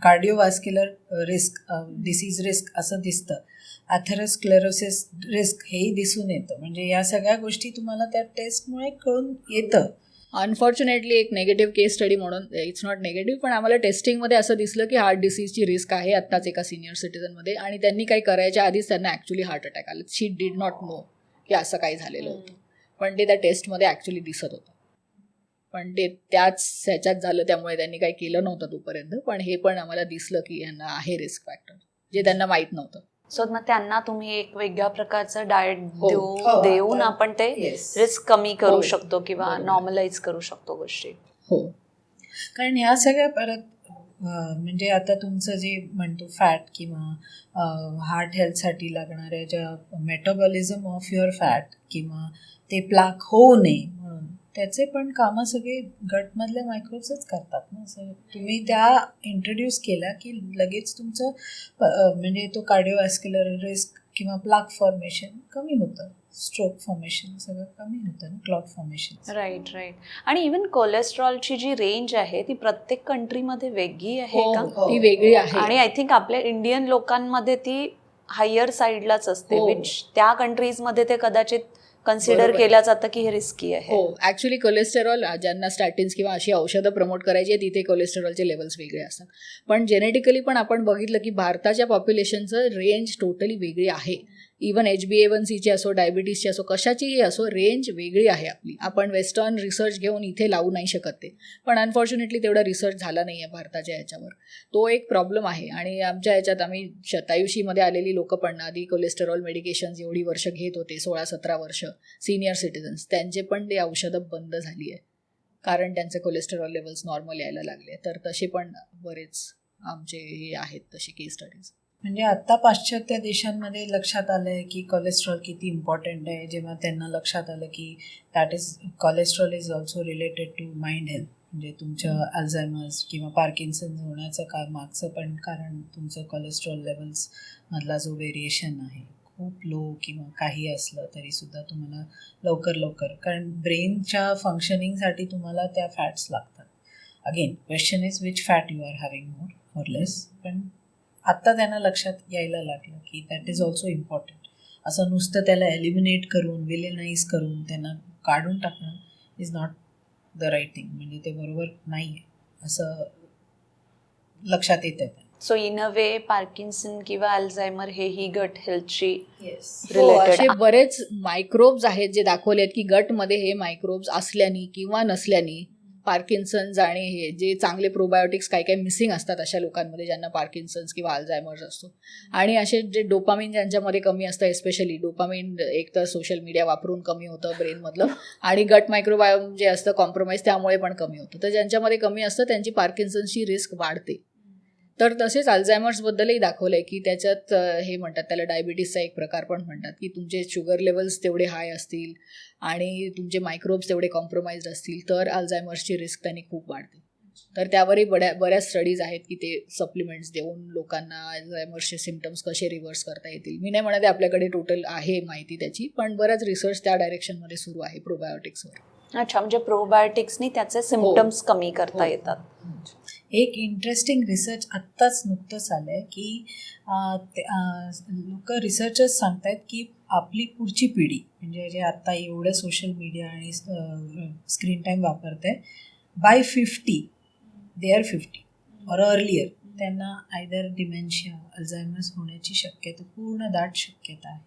कार्डिओव्हास्क्युलर रिस्क, डिसीज रिस्क असं दिसतं. ॲथेरोस्क्लेरोसिस रिस्क हेही दिसून येतं. म्हणजे या सगळ्या गोष्टी तुम्हाला त्या टेस्टमुळे कळून येतं. अनफॉर्च्युनेटली एक नेगेटिव्ह केस स्टडी म्हणून, इट्स नॉट नेगेटिव्ह, पण आम्हाला टेस्टिंगमध्ये असं दिसलं की हार्ट डिसीजची रिस्क आहे आत्ताच एका सिनियर सिटीजनमध्ये, आणि त्यांनी काही करायच्या आधीच त्यांना ॲक्च्युली हार्ट अटॅक आला. शी डिड नॉट नो की असं काही झालेलं होतं, पण ते त्या टेस्टमध्ये ॲक्च्युली दिसत होतं. पण ते त्याच ह्याच्यात झालं, त्यामुळे त्यांनी काही केलं नव्हतं तोपर्यंत. पण हे पण आम्हाला दिसलं की यांना आहे रिस्क फॅक्टर, जे त्यांना माहीत नव्हतं. सो मग त्यांना तुम्ही एक वेगळ्या प्रकारचं डाएट हो, देऊन आता- आपण ते Yes. रिस्क कमी करू हो, शकतो किंवा बरोबर. नॉर्मलाइज करू शकतो गोष्टी. हो, कारण ह्या सगळ्या परत म्हणजे आता तुमचं जे म्हणतो फॅट किंवा हार्ट हेल्थसाठी लागणाऱ्या ज्या मेटाबॉलिझम ऑफ युअर फॅट किंवा ते प्लाक होऊ नये म्हणून त्याचे पण कामं सगळे गटमधल्या मायक्रोब्सच करतात ना. असं तुम्ही त्या इंट्रोड्यूस केल्या की लगेच तुमचं म्हणजे तो कार्डिओव्हास्क्युलर रिस्क किंवा प्लाक फॉर्मेशन कमी होतं, स्ट्रोक फॉर्मेशन सगळं कमी होतं ना, क्लॉट फॉर्मेशन. राईट. आणि इवन कोलेस्ट्रॉलची जी रेंज आहे ती प्रत्येक कंट्रीमध्ये वेगळी आहे हो, का? ती वेगळी आहे. आणि आय थिंक आपल्या इंडियन लोकांमध्ये ती हायर साईडलाच असते, हो. विच त्या कंट्रीजमध्ये ते कदाचित कन्सिडर बरोबर. केलं जातं की हे रिस्की आहे. हो, ॲक्च्युली कोलेस्टेरॉल ज्यांना स्टॅटिन्स किंवा अशी औषधं प्रमोट करायची आहे तिथे कोलेस्टेरॉलचे लेवल्स वेगळे असतात. पण जेनेटिकली पण आपण बघितलं की भारताच्या पॉप्युलेशनचं रेंज टोटली वेगळी आहे. इवन HbA1c असो, डायबिटीसची असो, कशाचीही असो, रेंज वेगळी आहे आपली. आपण वेस्टर्न रिसर्च घेऊन इथे लावू नाही शकत ते, पण अनफॉर्च्युनेटली तेवढा रिसर्च झाला नाही आहे भारताच्या ह्याच्यावर. तो एक प्रॉब्लेम आहे. आणि आमच्या ह्याच्यात आम्ही शतायुषीमध्ये आलेली लोकं पण आधी कोलेस्टेरॉल मेडिकेशन्स एवढी वर्ष घेत होते, 16-17 वर्ष सिनियर सिटीजन्स, त्यांचे पण ते औषधं बंद झाली आहे कारण त्यांचे कोलेस्टेरॉल लेवल्स नॉर्मल यायला लागले. तर तसे पण बरेच आमचे हे आहेत तसे केस स्टडीज. म्हणजे आत्ता पाश्चात्य देशांमध्ये लक्षात आलं आहे की कोलेस्ट्रॉल किती इम्पॉर्टंट आहे. जेव्हा त्यांना लक्षात आलं की cholesterol is also related to mind health, म्हणजे तुमचं अल्झायमर्स किंवा पार्किन्सन होण्याचं मागचं पण कारण तुमचं कोलेस्ट्रॉल लेवल्स मधला जो व्हेरिएशन आहे खूप लो किंवा काही असलं तरीसुद्धा तुम्हाला लवकर, कारण ब्रेनच्या फंक्शनिंगसाठी तुम्हाला त्या फॅट्स लागतात. Again question is which fat you are having more or less. पण आत्ता त्यांना लक्षात यायला लागलं की दॅट इज ऑल्सो इम्पॉर्टंट. असं नुसतं त्याला एलिमिनेट करून विलेनाइज करून त्यांना काढून टाकणं is not the right thing. म्हणजे ते बरोबर नाही आहे असं लक्षात येतं आहे. So in a way Parkinson किंवा अल्झायमर हे ही गट हेल्थची हो, असे रिलेटेड. बरेच मायक्रोब्स आहेत जे दाखवले आहेत की गटमध्ये हे मायक्रोब्स असल्याने किंवा नसल्याने पार्किन्सन्स आणि हे जे चांगले प्रोबायोटिक्स काही काही मिसिंग असतात अशा लोकांमध्ये ज्यांना पार्किन्सन्स किंवा अल्झायमर्स असतो. आणि असे जे डोपामिन ज्यांच्यामध्ये कमी असतं, एस्पेशली डोपामिन एक तर सोशल मीडिया वापरून कमी होतं ब्रेनमधलं, आणि गट मायक्रोबायोम जे असतं कॉम्प्रोमाइज त्यामुळे पण कमी होतं. तर ज्यांच्यामध्ये कमी असतं त्यांची पार्किन्सन्सची रिस्क वाढते. तर तसेच अल्झायमर्सबद्दलही दाखवलं आहे की त्याच्यात हे म्हणतात, त्याला डायबिटीसचा एक प्रकार पण म्हणतात, की तुमचे शुगर लेवल्स तेवढे हाय असतील आणि तुमचे मायक्रोब्स तेवढे कॉम्प्रोमाइज्ड असतील तर अल्झायमर्सची रिस्क त्यांनी खूप वाढते. तर त्यावरही बऱ्याच स्टडीज आहेत की ते सप्लिमेंट्स देऊन लोकांना अल्झायमर्सचे सिम्पटम्स कसे रिव्हर्स करता येतील. मी नाही म्हणत आपल्याकडे टोटल आहे माहिती त्याची, पण बराच रिसर्च त्या डायरेक्शनमध्ये सुरू आहे प्रोबायोटिक्सवर. अच्छा, म्हणजे प्रोबायोटिक्सनी त्याचे सिम्पटम्स कमी करता येतात. एक इंटरेस्टिंग रिसर्च आत्ताच नुकतंच आलं आहे की लोक रिसर्चर्स सांगत आहेत की आपली पुढची पिढी म्हणजे जे आत्ता एवढं सोशल मीडिया आणि स्क्रीन टाईम वापरत आहे, by 50 they are 50 or earlier त्यांना आयदर डिमेन्शिया अल्झायमर्स होण्याची शक्यता, पूर्ण दाट शक्यता आहे.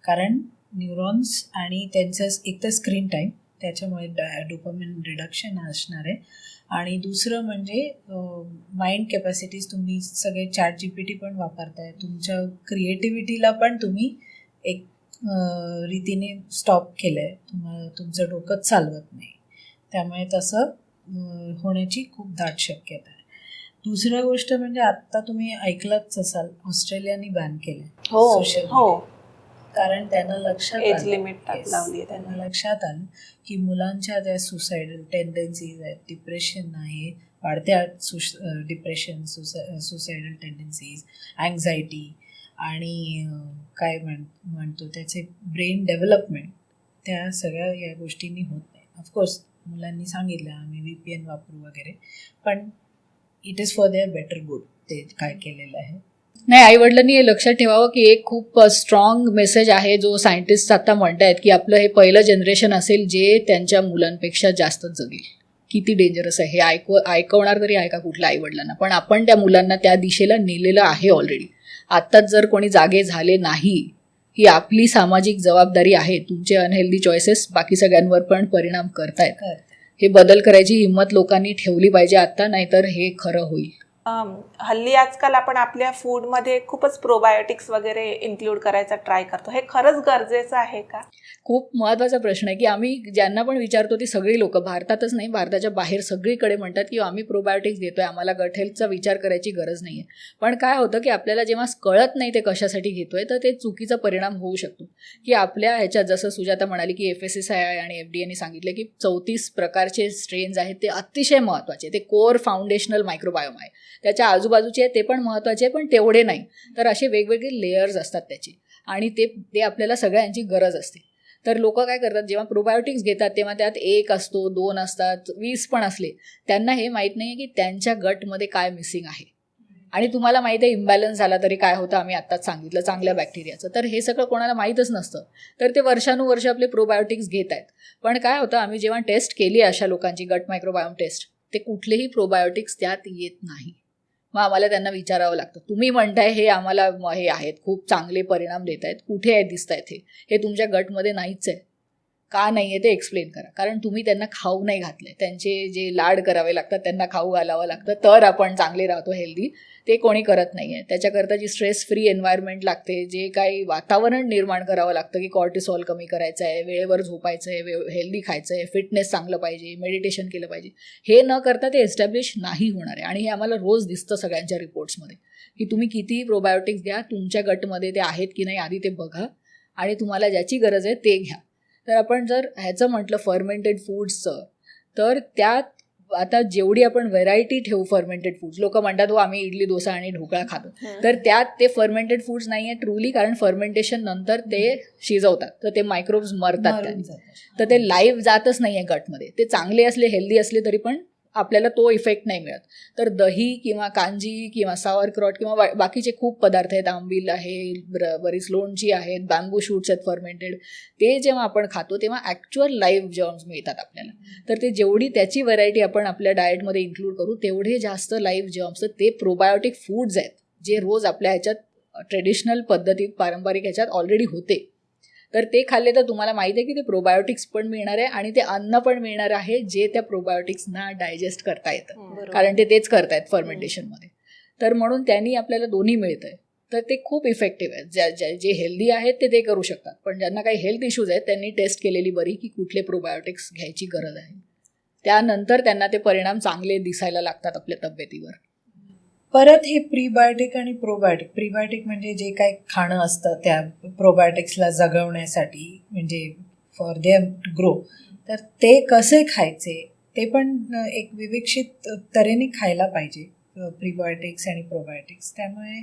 कारण न्यूरॉन्स आणि त्यांचं एक तर स्क्रीन टाईम त्याच्यामुळे डोपामिन रिडक्शन असणार आहे, आणि दुसरं म्हणजे माइंड कॅपॅसिटीज. तुम्ही सगळे ChatGPT पण वापरताय, तुमच्या क्रिएटिव्हिटीला पण तुम्ही एक रीतीने स्टॉप केलं आहे, तुमचं डोकं चालवत नाही. त्यामुळे तसं होण्याची खूप दाट शक्यता आहे. दुसरं गोष्ट म्हणजे आत्ता तुम्ही ऐकलंच असाल, ऑस्ट्रेलियाने बॅन केलं सोशल मीडिया. कारण त्यांना लक्षात एज आलं, लिमिट लावली आहे त्यांना लक्षात आलं की मुलांच्या त्या सुसायडल टेंडन्सीज आहेत, डिप्रेशन आहे, वाढत्या डिप्रेशन, सुसायडल टेंडन्सीज, अँझायटी आणि काय म्हणतो त्याचे ब्रेन डेव्हलपमेंट, त्या सगळ्या या गोष्टींनी होत नाही. ऑफकोर्स मुलांनी सांगितलं आम्ही VPN वापरू वगैरे, पण it is for their better good ते काय केलेलं आहे. नाही, आईवडिलांनी हे लक्षात ठेवावं की एक खूप स्ट्रॉंग मेसेज आहे जो सायंटिस्ट आता म्हणतायत की आपलं हे पहिलं जनरेशन असेल जे त्यांच्या मुलांपेक्षा जास्त जगेल. किती डेंजरस आहे हे ऐकवणार तरी आहे का कुठल्या आईवडिलांना? पण आपण त्या मुलांना त्या दिशेला नेलेलं आहे ऑलरेडी. आत्ताच जर कोणी जागे झाले नाही, ही आपली सामाजिक जबाबदारी आहे. तुमचे अनहेल्दी चॉईसेस बाकी सगळ्यांवर पण परिणाम करतायत. हे बदल करायची हिंमत लोकांनी ठेवली पाहिजे आता, नाहीतर हे खरं होईल. हल्ली आजकाल आपण आपल्या फूडमध्ये खूपच प्रोबायोटिक्स वगैरे इन्क्लूड करायचा ट्राय करतो. हे खरंच गरजेचं आहे का? खूप महत्त्वाचा प्रश्न आहे की आम्ही ज्यांना पण विचारतो ती सगळी लोक, भारतातच नाही भारताच्या बाहेर सगळीकडे म्हणतात की आम्ही प्रोबायोटिक्स देतोय, आम्हाला गट हेल्थचा विचार करायची गरज नाही आहे. पण काय होतं की आपल्याला जेव्हा कळत नाही ते कशासाठी घेतोय तर ते चुकीचा परिणाम होऊ शकतो. की आपल्या ह्याच्यात जसं सुजाता म्हणाली की FSSAI आणि FDAने सांगितलं की 34 प्रकारचे स्ट्रेन्स आहेत, ते अतिशय महत्त्वाचे, ते कोर फाउंडेशनल मायक्रोबायोम आहे. त्याच्या आजूबाजूचे ते पण महत्त्वाचे आहे, पण तेवढे नाही. तर असे वेगवेगळे लेयर्स असतात त्याचे, आणि ते आपल्याला सगळ्यांची गरज असते. तर लोक काय करतात, जेव्हा प्रोबायोटिक्स घेतात तेव्हा त्यात 1 असतो, 2 असतात, 20 पण असले, त्यांना हे माहीत नाही की त्यांच्या गटमध्ये काय मिसिंग आहे. आणि तुम्हाला माहिती आहे इम्बॅलन्स झाला तरी काय होतं, आम्ही आत्ताच सांगितलं चांगल्या बॅक्टेरियाचं. तर हे सगळं कोणाला माहीतच नसतं, तर ते वर्षानुवर्ष आपले प्रोबायोटिक्स घेत आहेत. पण काय होतं, आम्ही जेव्हा टेस्ट केली अशा लोकांची गट मायक्रोबायोम टेस्ट, ते कुठलेही प्रोबायोटिक्स त्यात येत नाही. मग आम्हाला त्यांना विचारावं लागतं, तुम्ही म्हणताय हे आम्हाला हे आहेत खूप चांगले परिणाम देत आहेत, कुठे आहे दिसत आहेत हे तुमच्या गटमध्ये नाहीच आहे का? नाही आहे ते एक्सप्लेन करा. कारण तुम्ही त्यांना खाऊ नाही घातले, त्यांचे जे लाड करावे लागतात त्यांना खाऊ घालावं लागतं, तर आपण चांगले राहतो हेल्दी. ते कोणी करत नाही आहे. त्याच्याकरता जी स्ट्रेस फ्री एन्व्हायरमेंट लागते, जे काही वातावरण निर्माण करावं लागतं की कॉर्टिसॉल कमी करायचं आहे, वेळेवर झोपायचं आहे, हेल्दी खायचं आहे, फिटनेस चांगलं पाहिजे, मेडिटेशन केलं पाहिजे, हे न करता ते एस्टॅब्लिश नाही होणार आहे. आणि हे आम्हाला रोज दिसतं सगळ्यांच्या रिपोर्ट्समध्ये की तुम्ही कितीही प्रोबायोटिक्स घ्या, तुमच्या गटमध्ये ते आहेत की नाही आधी ते बघा, आणि तुम्हाला ज्याची गरज आहे ते घ्या. तर आपण जर ह्याचं म्हटलं फर्मेंटेड फूड्सचं, तर त्यात आता जेवढी आपण व्हेरायटी ठेवू फर्मेंटेड फूड्स, लोक म्हणतात हो आम्ही इडली डोसा आणि ढोकळा खातो, तर त्यात ते फर्मेंटेड फूड्स नाही आहे ट्रूली, कारण फर्मेंटेशन नंतर ते शिजवतात तर ते मायक्रोब्स मरतात त्याने, तर ते लाईव्ह जातच नाही आहे गटमध्ये. ते चांगले असले हेल्दी असले तरी पण आपल्याला तो इफेक्ट नाही मिळत. तर दही किंवा कांजी किंवा सावरक्रॉट किंवा बाकीचे खूप पदार्थ आहेत, आंबील आहे, बरीच लोणची आहेत, बॅम्बू शूट्स आहेत फर्मेंटेड, ते जेव्हा आपण खातो तेव्हा ॲक्च्युअल लाईव्ह जर्म्स मिळतात आपल्याला. तर ते जेवढी त्याची व्हरायटी आपण आपल्या डाएटमध्ये इन्क्लूड करू तेवढे जास्त लाईव्ह जर्म्स, ते प्रोबायोटिक फूड्स आहेत जे रोज आपल्या ह्याच्यात ट्रेडिशनल पद्धतीत पारंपरिक ह्याच्यात ऑलरेडी होते. तर ते खाल्ले तर तुम्हाला माहिती आहे की ते प्रोबायोटिक्स पण मिळणार आहे आणि ते अन्न पण मिळणार आहे जे त्या प्रोबायोटिक्सना डायजेस्ट करता येतं, कारण ते तेच करतायत फर्मेंटेशनमध्ये. तर म्हणून त्यांनी आपल्याला दोन्ही मिळतंय. तर ते खूप इफेक्टिव्ह आहेत. जे हेल्दी आहेत ते करू शकतात, पण ज्यांना काही हेल्थ इश्यूज आहेत त्यांनी टेस्ट केलेली बरी की कुठले प्रोबायोटिक्स घ्यायची गरज आहे. त्यानंतर त्यांना ते परिणाम चांगले दिसायला लागतात आपल्या तब्येतीवर. परत हे प्रीबायोटिक आणि प्रोबायोटिक. प्रीबायोटिक म्हणजे जे काही खाणं असतं त्या प्रोबायोटिक्सला जगवण्यासाठी, म्हणजे फॉर देअर ग्रो, तर ते कसे खायचे ते पण एक विवेक्षित तऱ्हेने खायला पाहिजे, प्रीबायोटिक्स आणि प्रोबायोटिक्स. त्यामुळे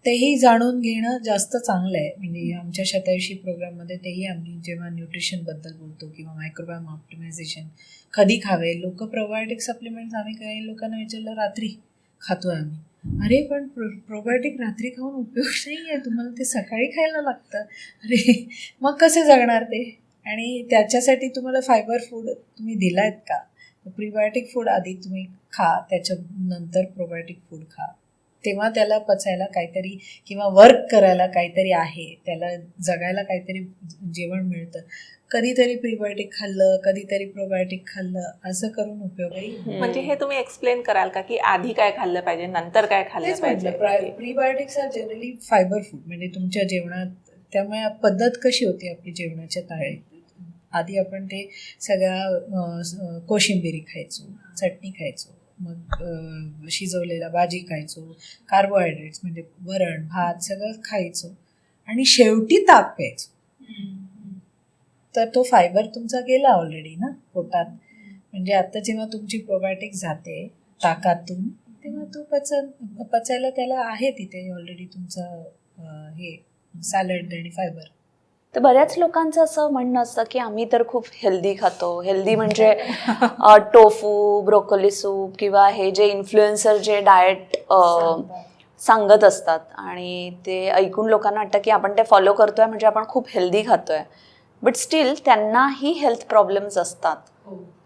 तेही जाणून घेणं जास्त चांगलं आहे. म्हणजे आमच्या शतायुषी प्रोग्राममध्ये तेही आम्ही जेव्हा न्यूट्रिशनबद्दल बोलतो किंवा मायक्रोबायोम ऑप्टिमायझेशन कधी खावे, लोक प्रोबायोटिक सप्लिमेंट्स, आम्ही काही लोकांना विचारलं रात्री खातो आहे आम्ही. अरे पण प्रोबायोटिक रात्री खाऊन उपयोग नाही आहे, तुम्हाला ते सकाळी खायला लागतं. अरे मग कसे जगणार ते? आणि त्याच्यासाठी तुम्हाला फायबर फूड तुम्ही दिला आहेत का? प्रीबायोटिक फूड आधी तुम्ही खा, त्याच्यानंतर प्रोबायोटिक फूड खा, तेव्हा त्याला पचायला काहीतरी किंवा वर्क करायला काहीतरी आहे, त्याला जगायला काहीतरी जेवण मिळतं. कधीतरी प्रीबायोटिक खाल्लं, कधीतरी प्रोबायोटिक खाल्लं, असं करून उपयोग आहे. म्हणजे हे तुम्ही एक्सप्लेन कराल का की आधी काय खाल्लं पाहिजे, नंतर काय खाल्लं पाहिजे? Prebiotics are generally fibre food, म्हणजे तुमच्या जेवणात. त्यामुळे पद्धत कशी होती आपली जेवणाच्या थाळीत, आधी आपण ते सगळ्या कोशिंबिरी खायचो, चटणी खायचो, मग शिजवलेला भाजी खायचो, कार्बोहायड्रेट्स म्हणजे वरण भात सगळं खायचो, आणि शेवटी ताक प्यायचो. तर तो फायबर तुमचा गेला ऑलरेडी ना पोटात. म्हणजे आता जेव्हा तुमची प्रोबायोटिक जाते ताकातून, तेव्हा तो पचायला त्याला आहे तिथे ऑलरेडी तुमचं हे सॅलड आणि फायबर. तर बऱ्याच लोकांचं असं म्हणणं असतं की आम्ही तर खूप हेल्दी खातो. हेल्दी म्हणजे टोफू, ब्रोकोली सूप किंवा हे जे इन्फ्लुएन्सर जे डाएट सांगत असतात, आणि ते ऐकून लोकांना वाटतं की आपण ते फॉलो करतोय म्हणजे आपण खूप हेल्दी खातोय. बट स्टील त्यांनाही हेल्थ प्रॉब्लेम्स असतात,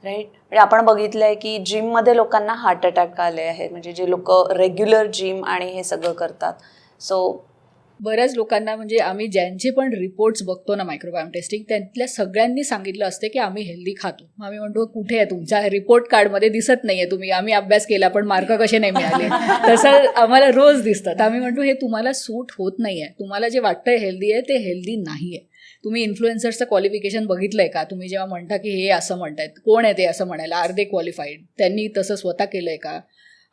राईट? म्हणजे आपण बघितलंय की जिममध्ये लोकांना हार्ट अटॅक आले आहेत, म्हणजे जे लोक रेग्युलर जिम आणि हे सगळं करतात. सो बऱ्याच लोकांना, म्हणजे आम्ही ज्यांचे पण रिपोर्ट्स बघतो ना मायक्रोबायोम टेस्टिंग, त्यातल्या सगळ्यांनी सांगितलं असते की आम्ही हेल्दी खातो. मग आम्ही म्हणतो कुठे आहे तुमच्या रिपोर्ट कार्डमध्ये दिसत नाहीये तुम्ही, आम्ही अभ्यास केला पण मार्क कसे नाही मिळाले. तसं आम्हाला रोज दिसतं. तर आम्ही म्हणतो हे तुम्हाला सूट होत नाही आहे, तुम्हाला जे वाटतंय हेल्दी आहे ते हेल्दी नाही आहे. तुम्ही इन्फ्लुएन्सर्सचं क्वालिफिकेशन बघितलंय का? तुम्ही जेव्हा म्हणता की हे असं म्हणतायत, कोण आहे ते असं म्हणायला? Are they qualified? त्यांनी तसं स्वतः केलंय का?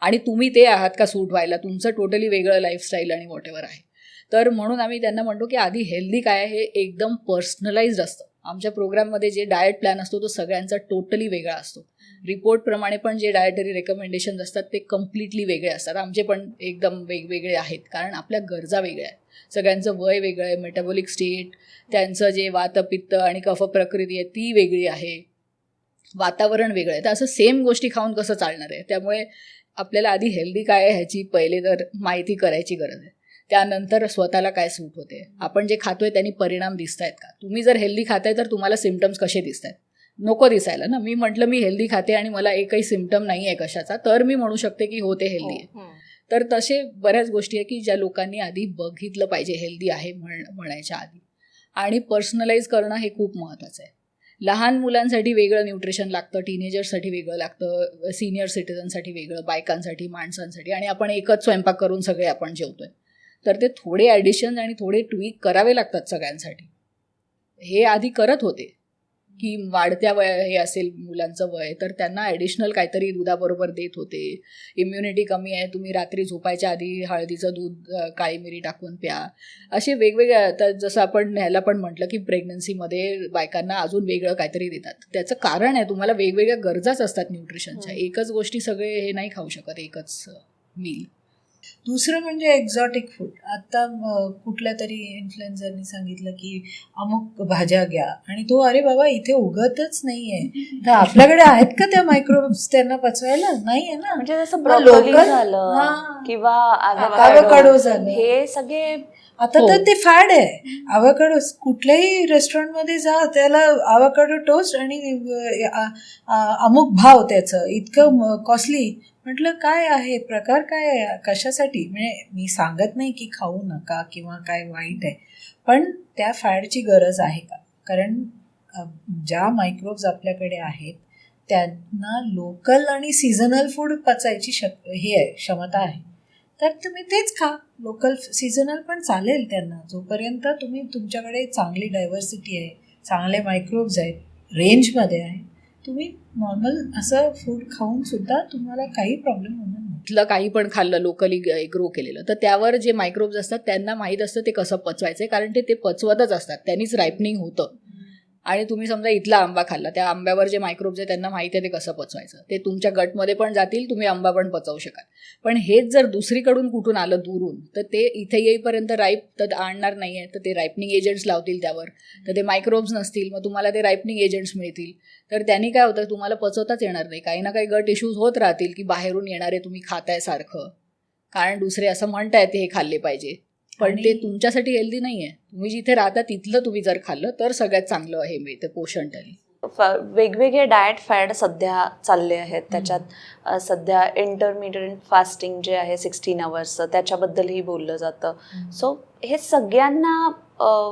आणि तुम्ही ते आहात का सूट व्हायला? तुमचं टोटली वेगळं लाईफस्टाईल आणि व्हॉटेवर आहे. तर म्हणून आम्ही त्यांना म्हणतो की आधी हेल्दी काय आहे हे एकदम पर्सनलाइज्ड असतं. आमच्या प्रोग्राममध्ये जे डाएट प्लॅन असतो तो सगळ्यांचा टोटली वेगळा असतो. रिपोर्टप्रमाणे पण जे डाएटरी रेकमेंडेशन्स असतात ते कम्प्लिटली वेगळे असतात. आमचे पण एकदम वेगवेगळे आहेत, कारण आपल्या गरजा वेगळ्या आहेत. सगळ्यांचं वय वेगळं आहे, मेटाबॉलिक स्टेट, त्यांचं जे वातपित्त आणि कफ प्रकृती आहे ती वेगळी आहे, वातावरण वेगळं आहे. तर असं सेम गोष्टी खाऊन कसं चालणार आहे? त्यामुळे आपल्याला आधी हेल्दी काय आहे ह्याची पहिले तर माहिती करायची गरज आहे. त्यानंतर स्वतःला काय सूट होते, आपण जे खातोय त्यांनी परिणाम दिसत आहेत का? तुम्ही जर हेल्दी खाताय तर तुम्हाला सिम्पटम्स कसे दिसत आहेत? नको दिसायला ना. मी म्हटलं मी हेल्दी खाते आणि मला एकही सिम्पटम नाही आहे कशाचा, तर मी म्हणू शकते की हो ते हेल्दी आहे. तर तसे बऱ्याच गोष्टी आहे की ज्या लोकांनी आधी बघितलं पाहिजे हेल्दी आहे म्हणायच्या आधी. आणि पर्सनलाइज करणं हे खूप महत्त्वाचं आहे. लहान मुलांसाठी वेगळं न्यूट्रिशन लागतं, टीनेजर्ससाठी वेगळं लागतं, सिनियर सिटीजनसाठी वेगळं, बायकांसाठी, माणसांसाठी, आणि आपण एकच स्वयंपाक करून सगळे आपण जेवतोय. तर ते थोडे ॲडिशन आणि थोडे ट्विक करावे लागतात सगळ्यांसाठी. हे आधी करत होते की वाढत्या वय हे असेल मुलांचं वय तर त्यांना ॲडिशनल काहीतरी दुधाबरोबर देत होते. इम्युनिटी कमी आहे, तुम्ही रात्री झोपायच्या आधी हळदीचं दूध, काळी मिरी टाकून प्या. असे वेगवेगळ्या, तर जसं आपण ह्याला पण म्हटलं की प्रेग्नन्सीमध्ये बायकांना अजून वेगळं काहीतरी देतात. त्याचं कारण आहे तुम्हाला वेगवेगळ्या गरजाच असतात न्यूट्रिशनच्या. एकच गोष्टी सगळे हे नाही खाऊ शकत, एकच मील. दुसरं म्हणजे एक्झॉटिक फूड. आता कुठल्या तरी इन्फ्लुएन्सरनी सांगितलं की अमुक भाज्या घ्या, आणि तो अरे बाबा इथे उगतच नाहीये, तर आपल्याकडे आहेत का त्या मायक्रोब्स त्यांना पचवायला? नाही आहे ना. म्हणजे जसं ब्रोकोली झालं किंवा आवोकाडो झालं, हे सगळे आता तर ते फॅड आहे. आवोकाडो कुठल्याही रेस्टॉरंटमध्ये जा, त्याला आवोकाडो टोस्ट आणि अमुक भाव त्याचं इतकं कॉस्टली, म्हटलं काय आहे प्रकार, काय आहे, कशासाठी. म्हणजे मी सांगत नाही की खाऊ नका किंवा काय वाईट आहे, पण त्या फॅडची गरज आहे का. कारण ज्या मायक्रोब्स आपल्याकडे आहेत त्यांना लोकल आणि सीझनल फूड पचायची हे आहे, क्षमता आहे. तर तुम्ही तेच खा. लोकल सीझनल पण चालेल त्यांना, जोपर्यंत तुम्ही तुमच्याकडे चांगली डायव्हर्सिटी आहे, चांगले मायक्रोब्स आहेत, रेंजमध्ये आहे, तुम्ही नॉर्मल असं फूड खाऊन सुद्धा तुम्हाला काही प्रॉब्लेम होणार नाही. तिथलं काही पण खाल्लं लोकली ग्रो केलेलं, तर त्यावर जे मायक्रोब्स असतात त्यांना माहीत असतं ते कसं पचवायचं, कारण ते पचवतच असतात, त्यांनीच रायपनिंग होतं. आणि तुम्ही समजा इथला आंबा खाल्ला, त्या आंब्यावर जे मायक्रोब्स आहे त्यांना माहिती आहे ते कसं पचवायचं, ते तुमच्या गटमध्ये पण जातील, तुम्ही आंबा पण पचवू शकाल. पण हेच जर दुसरीकडून कुठून आलं दूरून, तर ते इथे येईपर्यंत राईप तर आणणार नाही आहे, तर ते रायपनिंग एजंट्स लावतील त्यावर, तर ते मायक्रोब्स नसतील, मग तुम्हाला ते रायपनिंग एजंट्स मिळतील. तर त्यांनी काय होतं, तुम्हाला पचवताच येणार नाही. काही ना काही गट इश्यूज होत राहतील की बाहेरून येणारे तुम्ही खाताय सारखं, कारण दुसरे असं म्हणतायत हे खाल्ले पाहिजे, पण ते तुमच्यासाठी हेल्दी नाही आहे. तुम्ही जिथे राहता तिथलं तुम्ही जर खाल्लं तर सगळ्यात चांगलं हे मिळतं पोषण त्यांनी. वेगवेगळे डाएट फॅड सध्या चालले आहेत. त्याच्यात सध्या इंटरमिडियंट फास्टिंग जे आहे 16 आवर्सचं, त्याच्याबद्दलही बोललं जातं. सो हे सगळ्यांना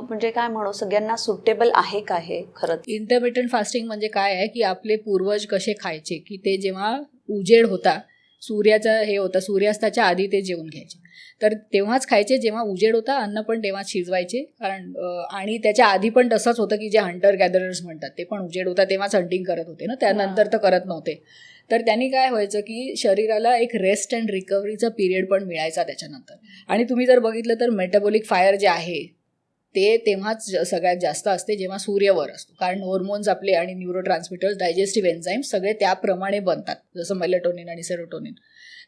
म्हणजे काय म्हणू, सगळ्यांना सुटेबल आहे का हे खरंच? इंटरमिटंट फास्टिंग म्हणजे काय आहे की आपले पूर्वज कसे खायचे, की ते जेव्हा उजेड होता, सूर्याचा हे होता, सूर्यास्ताच्या आधी ते जेवून घ्यायचे. तर तेव्हाच खायचे जेव्हा उजेड होता, अन्न पण तेव्हाच शिजवायचे. कारण आणि त्याच्या आधी पण तसंच होतं की जे हंटर गॅदरर्स म्हणतात ते पण उजेड होता तेव्हाच हंटिंग करत होते ना, त्यानंतर तर करत नव्हते. तर त्यांनी काय व्हायचं की शरीराला एक रेस्ट अँड रिकव्हरीचा पिरियड पण मिळायचा त्याच्यानंतर. आणि तुम्ही जर बघितलं तर मेटाबॉलिक फायर जे आहे ते तेव्हाच सगळ्यात जास्त असते जेव्हा सूर्यवर असतो, कारण हॉर्मोन्स आपले आणि न्यूरो ट्रान्समिटर्स, डायजेस्टिव्ह एन्झाईम्स सगळे त्याप्रमाणे बनतात, जसं मेलेटोनिन आणि सेरोटोनिन.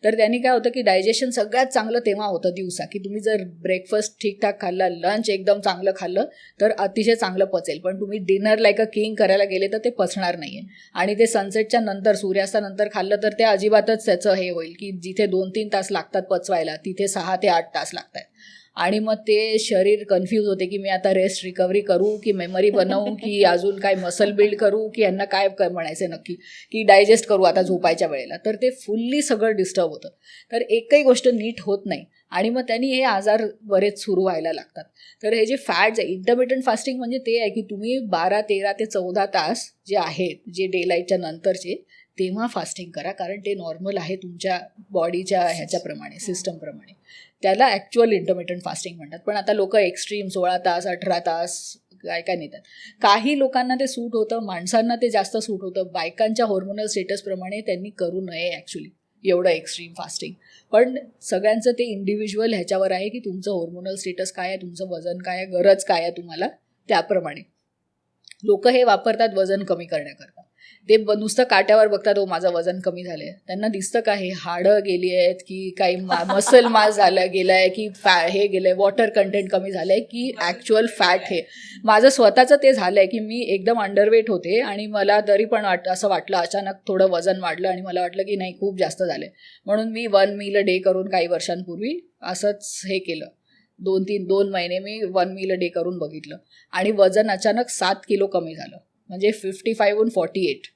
तर त्यांनी काय होतं की डायजेशन सगळ्यात चांगलं तेव्हा होतं दिवसा, की तुम्ही जर ब्रेकफास्ट ठीकठाक खाल्ला, लंच एकदम चांगलं खाल्लं तर अतिशय चांगलं पचेल. पण तुम्ही डिनर लाईक अ किंग करायला गेले तर ते पचणार नाही आहे. आणि ते सनसेटच्या नंतर, सूर्यास्तानंतर खाल्लं तर ते अजिबातच त्याचं हे होईल की जिथे 2-3 तास लागतात पचवायला तिथे 6 ते 8 तास लागतात. आणि मग ते शरीर कन्फ्यूज होते की मी आता रेस्ट रिकव्हरी करू की मेमरी बनवू की अजून काय मसल बिल्ड करू की यांना काय म्हणायचं नक्की, की डायजेस्ट करू आता झोपायच्या वेळेला. तर ते फुल्ली सगळं डिस्टर्ब होतं. तर एकही गोष्ट नीट होत नाही आणि मग त्यांनी हे आजार बरेच सुरू व्हायला लागतात. तर हे जे फॅट्स आहे, इंटरमिटंट फास्टिंग म्हणजे ते आहे की तुम्ही 12, 13 ते 14 तास जे आहेत, जे डे लाईटच्या नंतरचे, तेव्हा फास्टिंग करा, कारण ते नॉर्मल आहे तुमच्या बॉडीच्या ह्याच्याप्रमाणे, सिस्टमप्रमाणे. त्याला ॲक्च्युअल इंटरमिटंट फास्टिंग म्हणतात. पण आता लोक एक्स्ट्रीम 16 तास 18 तास काय काय नेतात. काही लोकांना ते सूट होतं, माणसांना ते जास्त सूट होतं. बायकांच्या हॉर्मोनल स्टेटसप्रमाणे त्यांनी करू नये ॲक्च्युली एवढं एक्स्ट्रीम फास्टिंग. पण सगळ्यांचं ते इंडिव्हिज्युअल ह्याच्यावर आहे की तुमचं हॉर्मोनल स्टेटस काय आहे, तुमचं वजन काय आहे, गरज काय आहे तुम्हाला, त्याप्रमाणे. लोक हे वापरतात वजन कमी करण्याकरता. ते नुसतं काट्यावर बघतात, हो माझं वजन कमी झालं आहे. त्यांना दिसतं का हे हाडं गेली आहेत की काही मसल मास गेलं आहे की हे गेलं आहे, वॉटर कंटेंट कमी झालं आहे की ॲक्च्युअल फॅट. हे माझं स्वतःचं ते झालं आहे की मी एकदम अंडरवेट होते आणि मला तरी पण असं वाटलं, अचानक थोडं वजन वाढलं आणि मला वाटलं की नाही खूप जास्त झालं आहे, म्हणून मी 1 मील अ डे करून काही वर्षांपूर्वी असंच हे केलं. 2 महिने मी 1 मील अ डे करून बघितलं आणि वजन अचानक 7 किलो कमी झालं, म्हणजे 55 48.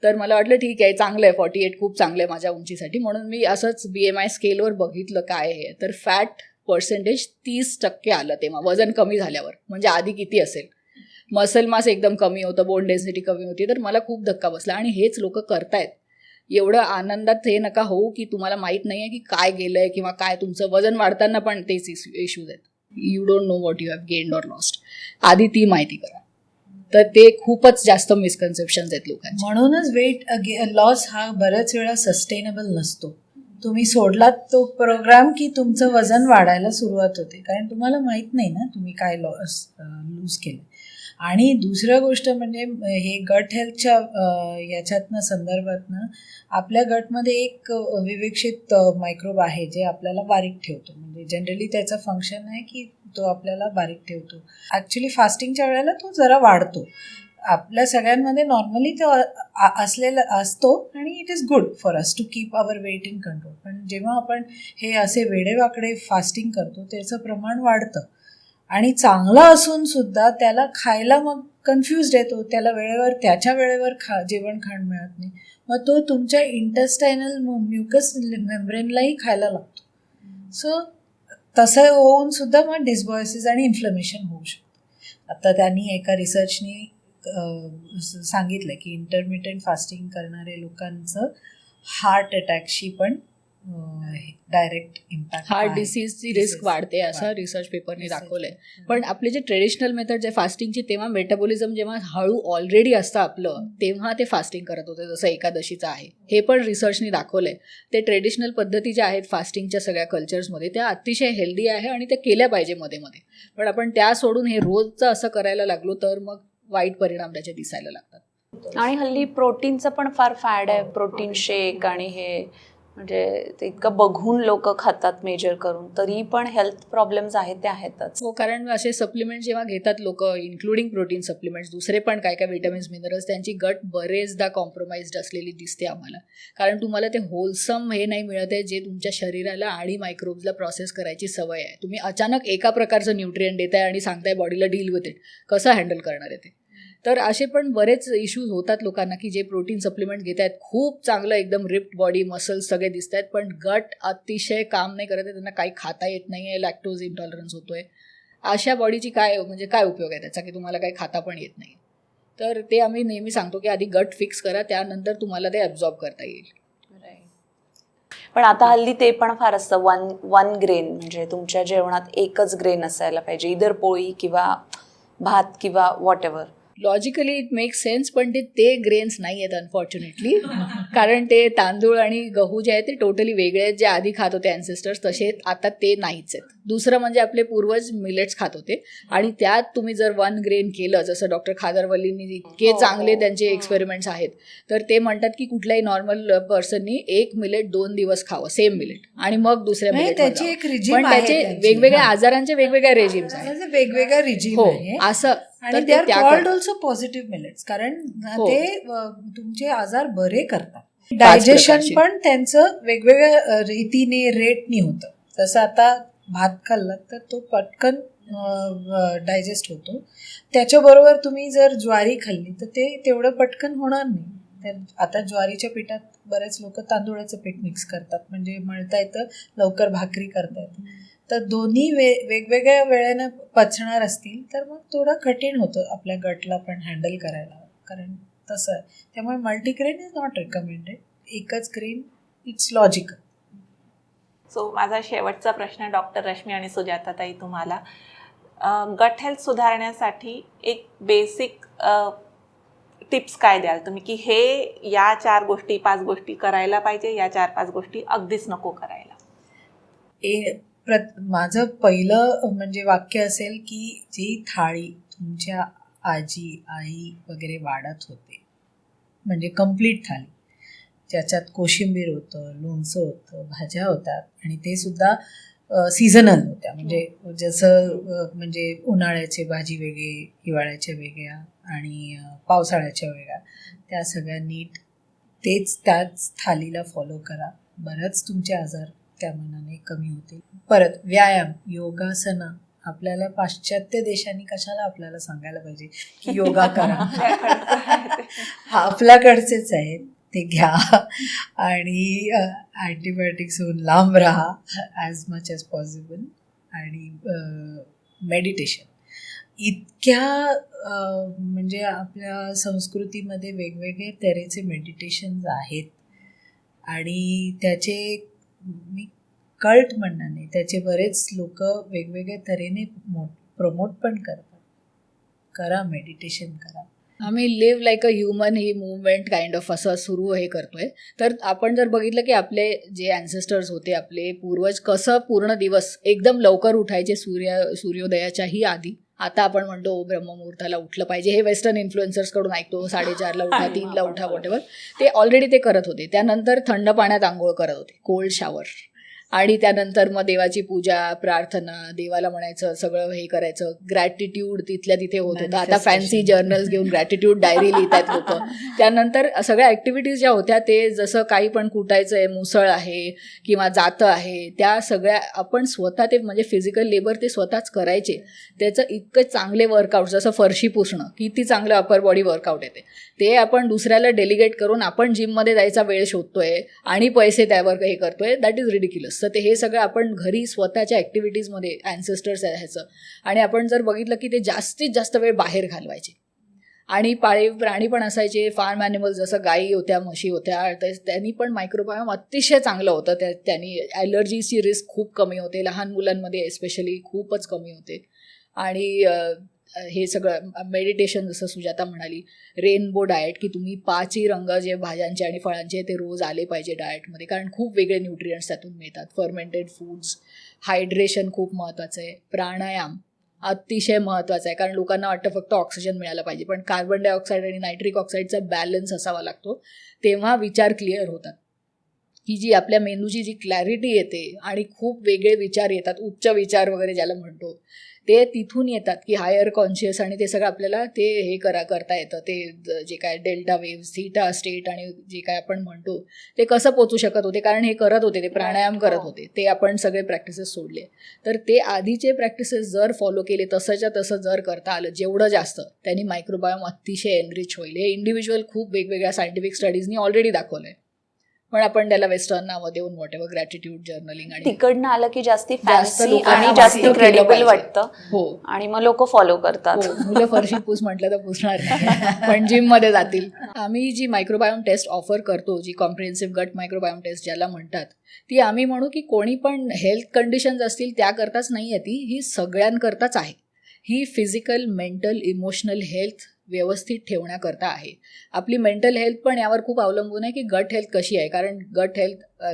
तर मला वाटलं ठीक आहे, चांगलं आहे, 48 खूप चांगलं आहे माझ्या उंचीसाठी. म्हणून मी असंच BMI स्केलवर बघितलं काय आहे, तर फॅट पर्सेंटेज 30% आलं तेव्हा वजन कमी झाल्यावर. म्हणजे आधी किती असेल, मसल मास एकदम कमी होतं, बोन डेन्सिटी कमी होती. तर मला खूप धक्का बसला. आणि हेच लोक करतायत. एवढं आनंदात हे नका होऊ की तुम्हाला माहीत नाही आहे की काय गेलं आहे किंवा काय. तुमचं वजन वाढताना पण तेच इश्यूज आहेत. You don't know what you have gained or lost. आधी ती माहिती करा. तर ते खूपच जास्त मिसकन्सेप्शन्स आहेत लोकांचे. म्हणूनच वेट लॉस हा बऱ्याच वेळा सस्टेनेबल नसतो. तुम्ही सोडलात तो प्रोग्राम की तुमचं वजन वाढायला सुरुवात होते, कारण तुम्हाला माहीत नाही ना तुम्ही काय लूज केलं. आणि दुसरं गोष्ट म्हणजे हे गट हेल्थच्या याच्यातनं संदर्भातनं आपल्या गटमध्ये एक विवेक्षित मायक्रोब आहे जे आपल्याला बारीक ठेवतो. म्हणजे जनरली त्याचं फंक्शन आहे की तो आपल्याला बारीक ठेवतो. ॲक्च्युली फास्टिंगच्या वेळेला तो जरा वाढतो. आपल्या सगळ्यांमध्ये नॉर्मली तो असलेला असतो आणि it is good for us to keep our weight in control. पण जेव्हा आपण हे असे वेडेवाकडे फास्टिंग करतो त्याचं प्रमाण वाढतं. आणि चांगलं असून सुद्धा त्याला खायला मग कन्फ्युज्ड येतो. त्याला वेळेवर त्याच्या वेळेवर जेवण खाणं मिळत नाही. मग तो तुमच्या इंटेस्टायनल म्युकस मेम्ब्रेनलाही खायला लागतो. सो तसं होऊन सुद्धा मग डिस्बॉयसिस आणि इन्फ्लमेशन होऊ शकतं. आता त्यांनी एका रिसर्चनी सांगितलं की इंटरमिटेंट फास्टिंग करणारे लोकांचं हार्ट अटॅकशी पण डायरेक्ट इम्पॅक्ट, हार्ट डिसीजची रिस्क वाढते असं रिसर्च पेपरने दाखवलंय. पण आपले जे ट्रेडिशनल मेथड जे फास्टिंगची, तेव्हा मेटाबॉलिझम जेव्हा हळू ऑलरेडी असतं आपलं, तेव्हा ते फास्टिंग करत होते, जसं एकादशीचं आहे. हे पण रिसर्चनी दाखवलंय. ते ट्रेडिशनल पद्धती ज्या आहेत फास्टिंगच्या सगळ्या कल्चर्समध्ये, त्या अतिशय हेल्दी आहे आणि त्या केल्या पाहिजे मध्ये मध्ये. पण आपण त्या सोडून हे रोजचं असं करायला लागलो तर मग वाईट परिणाम त्याचे दिसायला लागतात. आणि हल्ली प्रोटीनचं पण फार फॅड आहे, प्रोटीन शेक आणि हे, म्हणजे ते इतकं बघून लोक खातात मेजर करून, तरी पण हेल्थ प्रॉब्लेम्स आहेत ते आहेतच. हो, कारण असे सप्लिमेंट जेव्हा घेतात लोक, इन्क्लुडिंग प्रोटीन सप्लिमेंट्स, दुसरे पण काय काय विटामिन्स मिनरल्स, त्यांची गट बरेचदा कॉम्प्रोमाइज्ड असलेली दिसते आम्हाला. कारण तुम्हाला ते होलसम हे नाही मिळत आहे जे तुमच्या शरीराला आणि मायक्रोब्सला प्रोसेस करायची सवय आहे. तुम्ही अचानक एका प्रकारचं न्यूट्रिएंट देताय आणि सांगताय बॉडीला डील विथ इट, कसं हँडल करणार आहे ते. तर असे पण बरेच इश्यूज होतात लोकांना की जे प्रोटीन सप्लिमेंट घेत आहेत, खूप चांगलं एकदम रिप्ड बॉडी, मसल्स सगळे दिसत आहेत, पण गट अतिशय काम नाही करत आहे, त्यांना काही खाता येत नाही आहे, लॅक्टोज इंटॉलरन्स होतोय. अशा बॉडीची काय उपयोग आहे त्याचा, की तुम्हाला काही खाता पण येत नाही. तर ते आम्ही नेहमी सांगतो की आधी गट फिक्स करा, त्यानंतर तुम्हाला ते ॲब्झॉर्ब करता येईल. पण आता हल्ली ते पण फार असतं, वन ग्रेन, म्हणजे तुमच्या जेवणात एकच ग्रेन असायला पाहिजे, इधर पोळी किंवा भात किंवा what ever. Logically it make sense, पण ते ग्रेन्स नाही आहेत अनफॉर्च्युनेटली. कारण ते तांदूळ आणि गहू जे आहेत ते टोटली वेगळे आहेत. जे आधी खात होते ॲन्सेस्टर्स तसे आता ते नाहीच आहेत. दुसरं म्हणजे आपले पूर्वज मिलेट्स खात होते, आणि त्यात तुम्ही जर वन ग्रेन केलं, जसं डॉक्टर खादरवल्लींनी इतके चांगले त्यांचे एक्सपेरिमेंट्स आहेत, तर ते म्हणतात की कुठल्याही नॉर्मल पर्सननी एक मिलेट 2 दिवस खावं, सेम मिलेट, आणि मग दुसऱ्या मिलेट. पण त्याचे वेगवेगळ्या आजारांचे वेगवेगळ्या रेजिम्स आहेत, वेगवेगळ्या रिजिम हो आहे असं. आणि they R called also positive millets, कारण हो. ते तुमचे आजार बरे करतात. डायजेशन पण त्यांचं वेगवेगळ्या रीतीने रेटनी होतं. जसं आता भात खाल्ला तर तो पटकन डायजेस्ट होतो. त्याच्याबरोबर तुम्ही जर ज्वारी खाल्ली तर ते तेवढं पटकन होणार नाही. तर आता ज्वारीच्या पिठात बरेच लोक तांदूळाचं पीठ मिक्स करतात, म्हणजे मळता येतं, लवकर भाकरी करता येतं. तर दोन्ही वेगवेगळ्या वेळेनं पचणार असतील तर मग थोडं कठीण होतं आपल्या गटला पण हँडल करायला, कारण तसं आहे. त्यामुळे मल्टीग्रेन इज नॉट रिकमेंडेड, एकच ग्रेन इट्स लॉजिकल. सो माझा शेवटचा प्रश्न डॉक्टर रश्मी आणि सुजाताताई तुम्हाला, गट हेल्थ सुधारण्यासाठी एक बेसिक टिप्स काय द्याल तुम्ही, की हे या 4 गोष्टी 5 गोष्टी करायला पाहिजे, या 4-5 गोष्टी अगदीच नको करायला? माझं पहिलं म्हणजे वाक्य असेल की जी थाळी तुमच्या आजी आई वगैरे वाढत होते, म्हणजे कंप्लीट थाळी, ज्याच्यात कोशिंबीर होतं, लोणचं होतं, भाज्या होतात, आणि ते सुद्धा सीझनल होत्या, म्हणजे जसं म्हणजे उन्हाळ्याचे भाजी वेगळे, हिवाळ्याच्या वेगळ्या आणि पावसाळ्याच्या वेगळ्या, त्या सगळ्या नीट त्याच थालीला फॉलो करा. बरंच तुमचे आजार त्या मनाने कमी होतील. परत व्यायाम, योगासनं, आपल्याला पाश्चात्य देशांनी कशाला आपल्याला सांगायला पाहिजे की योगा करा, हा आपल्याकडचेच आहेत, ते घ्या. आणि अँटीबायोटिक्स होऊन लांब राहा ॲज मच ॲज पॉसिबल. आणि मेडिटेशन, इतक्या म्हणजे आपल्या संस्कृतीमध्ये वेगवेगळे तऱ्हेचे मेडिटेशन्स आहेत, आणि त्याचे मी कल्ट म्हणणार नाही, त्याचे बरेच लोक वेगवेगळ्या तऱ्हेने प्रमोट पण करतात. करा, मेडिटेशन करा. आम्ही लिव्ह लाईक अ ह्युमन ही मूवमेंट काइंड ऑफ असं सुरू हे करतोय. तर आपण जर बघितलं की आपले जे ॲन्सेस्टर्स होते, आपले पूर्वज, कसं पूर्ण दिवस एकदम लवकर उठायचे, सूर्योदयाच्याही आधी. आता आपण म्हणतो ब्रह्ममुहूर्ताला उठलं पाहिजे, हे वेस्टर्न इन्फ्लुएन्सर्सकडून ऐकतो, 4:30ला उठा, 3ला उठा, वॉटेवर. ते ऑलरेडी ते करत होते. त्यानंतर थंड पाण्यात आंघोळ करत होते, कोल्ड शॉवर. आणि त्यानंतर मग देवाची पूजा, प्रार्थना, देवाला म्हणायचं, सगळं हे करायचं, ग्रॅटिट्यूड तिथल्या तिथे होत होतं. आता फॅन्सी जर्नल्स घेऊन ग्रॅटिट्यूड डायरी लिहितात लोक. त्यानंतर सगळ्या ॲक्टिव्हिटीज ज्या होत्या ते जसं काही पण कुटायचं आहे, मुसळ आहे किंवा जातं आहे, त्या सगळ्या आपण स्वतः ते म्हणजे फिजिकल लेबर ते स्वतःच करायचे. त्याचं इतकं चांगले वर्कआउट, जसं फरशी पुसणं किती चांगलं अपर बॉडी वर्कआउट येते, ते आपण दुसऱ्याला डेलिगेट करून आपण जिममध्ये जायचा वेळ शोधतोय आणि पैसे त्यावर हे करतोय. That is ridiculous. तर ते हे सगळं आपण घरी स्वतःच्या ॲक्टिव्हिटीजमध्ये ॲन्सेस्टर्स ह्याचं, आणि आपण जर बघितलं की ते जास्तीत जास्त वेळ बाहेर घालवायचे. आणि पाळीव प्राणी पण असायचे, फार्म ॲनिमल्स, जसं गायी होत्या, म्हशी होत्या, तर त्यांनी पण मायक्रोबायोम अतिशय चांगलं होतं. त्यांनी ॲलर्जीची रिस्क खूप कमी होते, लहान मुलांमध्ये एस्पेशली खूपच कमी होते. आणि हे सगळं मेडिटेशन, जसं सुजाता म्हणाली, रेनबो डाएट, की तुम्ही 5ही रंग जे भाज्यांचे आणि फळांचे ते रोज आले पाहिजे डाएटमध्ये, कारण खूप वेगळे न्यूट्रियंट्स त्यातून मिळतात. फर्मेंटेड फूड्स, हायड्रेशन खूप महत्त्वाचं आहे, प्राणायाम अतिशय महत्त्वाचं आहे, कारण लोकांना वाटतं फक्त ऑक्सिजन मिळालं पाहिजे, पण कार्बन डायऑक्साईड आणि नायट्रिक ऑक्साईडचा बॅलन्स असावा लागतो, तेव्हा विचार क्लिअर होतात. ही जी आपल्या मेंदूची जी क्लॅरिटी येते आणि खूप वेगळे विचार येतात, उच्च विचार वगैरे ज्याला म्हणतो, ते तिथून येतात, की हायर कॉन्शियस, आणि ते सगळं आपल्याला ते हे करता येतं. ते जे काय डेल्टा वेव्ह, थीटा स्टेट आणि जे काय आपण म्हणतो ते कसं पोचू शकत होते, कारण हे करत होते, ते प्राणायाम करत होते, ते आपण सगळे प्रॅक्टिसेस सोडले. तर ते आधीचे प्रॅक्टिसेस जर फॉलो केले, तसंच्या तसं जर करता आलं जेवढं जास्त, त्यांनी मायक्रोबायोम अतिशय एनरिच होईल. हे इंडिव्हिज्युअल खूप वेगवेगळ्या सायंटिफिक स्टडीजनी ऑलरेडी दाखवलं आहे, पण आपण त्याला वेस्टर्न नावं देऊन व्हॉटेवर ग्रॅटिट्यूड जर्नलिंग आणि तिकडनं आलं की जास्ती जास्त फॅन्सी लोकांना आणि जास्ती वाटतं, क्रेडिबल केलं वाटतं. हो आणि मग लोक फॉलो करतात. हो, मुलं फरशी पूस म्हटलं तर पुसणार नाही, पण जिममध्ये जातील. आम्ही जी मायक्रोबायोम टेस्ट ऑफर करतो, जी कॉम्प्रिहेन्सिव्ह गट मायक्रोबायोम टेस्ट ज्याला म्हणतात, ती आम्ही म्हणू की कोणी पण हेल्थ कंडिशन्स असतील त्याकरताच नाही आहे, ही सगळ्यांकरताच आहे. ही फिजिकल, मेंटल, इमोशनल हेल्थ व्यवस्थित ठेवण्याकरता आहे. आपली मेंटल हेल्थ पण यावर खूप अवलंबून आहे की गट हेल्थ कशी आहे, कारण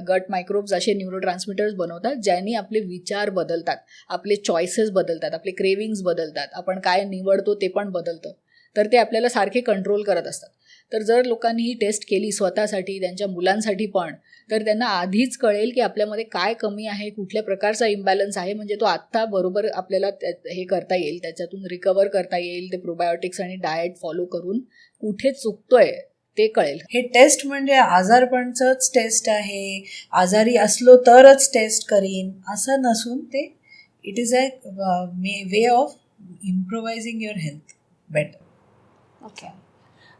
गट मायक्रोब्स असे न्यूरोट्रान्समिटर्स बनवतात ज्यांनी आपले विचार बदलतात, आपले चॉईसेस बदलतात, आपले क्रेविंग्स बदलतात, आपण काय निवडतो ते पण बदलतं. तर ते आपल्याला सारखे कंट्रोल करत असतात. तर जर लोकांनी ही टेस्ट केली स्वतःसाठी, त्यांच्या मुलांसाठी पण, तर त्यांना आधीच कळेल की आपल्यामध्ये काय कमी आहे, कुठल्या प्रकारचा इम्बॅलन्स आहे, म्हणजे तो आत्ता बरोबर आपल्याला हे करता येईल, त्याच्यातून रिकवर करता येईल. ते प्रोबायोटिक्स आणि डाएट फॉलो करून कुठे चुकतोय ते कळेल. हे टेस्ट म्हणजे आजारपणचंच टेस्ट आहे, आजारी असलो तरच टेस्ट करीन असं नसून ते it is a way of improvising your health better. Okay,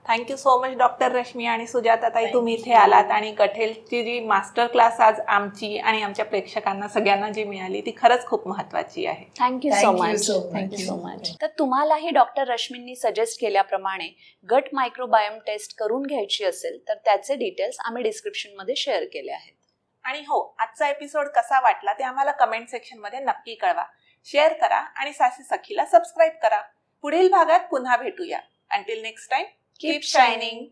thank you so much doctor Rashmi आणि सुजाता ताई, तुम्ही इथे आलात आणि गट हेल्थची जी मास्टर क्लास आज आमची आणि आमच्या प्रेक्षकांना सगळ्यांना जी मिळाली ती खरंच खूप महत्त्वाची आहे. Thank you so much. तर तुम्हालाही डॉक्टर रश्मींनी सजेस्ट केल्याप्रमाणे गट मायक्रोबायोम टेस्ट करून घ्यायची असेल तर त्याचे डिटेल्स आम्ही डिस्क्रिप्शनमध्ये शेअर केले आहेत. आणि हो, आजचा एपिसोड कसा वाटला ते आम्हाला कमेंट सेक्शनमध्ये नक्की कळवा, शेअर करा आणि सासी सखीला सबस्क्राईब करा. पुढील भागात पुन्हा भेटूया. Until next time, keep shining.